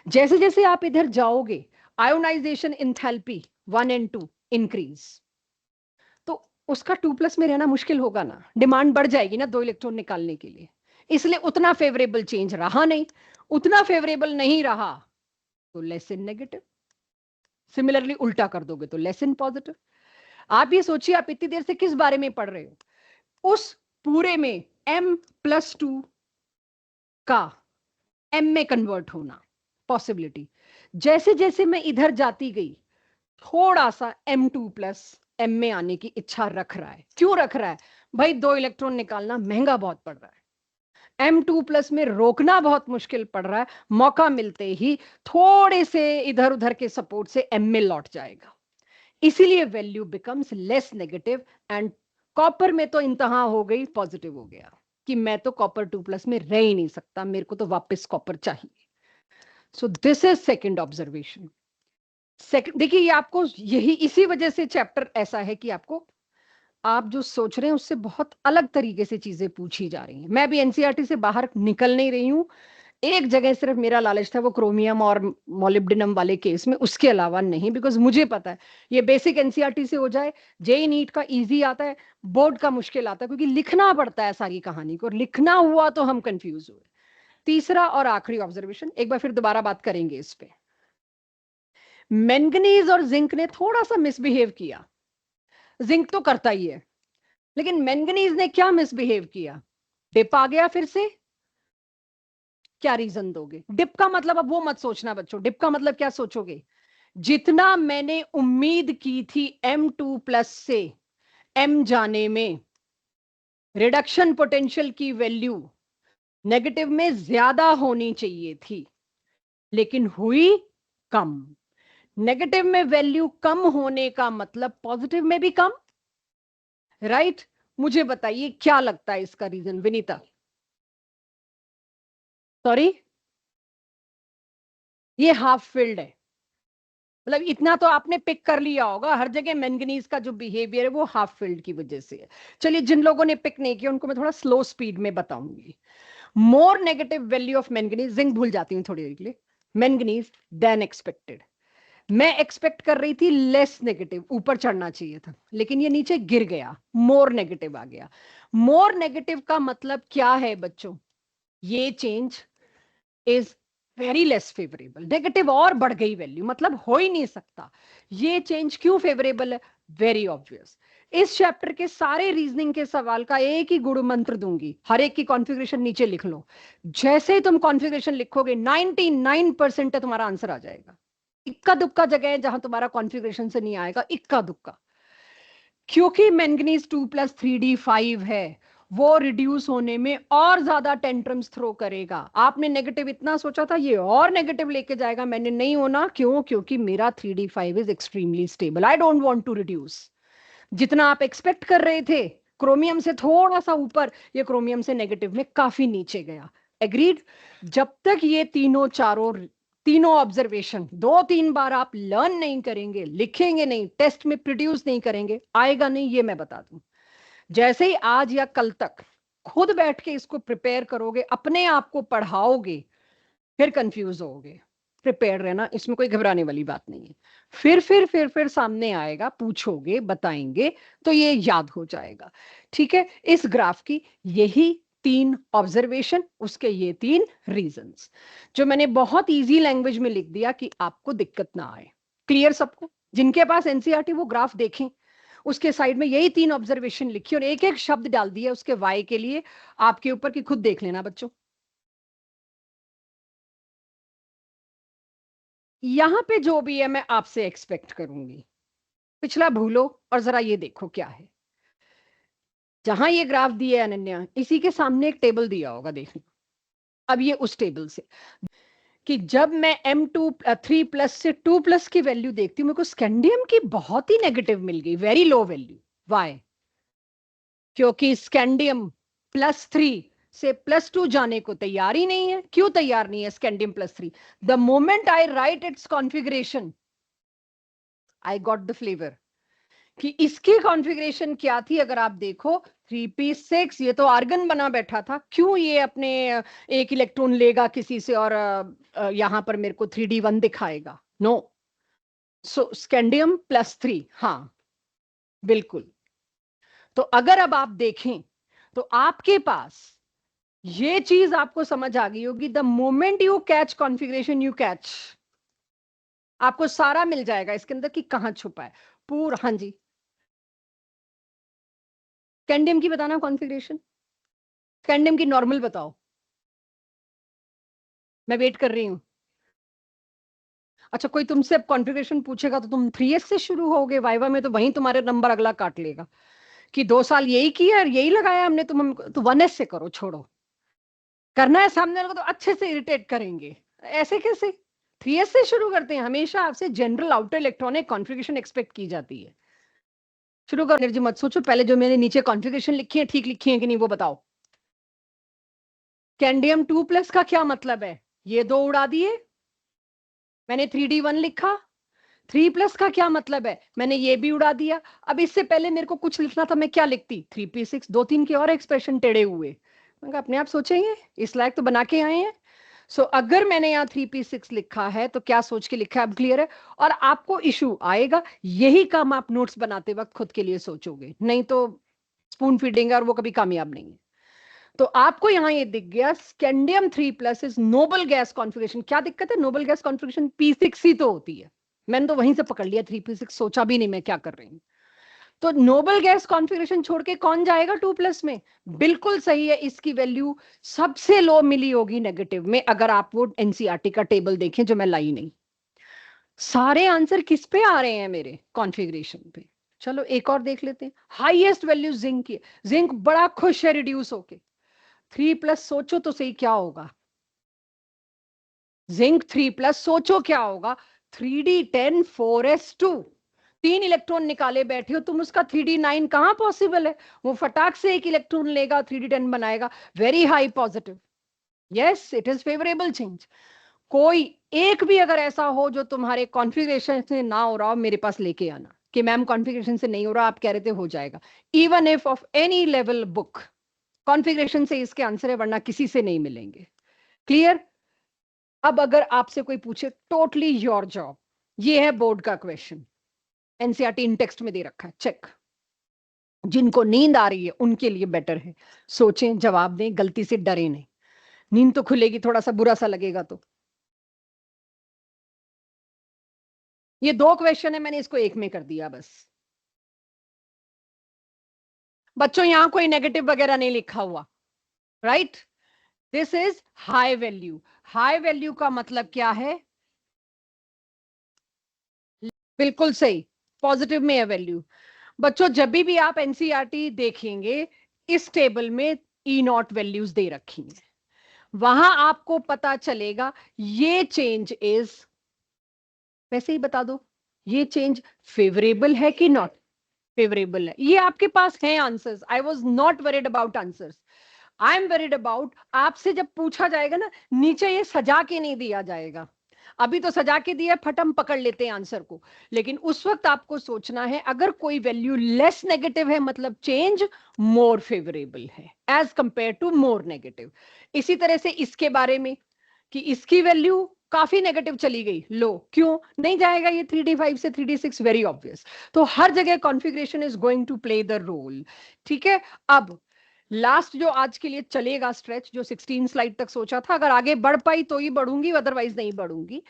जैसे जैसे आप इधर जाओगे आयोनाइजेशन एंथैल्पी 1 एंड 2 इंक्रीज, तो उसका 2+ में रहना मुश्किल होगा ना, डिमांड बढ़ जाएगी ना 2 इलेक्ट्रॉन निकालने के लिए, इसलिए उतना फेवरेबल चेंज रहा नहीं, उतना फेवरेबल नहीं रहा तो लेस इन नेगेटिव, सिमिलरली उल्टा कर दोगे तो लेस इन पॉजिटिव। आप ये सोचिए आप इतनी देर से किस बारे में पढ़ रहे हो, उस पूरे में m+2 का m में कन्वर्ट होना पॉसिबिलिटी, जैसे जैसे मैं इधर जाती गई थोड़ा सा m2+ m में आने की इच्छा रख रहा है। क्यों रख रहा है भाई, 2 इलेक्ट्रॉन निकालना महंगा बहुत पड़ रहा है, m2+ में रोकना बहुत मुश्किल पड़ रहा है, मौका मिलते ही थोड़े से इधर उधर के सपोर्ट से m में लौट जाएगा, इसीलिए value becomes less negative. And copper में तो इंतहा हो गई, पॉजिटिव हो गया कि मैं तो कॉपर 2+ में रह ही नहीं सकता, मेरे को तो वापस कॉपर चाहिए। So this is second observation. Second देखिए, ये आपको यही इसी वजह से चैप्टर ऐसा है कि आपको आप जो सोच रहे हैं उससे बहुत अलग तरीके से चीजें पूछी जा रही हैं। मैं भी एनसीईआरटी से बाहर निकल नहीं रही हूं, एक जगह सिर्फ मेरा लालच था वो क्रोमियम और मोलिब्डेनम वाले केस में, उसके अलावा नहीं, बिकॉज मुझे पता है ये बेसिक एनसीईआरटी से हो जाए, जेई नीट का इजी आता है, बोर्ड का मुश्किल आता है, क्योंकि लिखना पड़ता है सारी कहानी को, और लिखना हुआ तो हम कंफ्यूज हुए। तीसरा और आखिरी ऑब्जर्वेशन, एक बार फिर दोबारा बात करेंगे इस पे, मैंगनीज और जिंक ने थोड़ा सा मिसबिहेव किया, जिंक तो करता ही है, लेकिन मैंगनीज ने क्या मिसबिहेव किया, डिप आ गया फिर से। क्या रीजन दोगे डिप का मतलब, अब वो मत सोचना बच्चों, डिप का मतलब क्या सोचोगे, जितना मैंने उम्मीद की थी m2+ से m जाने में, रिडक्शन पोटेंशियल की वैल्यू नेगेटिव में ज्यादा होनी चाहिए थी, लेकिन हुई कम। नेगेटिव में वैल्यू कम होने का मतलब पॉजिटिव में भी कम, राइट? मुझे बताइए क्या लगता है इसका रीजन, विनीता? सॉरी, ये हाफ फिल्ड है, मतलब इतना तो आपने पिक कर लिया होगा, हर जगह मैंगनीज का जो बिहेवियर है वो हाफ फिल्ड की वजह से है। चलिए, जिन लोगों ने पिक नहीं किया उनको मैं थोड़ा स्लो स्पीड में बताऊंगी। More negative value of manganese, zinc भूल जाती हूँ थोड़ी देर के लिए, मैंगनीज देन एक्सपेक्टेड। मैं एक्सपेक्ट कर रही थी लेस नेगेटिव, ऊपर चढ़ना चाहिए था, लेकिन ये नीचे गिर गया, मोर नेगेटिव आ गया। मोर नेगेटिव का मतलब क्या है बच्चों, ये change is very less favourable, negative और बढ़ गई वैल्यू, मतलब हो ही नहीं सकता। ये चेंज क्यों फेवरेबल है, वेरी ऑब्वियस। इस चैप्टर के सारे रीजनिंग के सवाल का एक ही गुरु मंत्र दूंगी, हर एक की कॉन्फ़िगरेशन नीचे लिख लो, जैसे ही तुम कॉन्फ़िगरेशन लिखोगे 99% है तुम्हारा आंसर आ जाएगा। इक्का दुक्का जगह है जहां तुम्हारा कॉन्फ़िगरेशन से नहीं आएगा, इक्का दुक्का, क्योंकि मैंगनीज 2+3d5 है, वो रिड्यूस होने में और ज्यादा टेंट्रम्स थ्रो करेगा। आपने नेगेटिव इतना सोचा था, ये और नेगेटिव लेके जाएगा, मैंने नहीं होना, क्यों? क्योंकि मेरा 3d5 is extremely stable, I don't want to reduce. जितना आप एक्सपेक्ट कर रहे थे क्रोमियम से थोड़ा सा ऊपर, ये क्रोमियम से नेगेटिव में काफी नीचे गया। एग्रीड? जब तक ये तीनों चारों तीनों ऑब्जर्वेशन 2-3 बार आप लर्न नहीं करेंगे, लिखेंगे नहीं, टेस्ट में प्रोड्यूस नहीं करेंगे, आएगा नहीं, ये मैं बता दूं। जैसे ही आज या कल तक खुद बैठ के इसको प्रिपेयर करोगे, अपने आप को पढ़ाओगे, फिर कंफ्यूज होगे। प्रिपेयर रहना, इसमें कोई घबराने वाली बात नहीं है। फिर सामने आएगा, पूछोगे, बताएंगे, तो ये याद हो जाएगा। ठीक है, इस ग्राफ की यही 3 ऑब्जर्वेशन, उसके ये 3 रीजंस, जो मैंने बहुत इजी लैंग्वेज में लिख दिया कि आपको दिक्कत ना आए। क्लियर सबको? जिनके पास एनसीईआरटी वो ग्राफ देखें, उसके साइड में यही 3 ऑब्जर्वेशन लिखी और एक एक शब्द डाल दिया उसके वाई के लिए, आपके ऊपर की खुद देख लेना बच्चों। यहां पे जो भी है मैं आपसे एक्सपेक्ट करूंगी, पिछला भूलो और जरा ये देखो क्या है। जहां ये ग्राफ दिया है अनन्या, इसी के सामने एक टेबल दिया होगा, देखना। अब ये उस टेबल से, कि जब मैं M3+ से 2+ की वैल्यू देखती हूँ, मेरे को स्कैंडियम की बहुत ही नेगेटिव मिल गई, वेरी लो वैल्यू। वाई? क्योंकि स्कैंडियम +3 से +2 जाने को तैयार ही नहीं है। क्यों तैयार नहीं है scandium +3? The moment I right it's configuration, I got the flavour कि इसकी कॉन्फ़िगरेशन क्या थी। अगर आप देखो 3p6, ये तो आर्गन बना बैठा था, क्यों ये अपने एक इलेक्ट्रॉन लेगा किसी से और यहां पर मेरे को 3d1 दिखाएगा? नो। सो स्कैंडियम +3, हाँ बिल्कुल। तो अगर अब आप देखें तो आपके पास ये चीज आपको समझ आ गई होगी, the moment you catch configuration you catch, आपको सारा मिल जाएगा इसके अंदर कि कहां छुपा है पूरा। हाँ जी, स्कैंडियम की बताना कॉन्फ़िगरेशन, स्कैंडियम की नॉर्मल बताओ, मैं वेट कर रही हूं। अच्छा, कोई तुमसे अब कॉन्फ़िगरेशन पूछेगा तो तुम 3s से शुरू होगे वाइवा में, तो वहीं तुम्हारे नंबर अगला काट लेगा कि 2 साल यही किया और यही लगाया हमने, तुम हमको तो 1s से करो। छोड़ो, करना है सामने वाले को तो अच्छे से इरिटेट करेंगे, ऐसे कैसे? 3s से शुरू करते हैं, हमेशा आपसे general outer electronic configuration expect की जाती है। शुरू करो, एनर्जी मत सोचो, पहले जो मैंने नीचे कॉन्फ़िगरेशन लिखी है ठीक लिखी है कि नहीं वो बताओ। कैंडियम 2+ का क्या मतलब है? ये दो उड़ा दिए, मैंने 3d1 लिखा। 3+ का क्या मतलब है? मैंने ये भी उड़ा दिया। अब इससे पहले मेरे को कुछ लिखना था, मैं क्या लिखती? 3p6, 2-3 के और एक्सप्रेशन टेढ़े हुए। मैं कहा अपने आप सोचेंगे, इस लायक तो बना के आए हैं। सो अगर मैंने यहाँ 3p6 लिखा है तो क्या सोच के लिखा है? अब क्लियर है। और आपको इशू आएगा, यही काम आप नोट्स बनाते वक्त खुद के लिए सोचोगे, नहीं तो स्पून फीडिंग और वो कभी कामयाब नहीं है। तो आपको यहां ये दिख गया, scandium 3+ is noble gas configuration. क्या दिक्कत है? नोबल गैस कॉन्फ़िगरेशन p6 ही तो होती है। मैंने तो वहीं से पकड़ लिया, 3p6 सोचा भी नहीं मैं क्या कर रही हूं। तो नोबल गैस कॉन्फ़िगरेशन छोड़ के कौन जाएगा 2+ में? बिल्कुल सही है, इसकी वैल्यू सबसे लो मिली होगी नेगेटिव में, अगर आप वो एनसीईआरटी का टेबल देखें जो मैं लाई नहीं। सारे आंसर किस पे आ रहे हैं मेरे? कॉन्फ़िगरेशन पे। चलो एक और देख लेते हैं। हाईएस्ट वैल्यू जिंक की, जिंक बड़ा खुश है रिड्यूस होके। 3+ सोचो तो सही क्या होगा? जिंक 3+ सोचो क्या होगा? 3d10 4s2, 3 इलेक्ट्रॉन निकाले बैठे हो तुम, उसका 3d9 कहां पॉसिबल है? वो फटाक से एक इलेक्ट्रॉन लेगा, 3d10 बनाएगा, very high positive. Yes, it is favourable change. कोई एक भी अगर ऐसा हो जो तुम्हारे कॉन्फ़िगरेशन से ना हो रहा हो, मेरे पास लेके आना कि मैम कॉन्फ़िगरेशन से नहीं हो रहा, आप कह रहे थे हो जाएगा। Even if of any level book, configuration से इसके आंसर है, वरना किसी से नहीं मिलेंगे। क्लियर? अब अगर आपसे कोई पूछे, टोटली योर जॉब, ये है बोर्ड का क्वेश्चन, एनसीईआरटी इन टेक्स्ट में दे रखा है, चेक। जिनको नींद आ रही है उनके लिए बेटर है, सोचें, जवाब दें, गलती से डरे नहीं। नींद तो खुलेगी, थोड़ा सा बुरा सा लगेगा तो। ये 2 क्वेश्चन है, मैंने इसको एक में कर दिया बस। बच्चों यहां कोई नेगेटिव वगैरह नहीं लिखा हुआ, right? This is high value. High value का मतलब क्या है? बिल्कुल सही, पॉजिटिव में है वैल्यू। बच्चों जब भी आप एनसीईआरटी देखेंगे, इस टेबल में ई नॉट वैल्यूज दे रखी हैं, वहां आपको पता चलेगा ये चेंज इज, वैसे ही बता दो, ये चेंज फेवरेबल है कि नॉट फेवरेबल है। ये आपके पास है answers, I was not worried about answers, I am worried about आपसे जब पूछा जाएगा ना, नीचे ये सजा के नहीं दिया जाएगा। अभी तो सजा के दिया, फटम पकड़ लेते हैं आंसर को, लेकिन उस वक्त आपको सोचना है अगर कोई वैल्यू लेस नेगेटिव है मतलब चेंज मोर फेवरेबल है as compare to more negative. इसी तरह से इसके बारे में कि इसकी वैल्यू काफी नेगेटिव चली गई, लो, क्यों नहीं जाएगा ये 3d5 से 3d6? Very obvious. तो हर जगह configuration is going to play the role. ठीक है, अब लास्ट जो आज के लिए चलेगा स्ट्रेच, जो 16 स्लाइड तक सोचा था, अगर आगे बढ़ पाई तो ही बढ़ूंगी, अदरवाइज नहीं बढ़ूंगी।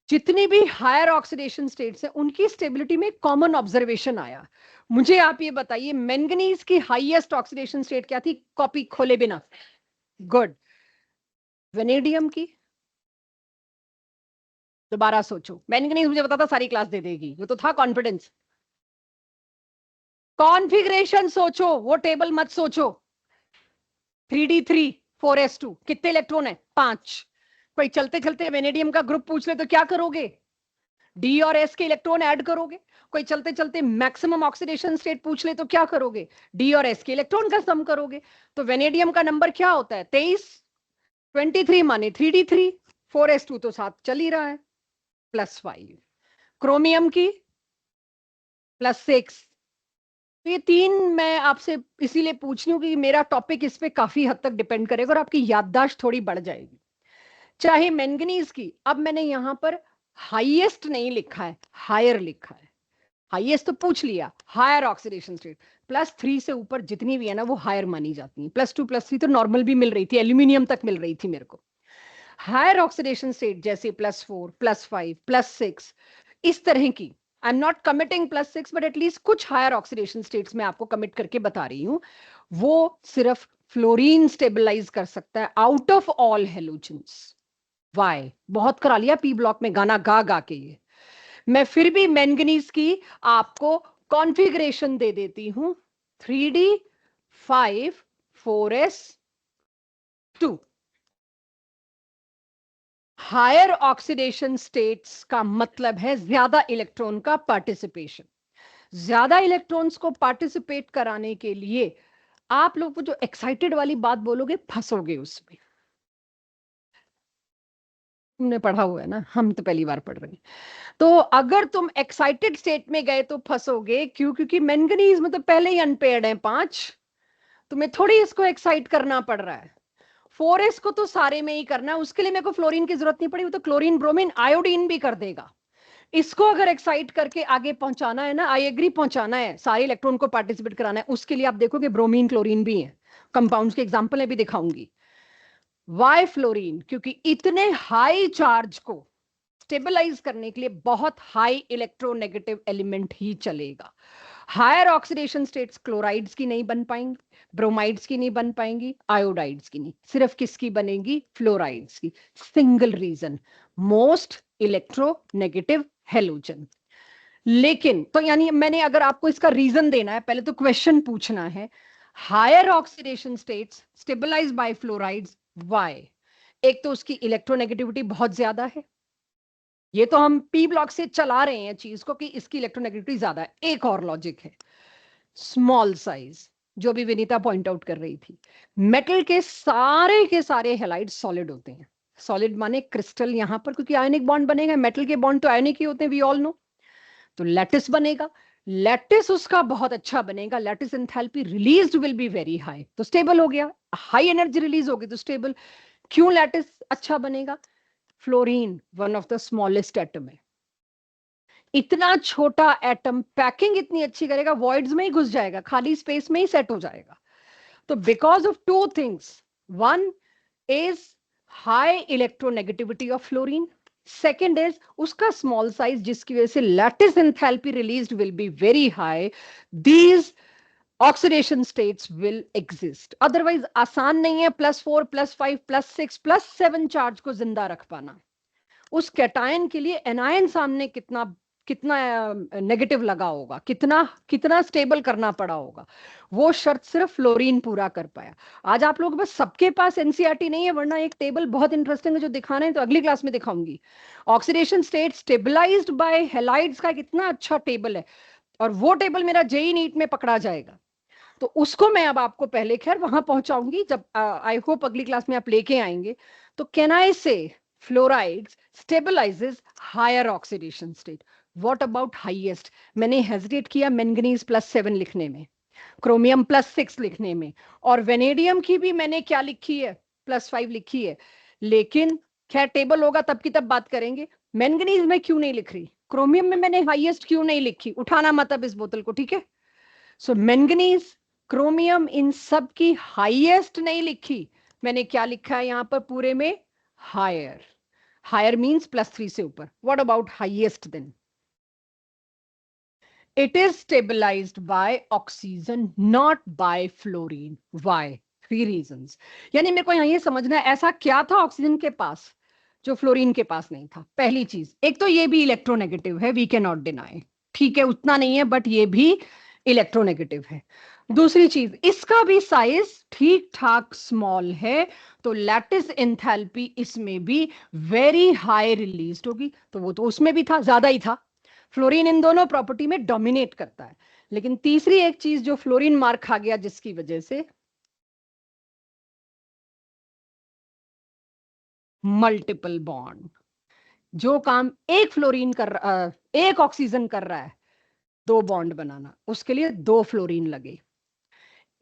जितनी भी हायर ऑक्सीडेशन स्टेट्स हैं उनकी स्टेबिलिटी में कॉमन ऑब्जर्वेशन आया। मुझे आप ये बताइए मैंगनीज की हाईएस्ट ऑक्सीडेशन स्टेट क्या थी, कॉपी खोले बिना? गुड। वेनेडियम की? दोबारा सोचो, मैंगनीज मुझे पता था सारी क्लास दे देगी, वो तो था कॉन्फिडेंस। कॉन्फ़िगरेशन सोचो, वो टेबल मत सोचो। 3d3 4s2, कितने इलेक्ट्रॉन है? 5। कोई चलते चलते वेनेडियम का ग्रुप पूछ ले तो क्या करोगे? डी और एस के इलेक्ट्रॉन ऐड करोगे। कोई चलते चलते मैक्सिमम ऑक्सीडेशन स्टेट पूछ ले तो क्या करोगे? डी और एस के इलेक्ट्रॉन का सम करोगे। तो वेनेडियम का नंबर क्या होता है? 23, 23 माने 3d3, 4s2 तो साथ चल ही रहा है, +5। क्रोमियम की +6। तो ये 3 मैं आपसे इसीलिए पूछ रही हूँ कि मेरा टॉपिक इस पे काफी हद तक डिपेंड करेगा और आपकी याददाश्त थोड़ी बढ़ जाएगी। चाहे मैंगनीज की, अब मैंने यहां पर हाईएस्ट नहीं लिखा है, हायर लिखा है। हाईएस्ट तो पूछ लिया, हायर ऑक्सीडेशन स्टेट +3 से ऊपर जितनी भी है ना वो हायर मानी जाती है। +2 +3 तो नॉर्मल भी मिल रही थी, एल्यूमिनियम तक मिल रही थी मेरे को। हायर ऑक्सीडेशन स्टेट जैसे +4, +5, +6, इस तरह की, I am not committing +6 but at least कुछ हायर ऑक्सीडेशन स्टेट्स में आपको कमिट करके बता रही हूं, वो सिर्फ फ्लोरीन स्टेबलाइज कर सकता है out of all halogens. Why? बहुत करा लिया पी ब्लॉक में गाना गा गा के। ये मैं फिर भी मैंगनीज की आपको कॉन्फ़िगरेशन दे देती हूं, 3d 5 4s 2। Higher oxidation states का मतलब है ज्यादा इलेक्ट्रॉन का पार्टिसिपेशन। ज्यादा इलेक्ट्रॉन्स को पार्टिसिपेट कराने के लिए आप लोग जो एक्साइटेड वाली बात बोलोगे फंसोगे उसमें। तुमने पढ़ा हुआ है ना, हम तो पहली बार पढ़ रहे हैं। तो अगर तुम एक्साइटेड स्टेट में गए तो फंसोगे। क्यों? क्योंकि मैंगनीज में तो पहले ही अनपेयर्ड है 5, तुम्हें थोड़ी इसको एक्साइट करना पड़ रहा है। 4s को तो सारे में ही करना है, उसके लिए मेरे को फ्लोरीन की जरूरत नहीं पड़ी, वो तो क्लोरीन ब्रोमीन आयोडीन भी कर देगा। इसको अगर एक्साइट करके आगे पहुंचाना है ना, आई एग्री, पहुंचाना है, सारे इलेक्ट्रॉन को पार्टिसिपेट कराना है, उसके लिए आप देखोगे ब्रोमीन क्लोरीन भी है, कंपाउंड्स के एग्जांपल भी दिखाऊंगी। Why fluorine? क्योंकि इतने हाई चार्ज को स्टेबलाइज करने के लिए बहुत हाई इलेक्ट्रोनेगेटिव एलिमेंट ही चलेगा। हायर ऑक्सीडेशन स्टेट्स क्लोराइड्स की नहीं बन पाएंगी, ब्रोमाइड्स की नहीं बन पाएंगी, आयोडाइड्स की नहीं, सिर्फ किसकी बनेगी? फ्लोराइड्स की। Single reason, most electronegative halogen. लेकिन तो यानी मैंने अगर आपको इसका रीजन देना है, पहले तो क्वेश्चन पूछना है, higher oxidation states stabilize by fluorides, why? एक तो उसकी इलेक्ट्रोनेगेटिविटी बहुत ज्यादा है, ये तो हम पी ब्लॉक से चला रहे हैं चीज को कि इसकी इलेक्ट्रोनेगेटिविटी ज्यादा है। एक और लॉजिक है, स्मॉल साइज, जो भी विनीता पॉइंट आउट कर रही थी। मेटल के सारे हेलाइड सॉलिड होते हैं। सॉलिड माने क्रिस्टल यहां पर, क्योंकि आयनिक बॉन्ड बनेगा, मेटल के बॉन्ड तो आयनिक ही होते हैं, वी ऑल नो। तो लैटिस बनेगा, लैटिस उसका बहुत अच्छा बनेगा, lattice enthalpy released will be very high, तो स्टेबल हो गया। हाई एनर्जी रिलीज होगी तो स्टेबल। क्यों लैटिस अच्छा बनेगा? Fluorine one of the smallest atom है। इतना छोटा एटम पैकिंग इतनी अच्छी करेगा, वॉइड्स में ही घुस जाएगा, खाली स्पेस में ही सेट हो जाएगा। तो because of two things, one is high electronegativity of fluorine, second is उसका स्मॉल साइज, जिसकी वजह से lattice enthalpy released will be very high. These oxidation states will exist. Otherwise आसान नहीं है +4 +5 +6 +7 चार्ज को जिंदा रख पाना। उस कैटायन के लिए एनायन सामने कितना कितना नेगेटिव लगा होगा, कितना कितना स्टेबल करना पड़ा होगा, वो शर्त सिर्फ फ्लोरीन पूरा कर पाया। आज आप लोग बस, सबके पास एनसीईआरटी नहीं है, वरना एक टेबल बहुत इंटरेस्टिंग है जो दिखाना है तो अगली क्लास में दिखाऊंगी। Oxidation state stabilized by halides का कितना अच्छा टेबल है, और वो टेबल मेरा जेई नीट में पकड़ा जाएगा। तो उसको मैं अब आपको पहले खैर वहां पहुंचाऊंगी, जब आई होप अगली क्लास में आप लेके आएंगे। तो can I say fluorides stabilizes higher oxidation state. What about highest? मैंने हेजिटेट किया मैंगनीज +7 लिखने में, क्रोमियम +6 लिखने में, और वेनेडियम की भी मैंने क्या लिखी है? +5 लिखी है। लेकिन खैर टेबल होगा तब की तब बात करेंगे। मैंगनीज में क्यों नहीं लिख रही? क्रोमियम में मैंने हाईएस्ट क्यों नहीं लिखी? उठाना मत अब इस बोतल को, ठीक है? सो मैंगनीज, क्रोमियम, इन सब की हाईएस्ट नहीं लिखी मैंने। क्या लिखा है यहां पर पूरे में? हायर। हायर मींस +3 से ऊपर। What about highest then? It is stabilized by oxygen, not by fluorine. Why? 3 reasons. यानी मेरे को यहां ये समझना है, ऐसा क्या था ऑक्सीजन के पास जो फ्लोरीन के पास नहीं था? पहली चीज, एक तो ये भी इलेक्ट्रोनेगेटिव है, वी कैन नॉट डिनाई, ठीक है, उतना नहीं है बट ये भी इलेक्ट्रोनेगेटिव है। दूसरी चीज, इसका भी साइज ठीक ठाक स्मॉल है, तो लैटिस एंथैल्पी इसमें भी वेरी हाई रिलीज होगी, तो वो तो उसमें भी था, ज्यादा ही था। फ्लोरीन इन दोनों प्रॉपर्टी में डोमिनेट करता है। लेकिन तीसरी एक चीज जो फ्लोरीन मार खा गया, जिसकी वजह से मल्टीपल बॉन्ड, जो काम एक फ्लोरीन एक ऑक्सीजन कर रहा है, दो बॉन्ड बनाना, उसके लिए दो फ्लोरीन लगे।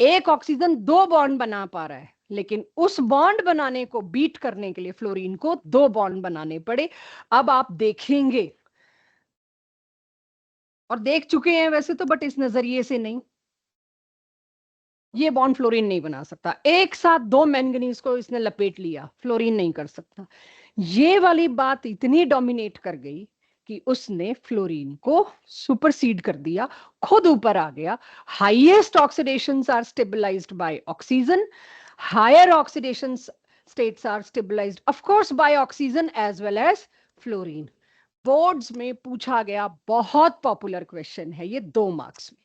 एक ऑक्सीजन दो बॉन्ड बना पा रहा है, लेकिन उस बॉन्ड बनाने को बीट करने के लिए फ्लोरीन को दो बॉन्ड बनाने पड़े। अब आप देखेंगे, और देख चुके हैं वैसे तो, बट इस नजरिए से नहीं, ये बॉन्ड फ्लोरीन नहीं बना सकता। एक साथ दो मैंगनीज को इसने लपेट लिया, फ्लोरीन नहीं कर सकता। ये वाली बात इतनी डोमिनेट कर गई कि उसने फ्लोरीन को सुपरसीड कर दिया, खुद ऊपर आ गया। Highest oxidations are stabilized by oxygen, higher oxidation states are stabilized of course by oxygen as well as fluorine। Boards में पूछा गया बहुत पॉपुलर क्वेश्चन है ये, 2 मार्क्स में।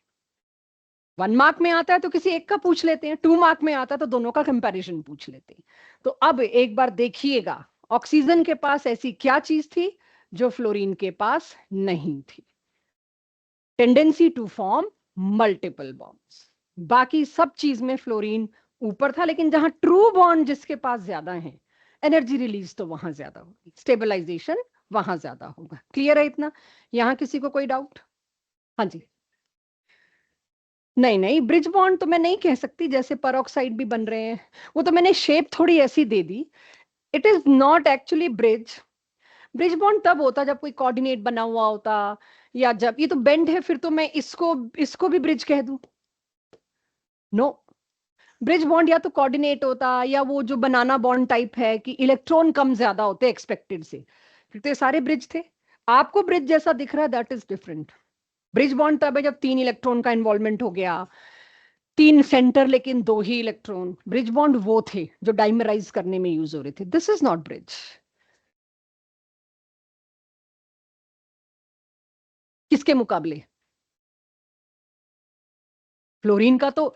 1 मार्क में आता है तो किसी एक का पूछ लेते हैं, 2 मार्क में आता है तो दोनों का कंपैरिजन पूछ लेते हैं। तो अब एक बार देखिएगा, ऑक्सीजन के पास ऐसी क्या चीज थी जो फ्लोरीन के पास नहीं थी? Tendency to form multiple bonds. बाकी सब चीज में फ्लोरीन ऊपर था, लेकिन जहां ट्रू बॉन्ड जिसके पास ज्यादा है, एनर्जी रिलीज तो वहां ज्यादा होगी, स्टेबलाइजेशन वहां ज्यादा होगा। क्लियर है इतना? यहां किसी को कोई डाउट? हाँ जी। नहीं नहीं, ब्रिज बॉन्ड तो मैं नहीं कह सकती, जैसे परऑक्साइड भी बन रहे हैं, वो तो मैंने शेप थोड़ी ऐसी दे दी। It is not actually bridge. Bridge bond तब होता जब कोई कोऑर्डिनेट बना हुआ होता, या जब ये तो बेंड है, फिर तो मैं इसको इसको भी ब्रिज कह दूं। नो, ब्रिज बॉन्ड या तो कोऑर्डिनेट होता, या वो जो बनाना बॉन्ड टाइप है कि इलेक्ट्रॉन कम ज्यादा होते एक्सपेक्टेड से, फिर तो ये सारे ब्रिज थे। आपको ब्रिज जैसा दिख रहा है, that is different. Bridge bond तब है जब 3 इलेक्ट्रॉन का इन्वॉल्वमेंट हो गया, 3 सेंटर लेकिन 2 ही इलेक्ट्रॉन। ब्रिज बॉन्ड वो थे जो डाइमराइज करने में यूज हो रहे थे। This is not bridge. किसके मुकाबले? फ्लोरीन का तो,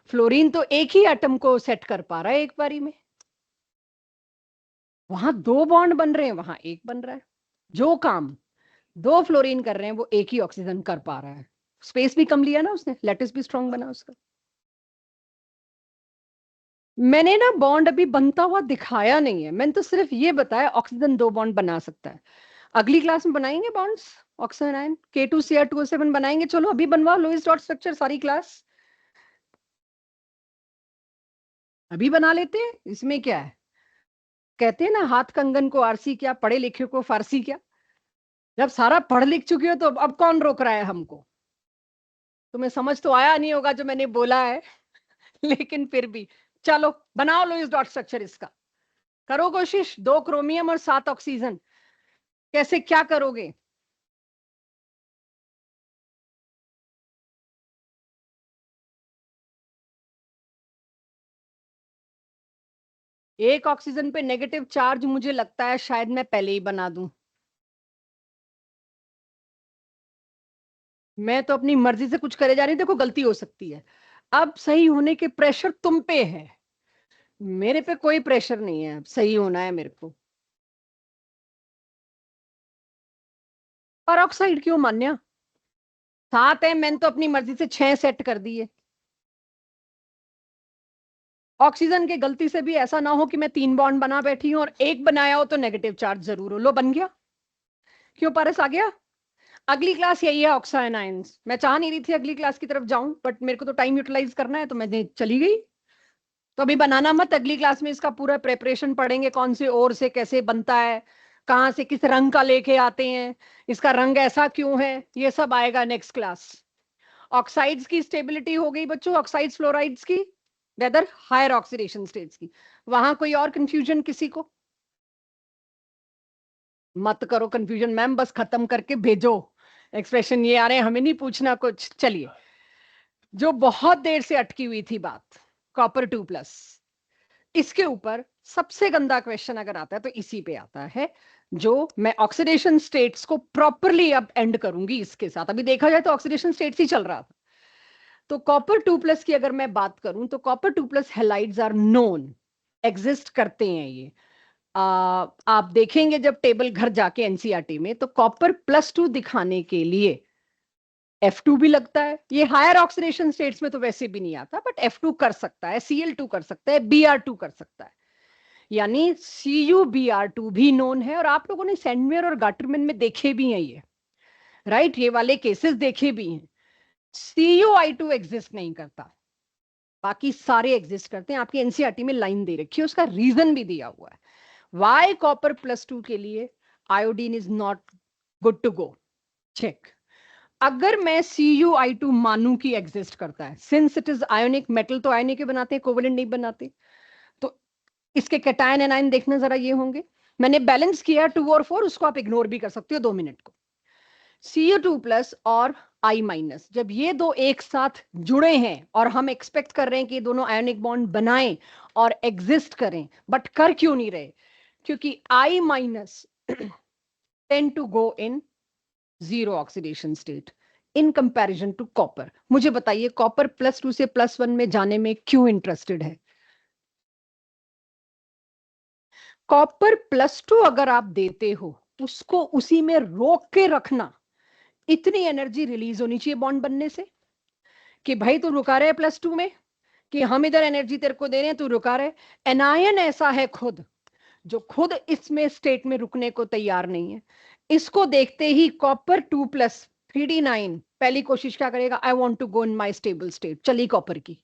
फ्लोरीन तो एक ही एटम को सेट कर पा रहा है एक बारी में। वहां दो बॉन्ड बन रहे हैं, वहां एक बन रहा है। जो काम दो फ्लोरीन कर रहे हैं वो एक ही ऑक्सीजन कर पा रहा है। स्पेस भी कम लिया ना उसने, लेटिस भी स्ट्रांग बना उसका। मैंने ना बॉन्ड अभी बनता हुआ दिखाया नहीं है, मैंने तो सिर्फ ये बताया ऑक्सीजन दो बॉन्ड बना सकता है। अगली क्लास में बनाएंगे बॉन्ड्स, ऑक्सीजन आयन K2Cr2O7 बनाएंगे। चलो अभी बनवाओ लोइस डॉट स्ट्रक्चर सारी क्लास, अभी बना लेते हैं, इसमें क्या है। कहते हैं ना, हाथ कंगन को आरसी क्या, पढ़े लिखे को फारसी क्या। जब सारा पढ़ लिख चुके हो तो अब कौन रोक रहा है हमको? तुम्हें समझ तो आया नहीं होगा जो मैंने बोला है, लेकिन फिर भी चलो बनाओ लोइस डॉट स्ट्रक्चर इसका। करो कोशिश, 2 क्रोमियम और 7 ऑक्सीजन, कैसे क्या करोगे? एक ऑक्सीजन पे नेगेटिव चार्ज मुझे लगता है शायद मैं पहले ही बना दूं। मैं तो अपनी मर्जी से कुछ करे जा रही हूँ, देखो गलती हो सकती है। अब सही होने के प्रेशर तुम पे है, मेरे पे कोई प्रेशर नहीं है, अब सही होना है मेरे को। परऑक्साइड क्यों मान्या? 7 है, मैंने तो अपनी मर्जी से 6 सेट कर दिए। ऑक्सीजन के गलती से भी ऐसा ना हो कि मैं 3 बॉन्ड बना बैठी हूं और एक बनाया हो तो नेगेटिव चार्ज जरूर हो। लो बन गया, क्यों पारस आ गया? अगली क्लास यही है, ऑक्साइन आयंस। मैं चाह नहीं रही थी अगली क्लास की तरफ जाऊं, बट मेरे को तो टाइम यूटिलाइज करना है तो मैं चली गई। तो अभी बनाना मत, अगली क्लास में इसका पूरा प्रेपरेशन पढ़ेंगे, कौन से ओर से कैसे बनता है, कहाँ से किस रंग का लेके आते हैं, इसका रंग ऐसा क्यों है, ये सब आएगा नेक्स्ट क्लास। ऑक्साइड्स की स्टेबिलिटी हो गई बच्चों, ऑक्साइड्स फ्लोराइड्स की, वेदर हायर ऑक्सीडेशन स्टेट्स की। वहां कोई और कंफ्यूजन किसी को? मत करो कंफ्यूजन मैम, बस खत्म करके भेजो। एक्सप्रेशन ये आ रहे हैं, हमें नहीं पूछना कुछ। चलिए, जो बहुत देर से अटकी हुई थी बात, कॉपर 2+, इसके ऊपर सबसे गंदा क्वेश्चन अगर आता है तो इसी पे आता है, जो मैं ऑक्सीडेशन स्टेट्स को प्रॉपरली अब एंड करूंगी इसके साथ। अभी देखा जाए तो ऑक्सीडेशन स्टेट्स ही चल रहा था, तो कॉपर 2+ की अगर मैं बात करूं तो copper 2+ halides are known, exist करते हैं ये। आप देखेंगे जब टेबल घर जाके एनसीईआरटी में, तो कॉपर +2 दिखाने के लिए F2 भी लगता है। ये हायर ऑक्सीडेशन स्टेट्स में तो वैसे भी नहीं आता, बट F2 कर सकता है, Cl2 कर सकता है, Br2 कर सकता है, यानी CuBr2 भी नोन है। और आप लोगों ने सेंडमेयर और गाटरमैन में देखे भी हैं ये, राइट, ये वाले केसेस देखे भी हैं। CuI2 एग्जिस्ट नहीं करता, बाकी सारे एग्जिस्ट करते हैं। आपकी एनसीईआरटी में लाइन दे रखी है, उसका रीजन भी दिया हुआ है। वाई कॉपर +2 के लिए iodine is not good to go, check. अगर मैं CuI2 मानूं कि एग्जिस्ट करता है, since it is ionic, metal तो आयोनिक बनाते हैं, कोवेलेंट नहीं बनाते, तो इसके कैटायन एनायन देखना जरा ये होंगे। मैंने बैलेंस किया 2 और 4, उसको आप इग्नोर भी कर सकते हो 2 मिनट को। Cu2+ और I-, जब ये दो एक साथ जुड़े हैं और हम एक्सपेक्ट कर रहे हैं कि ये दोनों आयोनिक बॉन्ड बनाएं और एग्जिस्ट करें, बट कर क्यों नहीं रहे? क्योंकि I- tend to go in zero oxidation state in comparison to copper। मुझे बताइए कॉपर +2 से +1 में जाने में क्यों इंटरेस्टेड है? कॉपर +2 अगर आप देते हो, उसको उसी में रोक के रखना, इतनी एनर्जी रिलीज होनी चाहिए बॉन्ड बनने से कि भाई तू रुका रहे +2 में, कि हम इधर एनर्जी तेरे को दे रहे हैं, तू रुका रहे। एनायन ऐसा है खुद, जो खुद इसमें स्टेट में रुकने को तैयार नहीं है। इसको देखते ही कॉपर 2+ 3d9 पहली कोशिश क्या करेगा? I want to go in my stable state, चली कॉपर की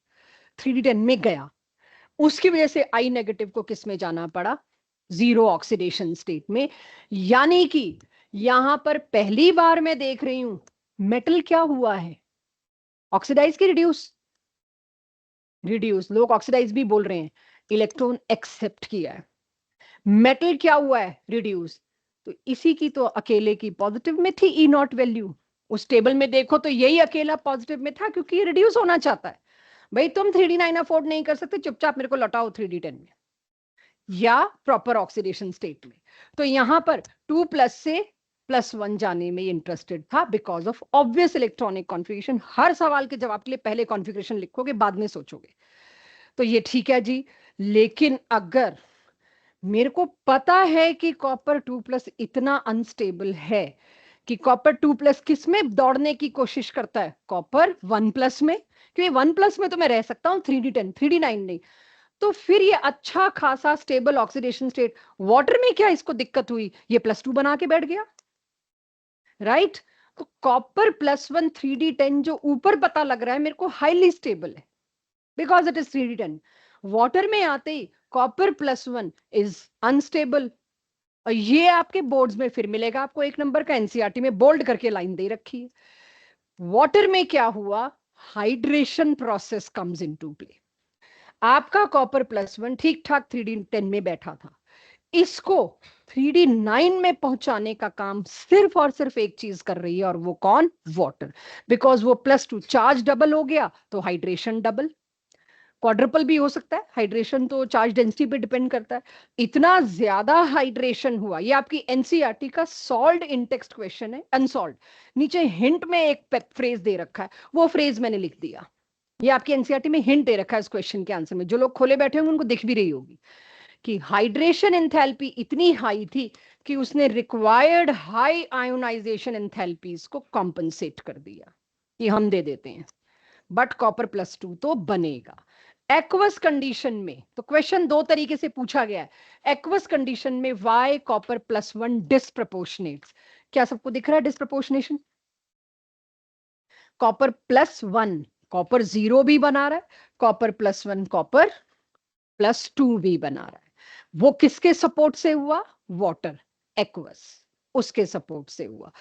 3d10 में गया। उसकी वजह से I- को किस में जाना पड़ा? जीरो ऑक्सीडेशन स्टेट में। यानी कि यहां पर पहली बार मैं देख रही हूं मेटल क्या हुआ है, ऑक्सीडाइज की रिड्यूस, रिड्यूस, लोग ऑक्सीडाइज भी बोल रहे हैं, इलेक्ट्रॉन एक्सेप्ट किया है। मेटल क्या हुआ है? रिड्यूस। तो इसी की तो अकेले की पॉजिटिव में थी E0 वैल्यू। उस टेबल में देखो तो यही अकेला पॉजिटिव में था, क्योंकि ये रिड्यूस होना चाहता है। भाई तुम 3d9 अफोर्ड नहीं कर सकते, चुपचाप मेरे को लौटाओ 3d10 में या प्रॉपर ऑक्सीडेशन स्टेट में। तो यहां पर 2+ से +1 जाने में इंटरेस्टेड था because of obvious electronic configuration. हर सवाल के जवाब के लिए पहले कॉन्फ़िगरेशन लिखोगे, बाद में सोचोगे। तो ये ठीक है जी। लेकिन अगर मेरे को पता है कि कॉपर 2+ इतना अनस्टेबल है कि कॉपर 2+ किस में दौड़ने की कोशिश करता है? कॉपर 1+ में, क्योंकि 1+ में तो मैं रह सकता हूं 3d10, 3d9 नहीं। तो फिर ये अच्छा खासा स्टेबल ऑक्सीडेशन स्टेट, वाटर में क्या इसको दिक्कत हुई? ये +2 बना के बैठ गया, राइट। तो कॉपर +1 3d10 जो ऊपर पता लग रहा है मेरे को हाईली स्टेबल है, because it is 3d10। Water में आते ही कॉपर +1 इज अनस्टेबल। और ये आपके बोर्ड्स में फिर मिलेगा आपको 1 नंबर का, एनसीईआरटी में बोल्ड करके लाइन दे रखी है। वाटर में क्या हुआ? Hydration process comes into play. आपका कॉपर +1 ठीक ठाक 3d10 में बैठा था, इसको 3d9 में पहुंचाने का काम सिर्फ और सिर्फ एक चीज कर रही है, और वो कौन? वाटर। बिकॉज वो +2 चार्ज डबल हो गया, तो हाइड्रेशन डबल, क्वाड्रपल भी हो सकता है। हाइड्रेशन तो चार्ज डेंसिटी पे डिपेंड करता है। इतना ज्यादा हाइड्रेशन हुआ। ये आपकी एनसीईआरटी का सॉल्व्ड इन टेक्स्ट क्वेश्चन है, अनसॉल्व्ड। नीचे हिंट में एक फ्रेज दे रखा है, वो फ्रेज मैंने लिख दिया। ये आपकी एनसीईआरटी में हिंट दे रखा है इस क्वेश्चन के आंसर में, जो लोग खोले बैठे होंगे उनको दिख भी रही होगी कि हाइड्रेशन एंथैल्पी इतनी हाई थी कि उसने रिक्वायर्ड हाई आयोनाइजेशन एंथैल्पीज को कॉम्पनसेट कर दिया कि हम दे देते हैं, बट कॉपर +2 तो बनेगा। एक्वस कंडीशन में तो क्वेश्चन दो तरीके से पूछा गया है। एक्वस कंडीशन में वाई कॉपर +1 डिस्प्रपोर्शनेट्स, क्या सबको दिख रहा है डिस्प्रपोर्शनेशन? कॉपर +1 कॉपर 0 भी बना रहा है, कॉपर +1 कॉपर +2 भी बना रहा है। वो किसके सपोर्ट से हुआ? वाटर, एक्वस, उसके सपोर्ट से हुआ।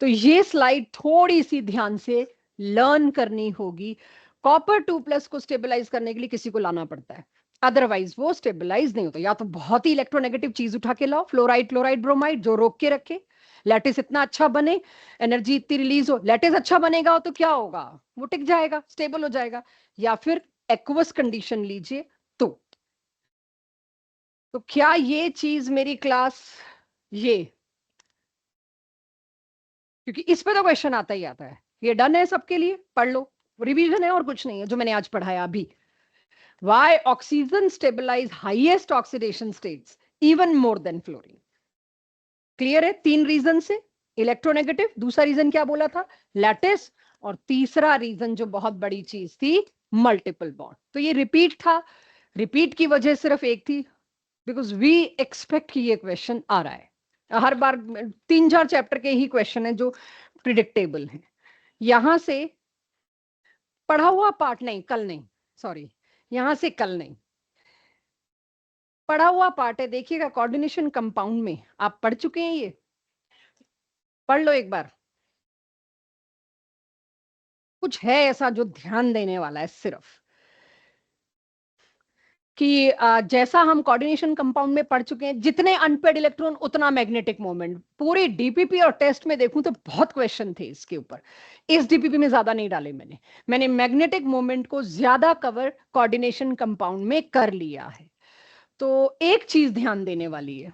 तो ये स्लाइड थोड़ी सी ध्यान से लर्न करनी होगी। कॉपर 2+ को स्टेबलाइज करने के लिए किसी को लाना पड़ता है, अदरवाइज वो स्टेबलाइज नहीं होता। या तो बहुत ही इलेक्ट्रोनेगेटिव चीज उठा के लाओ, फ्लोराइड, क्लोराइड, ब्रोमाइड, जो रोक के रखे, लैटिस इतना अच्छा बने, एनर्जी इतनी रिलीज हो, लैटिस अच्छा बनेगा तो क्या होगा? वो टिक जाएगा, स्टेबल हो जाएगा। या फिर एक्वस कंडीशन लीजिए। तो क्या ये चीज मेरी क्लास, ये, क्योंकि इस पे तो क्वेश्चन आता ही आता है, ये डन है सबके लिए, पढ़ लो। रिवीजन है और कुछ नहीं है जो मैंने आज पढ़ाया अभी. Why oxygen stabilize highest oxidation states even more than fluorine. Clear है? 3 रीजन से. इलेक्ट्रोनेगेटिव, दूसरा रीजन क्या बोला था? लैटिस, और तीसरा रीजन जो बहुत बड़ी चीज थी, मल्टीपल बॉन्ड. तो ये रिपीट था. रिपीट की वजह सिर्फ एक थी, बिकॉज वी एक्सपेक्ट कि ये क्वेश्चन आ रहा है. हर बार 3-4 चैप्टर के ही क्वेश्चन है जो प्रिडिक्टेबल है. यहां से पढ़ा हुआ पार्ट नहीं, कल नहीं, सॉरी, यहां से कल नहीं, पढ़ा हुआ पार्ट है. देखिएगा कोऑर्डिनेशन कंपाउंड में आप पढ़ चुके हैं, ये पढ़ लो एक बार. कुछ है ऐसा जो ध्यान देने वाला है सिर्फ, कि जैसा हम कोऑर्डिनेशन कंपाउंड में पढ़ चुके हैं, जितने अनपेड इलेक्ट्रॉन उतना मैग्नेटिक मोमेंट. पूरी डीपीपी और टेस्ट में देखूं तो बहुत क्वेश्चन थे इसके ऊपर. इस डीपीपी में ज्यादा नहीं डाले मैंने मैग्नेटिक मोमेंट को ज्यादा कवर कोऑर्डिनेशन कंपाउंड में कर लिया है. तो एक चीज ध्यान देने वाली है,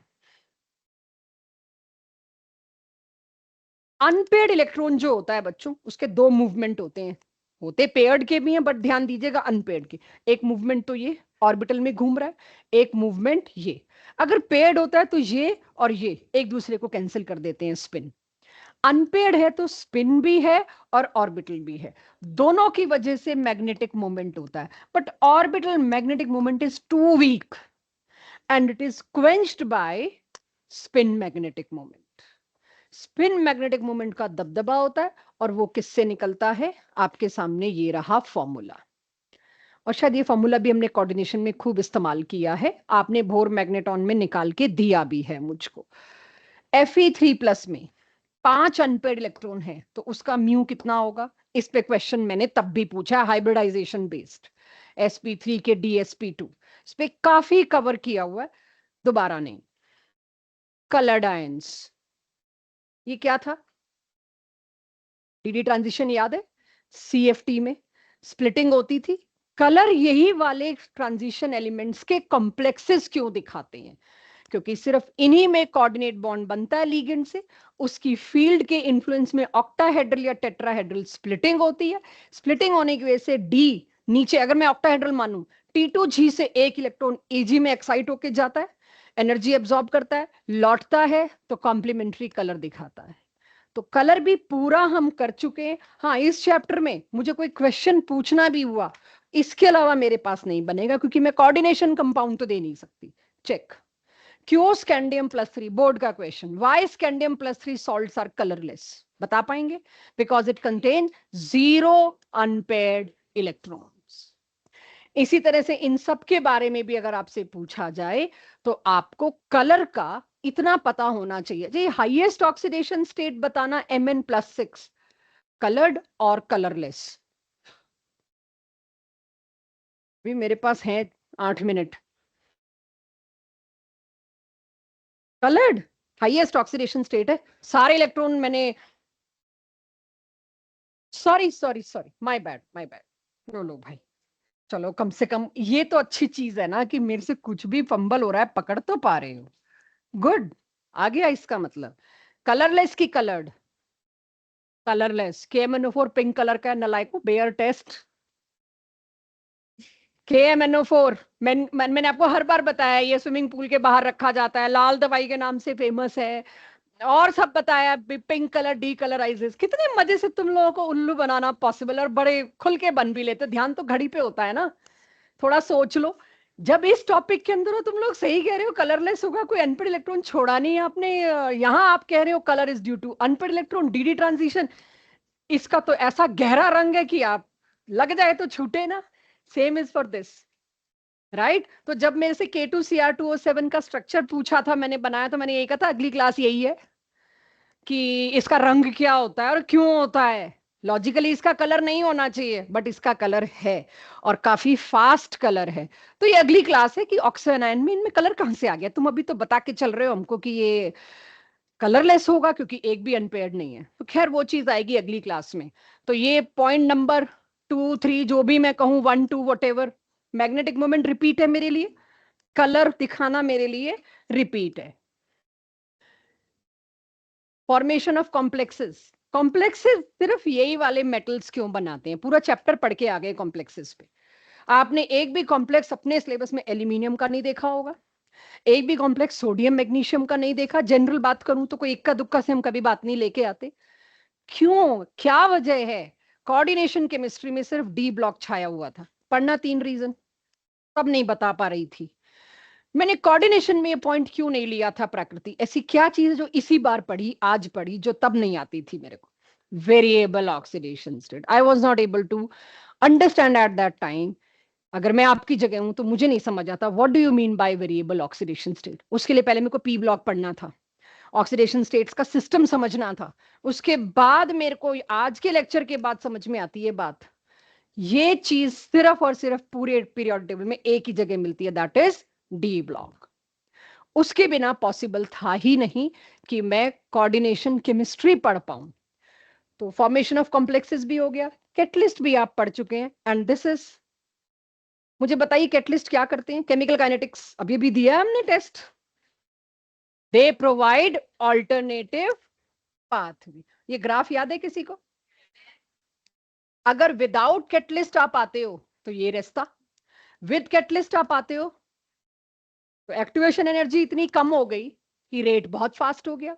अनपेयर्ड इलेक्ट्रॉन जो होता है बच्चों, उसके 2 मूवमेंट होते हैं. होते पेयर्ड के भी हैं, बट ध्यान दीजिएगा अनपेयर्ड के. एक मूवमेंट तो ये ऑर्बिटल में घूम रहा है, एक मूवमेंट ये. अगर पेयर्ड होता है तो ये और ये एक दूसरे को कैंसिल कर देते हैं, स्पिन. अनपेयर्ड है तो स्पिन भी है और ऑर्बिटल भी है. दोनों की वजह से मैग्नेटिक मोमेंट होता है, but orbital magnetic moment is too weak and it is quenched by spin magnetic moment. Spin magnetic moment का दबदबा होता है, और वो किससे निकलता है? आपके सामने ये रहा फॉर्मूला. और शायद ये फॉर्मूला भी हमने कोऑर्डिनेशन में खूब इस्तेमाल किया है. आपने बोर मैग्नेटॉन में निकाल के दिया भी है मुझको. Fe3+ में 5 अनपेड इलेक्ट्रॉन है, तो उसका म्यू कितना होगा? इस पे क्वेश्चन मैंने तब भी पूछा, हाइब्रिडाइजेशन बेस्ड. sp3 के dsp2, इस पे काफी कवर किया हुआ है, दोबारा नहीं. कलर्ड आयंस, ये क्या था? डीडी ट्रांजिशन याद है? सीएफटी में स्प्लिटिंग होती थी. कलर यही वाले ट्रांजिशन एलिमेंट्स के कॉम्प्लेक्सेस क्यों दिखाते हैं? क्योंकि सिर्फ इन्हीं में कोऑर्डिनेट बॉन्ड बनता है लिगेंड से. उसकी फील्ड के इन्फ्लुएंस में ऑक्टाहेड्रल या टेट्राहेड्रल स्प्लिटिंग होती है. स्प्लिटिंग होने की वजह से डी नीचे, अगर मैं ऑक्टाहेड्रल मानूं, T2G से एक इलेक्ट्रॉन Ag में एक्साइट होके जाता है, एनर्जी एब्जॉर्ब करता है, लौटता है, तो कॉम्प्लीमेंट्री कलर दिखाता है. तो कलर भी पूरा हम कर चुके हैं. हाँ, इस चैप्टर में मुझे कोई क्वेश्चन पूछना भी हुआ, इसके अलावा मेरे पास नहीं बनेगा, क्योंकि मैं कोऑर्डिनेशन कंपाउंड तो दे नहीं सकती. चेक. क्यों स्कैंडियम+3, बोर्ड का question, why scandium salts are colourless? बता पाएंगे? Because it contain 0 unpaired electrons. इसी तरह से इन सब के बारे में भी अगर आपसे पूछा जाए, तो आपको कलर का इतना पता होना चाहिए. जी, हाईएस्ट ऑक्सीडेशन स्टेट बताना Mn+6, कलर्ड और कलरलेस. भी मेरे पास है 8 minute. Coloured highest oxidation state है. सारे इलेक्ट्रॉन मैंने, sorry sorry sorry, my bad. लो लो भाई, चलो कम से कम ये तो अच्छी चीज है ना, कि मेरे से कुछ भी फंबल हो रहा है पकड़ तो पा रहे हो. गुड. आ गया इसका मतलब. कलरलेस की coloured. Colourless. KMnO4 pink colour का नलायको, बेयर टेस्ट. KMnO4 मैंने आपको हर बार बताया, ये स्विमिंग पूल के बाहर रखा जाता है, लाल दवाई के नाम से फेमस है, और सब बताया. Pink colour decolourises. कितने मजे से तुम लोगों को उल्लू बनाना पॉसिबल, और बड़े खुल के बन भी लेते. ध्यान तो घड़ी पे होता है ना, थोड़ा सोच लो. जब इस टॉपिक के अंदर हो, तुम लोग सही कह रहे हो, कलरलेस होगा, कोई अनपेड इलेक्ट्रॉन छोड़ा नहीं है आपने. यहाँ आप कह रहे हो colour is due to unpaired electron, d d transition. इसका तो ऐसा गहरा रंग है कि आप लग जाए तो छूटे ना. Same is for this, right? तो जब मेरे से K2Cr2O7 का स्ट्रक्चर पूछा था, मैंने बनाया, तो मैंने यही कहा था अगली क्लास यही है कि इसका रंग क्या होता है और क्यों होता है. लॉजिकली इसका कलर नहीं होना चाहिए, बट इसका कलर है, और काफी फास्ट कलर है. तो ये अगली क्लास है कि ऑक्सीजन में इनमें कलर कहां से आ गया. तुम अभी तो बता के चल रहे हो हमको कि ये कलरलेस होगा क्योंकि एक भी अनपेयर्ड नहीं है. तो खैर वो चीज आएगी अगली क्लास में. तो ये पॉइंट नंबर 2, 3 जो भी मैं कहूं, 1, 2 वटेवर, मैग्नेटिक मोमेंट रिपीट है मेरे लिए, कलर दिखाना मेरे लिए रिपीट है. फॉर्मेशन ऑफ कॉम्प्लेक्सेस, कॉम्प्लेक्सेस सिर्फ यही वाले मेटल्स क्यों बनाते हैं? पूरा चैप्टर पढ़ के आ गए कॉम्प्लेक्सेस पे। आपने एक भी कॉम्प्लेक्स अपने सिलेबस में एल्यूमिनियम का नहीं देखा होगा, एक भी कॉम्प्लेक्स सोडियम मैग्नीशियम का नहीं देखा। जनरल बात करूं तो कोई इक्का दुक्का से हम कभी बात नहीं लेके आते। क्यों, क्या वजह है? कोऑर्डिनेशन केमिस्ट्री में सिर्फ डी ब्लॉक छाया हुआ था। पढ़ना 3 रीजन, तब नहीं बता पा रही थी। मैंने कोऑर्डिनेशन में ये पॉइंट क्यों नहीं लिया था? प्रकृति ऐसी क्या चीज जो इसी बार पढ़ी, आज पढ़ी, जो तब नहीं आती थी मेरे को? Variable oxidation state. I was not able to understand at that time. अगर मैं आपकी जगह हूं तो मुझे नहीं समझ आता what do you mean by variable oxidation state. उसके लिए पहले मेरे को पी ब्लॉक पढ़ना था, ऑक्सीडेशन स्टेट्स का सिस्टम समझना था। उसके बाद मेरे को आज के लेक्चर के बाद समझ में आती है बात। ये चीज सिर्फ और सिर्फ पूरे पीरियोडिक टेबल में एक ही जगह मिलती है, दैट इज डी ब्लॉक। उसके बिना पॉसिबल था ही नहीं कि मैं कोऑर्डिनेशन केमिस्ट्री पढ़ पाऊं। तो फॉर्मेशन ऑफ कॉम्प्लेक्सेस भी हो गया, कैटलिस्ट भी आप पढ़ चुके हैं, एंड दिस इज, मुझे बताइए कैटलिस्ट क्या करते हैं? केमिकल काइनेटिक्स अभी भी दिया है हमने test. They provide alternative pathway. ये ग्राफ याद है किसी को? अगर विदाउट कैटलिस्ट आप आते हो तो ये रास्ता, विद कैटलिस्ट आप आते हो तो एक्टिवेशन एनर्जी इतनी कम हो गई कि रेट बहुत फास्ट हो गया।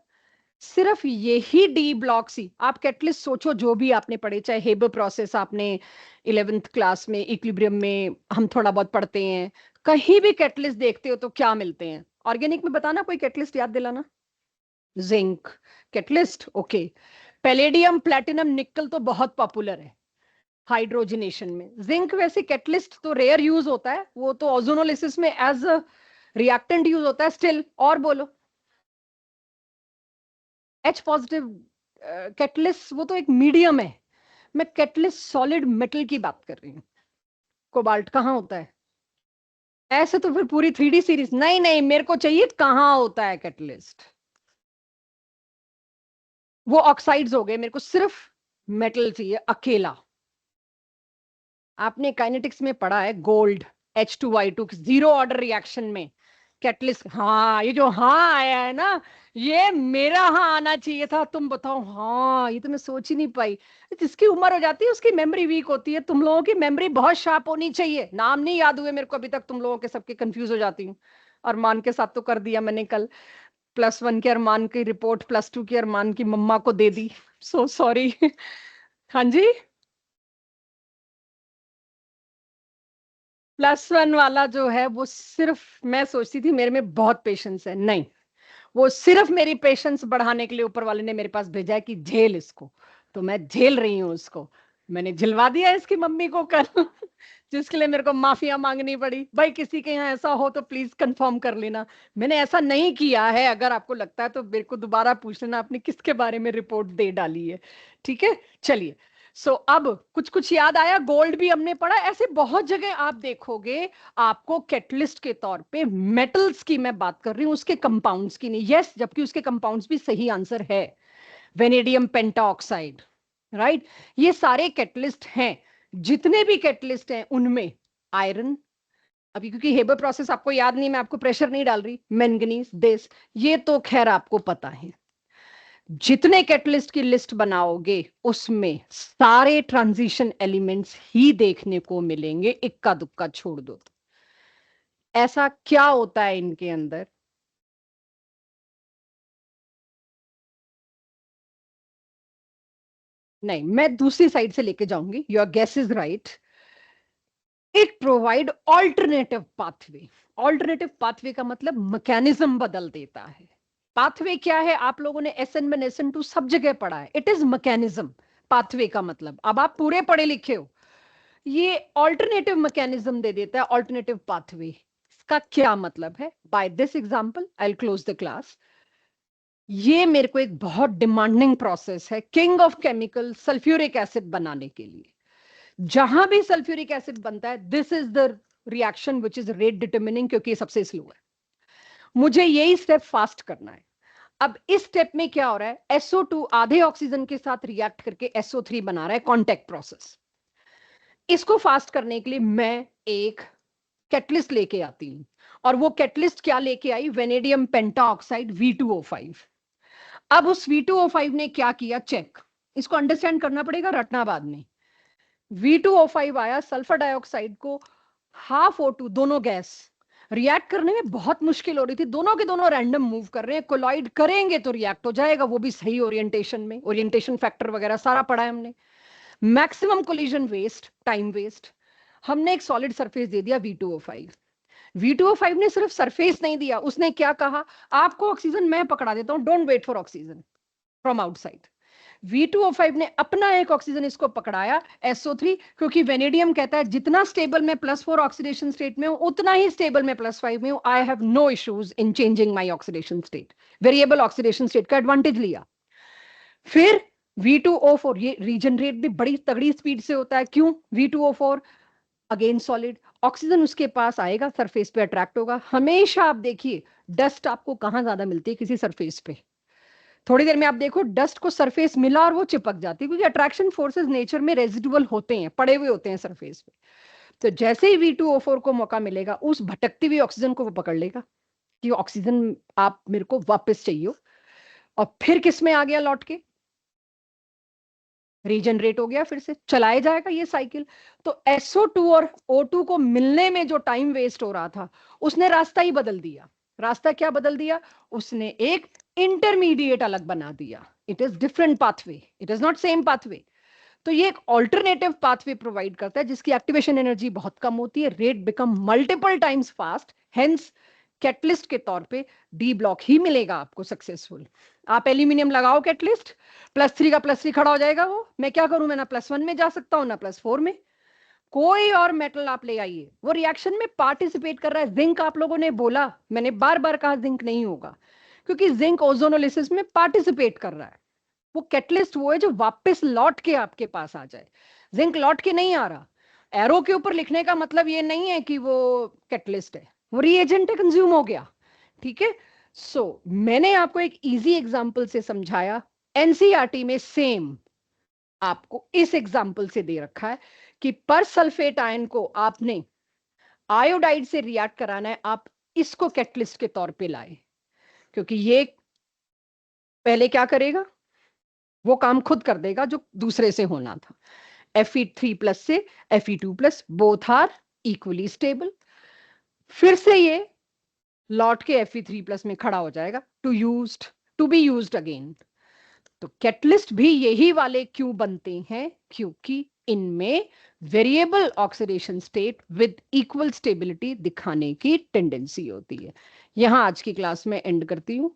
सिर्फ यही डी ब्लॉक सी, आप कैटलिस्ट सोचो जो भी आपने पढ़े, चाहे हेबर प्रोसेस आपने 11th क्लास में, इक्विलिब्रियम में हम थोड़ा बहुत पढ़ते हैं, कहीं भी कैटलिस्ट देखते हो तो क्या मिलते हैं? ऑर्गेनिक में बताना कोई कैटलिस्ट याद दिलाना। Zinc catalyst, okay. Palladium, platinum, निकल तो बहुत पॉपुलर है हाइड्रोजनेशन में। जिंक वैसे कैटलिस्ट तो रेयर यूज होता है, वो तो ओजोनोलिसिस में एज रिएक्टेंट यूज होता है स्टिल। और बोलो, एच पॉजिटिव कैटलिस्ट वो तो एक मीडियम है। मैं कैटलिस्ट सॉलिड मेटल की बात कर रही हूँ। कोबाल्ट कहाँ होता है? ऐसे तो फिर पूरी 3D सीरीज नहीं, नहीं मेरे को चाहिए कहाँ होता है कैटलिस्ट। वो ऑक्साइड्स हो गए, मेरे को सिर्फ मेटल चाहिए अकेला। आपने काइनेटिक्स में पढ़ा है gold H2Y2 zero order reaction में कैटलिस्ट। हाँ, ये जो हाँ आया है ना, ये मेरा हाँ आना चाहिए था। तुम बताओ, हाँ ये तो मैं सोच ही नहीं पाई। जिसकी उम्र हो जाती है उसकी मेमोरी वीक होती है। तुम लोगों की मेमोरी बहुत शार्प होनी चाहिए। नाम नहीं याद हुए मेरे को अभी तक, तुम लोगों के सबके कंफ्यूज हो जाती हूँ। अरमान के साथ तो कर दिया मैंने कल, +1 के अरमान की रिपोर्ट +2 के अरमान की मम्मा को दे दी। So sorry. हाँ जी, +1 वाला जो है वो सिर्फ, मैं सोचती थी मेरे में बहुत पेशेंस है, नहीं, वो सिर्फ मेरी पेशेंस बढ़ाने के लिए ऊपर वाले ने मेरे पास भेजा है कि झेल इसको। तो मैं झेल रही हूँ उसको। मैंने झिलवा दिया इसकी मम्मी को कल। जिसके लिए मेरे को माफिया मांगनी पड़ी। भाई किसी के यहाँ ऐसा हो तो प्लीज कंफर्म कर लेना, मैंने ऐसा नहीं किया है। अगर आपको लगता है तो मेरे को दोबारा पूछ लेना आपने किसके बारे में रिपोर्ट दे डाली है। ठीक है, चलिए। अब कुछ कुछ याद आया। गोल्ड भी हमने पढ़ा। ऐसे बहुत जगह आप देखोगे आपको कैटलिस्ट के तौर पे मेटल्स की मैं बात कर रही हूं, उसके कंपाउंड्स की नहीं। यस, जबकि उसके कंपाउंड्स भी सही आंसर है, वेनेडियम पेंटाऑक्साइड, राइट। ये सारे कैटलिस्ट हैं। जितने भी कैटलिस्ट हैं उनमें आयरन, अभी क्योंकि हेबर प्रोसेस आपको याद नहीं, मैं आपको प्रेशर नहीं डाल रही, मैंगनीज, दिस, ये तो खैर आपको पता है। जितने कैटलिस्ट की लिस्ट बनाओगे उसमें सारे ट्रांजिशन एलिमेंट्स ही देखने को मिलेंगे, इक्का दुक्का छोड़ दो तो। ऐसा क्या होता है इनके अंदर? नहीं, मैं दूसरी साइड से लेके जाऊंगी। Your guess is right. It provide alternative pathway. Alternative pathway का मतलब मैकेनिज्म बदल देता है। पाथवे क्या है? आप लोगों ने SN में SN2 सब जगह पढ़ा है, इट इज मैकेनिज्म। पाथवे का मतलब, अब आप पूरे पढ़े लिखे हो, ये ऑल्टरनेटिव मैकेनिज्म दे देता है, ऑल्टरनेटिव पाथवे। इसका क्या मतलब है? By this example I will close the class. ये मेरे को एक बहुत डिमांडिंग प्रोसेस है, king of chemical, sulphuric acid बनाने के लिए। जहां भी सल्फ्यूरिक एसिड बनता है, this is the reaction which is rate determining, क्योंकि ये सबसे स्लो है। मुझे यही स्टेप फास्ट करना है। अब इस स्टेप में क्या हो रहा है? SO2 आधे ऑक्सीजन के साथ रिएक्ट करके SO3 बना रहा है, कॉन्टेक्ट प्रोसेस। इसको फास्ट करने के लिए मैं एक कैटलिस्ट लेके आती हूं, और वो कैटलिस्ट क्या लेके आई? Vanadium pentoxide V2O5। अब उस V2O5 ने क्या किया? चेक, इसको अंडरस्टैंड करना पड़ेगा, रटना बाद में। V2O5 आया, सल्फर डाइऑक्साइड को हाफ O2, दोनों गैस रिएक्ट करने में बहुत मुश्किल हो रही थी, दोनों के दोनों रैंडम मूव कर रहे हैं, कोलाइड करेंगे तो रिएक्ट हो जाएगा, वो भी सही ओरिएंटेशन में, ओरिएंटेशन फैक्टर वगैरह सारा पढ़ा है हमने। Maximum collision waste, time waste. हमने एक सॉलिड सरफेस दे दिया V2O5। V2O5 ने सिर्फ सरफेस नहीं दिया, उसने क्या कहा, आपको ऑक्सीजन मैं पकड़ा देता हूं, don't wait for oxygen from outside. V2O5 ने अपना एक ऑक्सीजन इसको पकड़ाया SO3, क्योंकि वेनेडियम कहता है जितना स्टेबल मैं +4 ऑक्सीडेशन स्टेट में हूं उतना ही स्टेबल मैं +5 में हूं, I have no issues in changing my oxidation state. Variable oxidation state का एडवांटेज लिया। फिर V2O4, ये रीजनरेट भी बड़ी तगड़ी स्पीड से होता है, क्यों? V2O4 अगेन सॉलिड, ऑक्सीजन उसके पास आएगा, सरफेस पे अट्रैक्ट होगा। हमेशा आप देखिए डस्ट आपको कहां ज्यादा मिलती है, किसी सरफेस पे। थोड़ी देर में आप देखो डस्ट को सरफेस मिला और वो चिपक जाती है, क्योंकि अट्रैक्शन फोर्सेस नेचर में रेजिडुअल होते हैं, पड़े हुए होते हैं सरफेस पे। तो जैसे ही V2O4 को मौका मिलेगा, उस भटकती हुई ऑक्सीजन को वो पकड़ लेगा कि ऑक्सीजन आप मेरे को वापस चाहिए, और फिर किस में आ गया लौट के, रीजनरेट हो गया, फिर से चलाया जाएगा ये साइकिल। तो SO2 और O2 को मिलने में जो टाइम वेस्ट हो रहा था, उसने रास्ता ही बदल दिया। रास्ता क्या बदल दिया? उसने एक इंटरमीडिएट अलग बना दिया। It is different pathway, it is not same pathway. तो ये एक ऑल्टरनेटिव पाथवे प्रोवाइड करता है, जिसकी एक्टिवेशन एनर्जी बहुत कम होती है, rate become multiple times fast, hence catalyst के तौर पे डी ब्लॉक ही मिलेगा आपको सक्सेसफुल। आप एल्यूमिनियम लगाओ कैटलिस्ट, +3 का +3 खड़ा हो जाएगा, वो मैं क्या करूं, मैं ना +1 में जा सकता हूं ना +4 में। कोई और मेटल आप ले आइए, वो रिएक्शन में पार्टिसिपेट कर रहा है। जिंक आप लोगों ने बोला, मैंने बार बार कहा जिंक नहीं होगा, क्योंकि जिंक ओजोनोलिसिस में पार्टिसिपेट कर रहा है। वो कैटलिस्ट वो है जो वापस लौट के आपके पास आ जाए, जिंक लौट के नहीं आ रहा। एरो के ऊपर लिखने का मतलब ये नहीं है कि वो कैटलिस्ट है, वो रिएजेंट है, कंज्यूम हो गया। ठीक है। सो मैंने आपको एक इजी एग्जांपल से समझाया, एनसीईआरटी में सेम आपको इस एग्जांपल से दे रखा है कि पर सल्फेट आयन को आपने आयोडाइड से रिएक्ट कराना है, आप इसको कैटलिस्ट के तौर पे लाए, क्योंकि ये पहले क्या करेगा, वो काम खुद कर देगा जो दूसरे से होना था। Fe3+ से Fe2+, both are equally stable. फिर से ये लौट के Fe3+ में खड़ा हो जाएगा, टू बी यूज्ड अगेन। तो कैटलिस्ट भी यही वाले क्यों बनते हैं, क्योंकि इनमें variable oxidation state with equal stability दिखाने की टेंडेंसी होती है। यहां आज की क्लास में एंड करती हूं।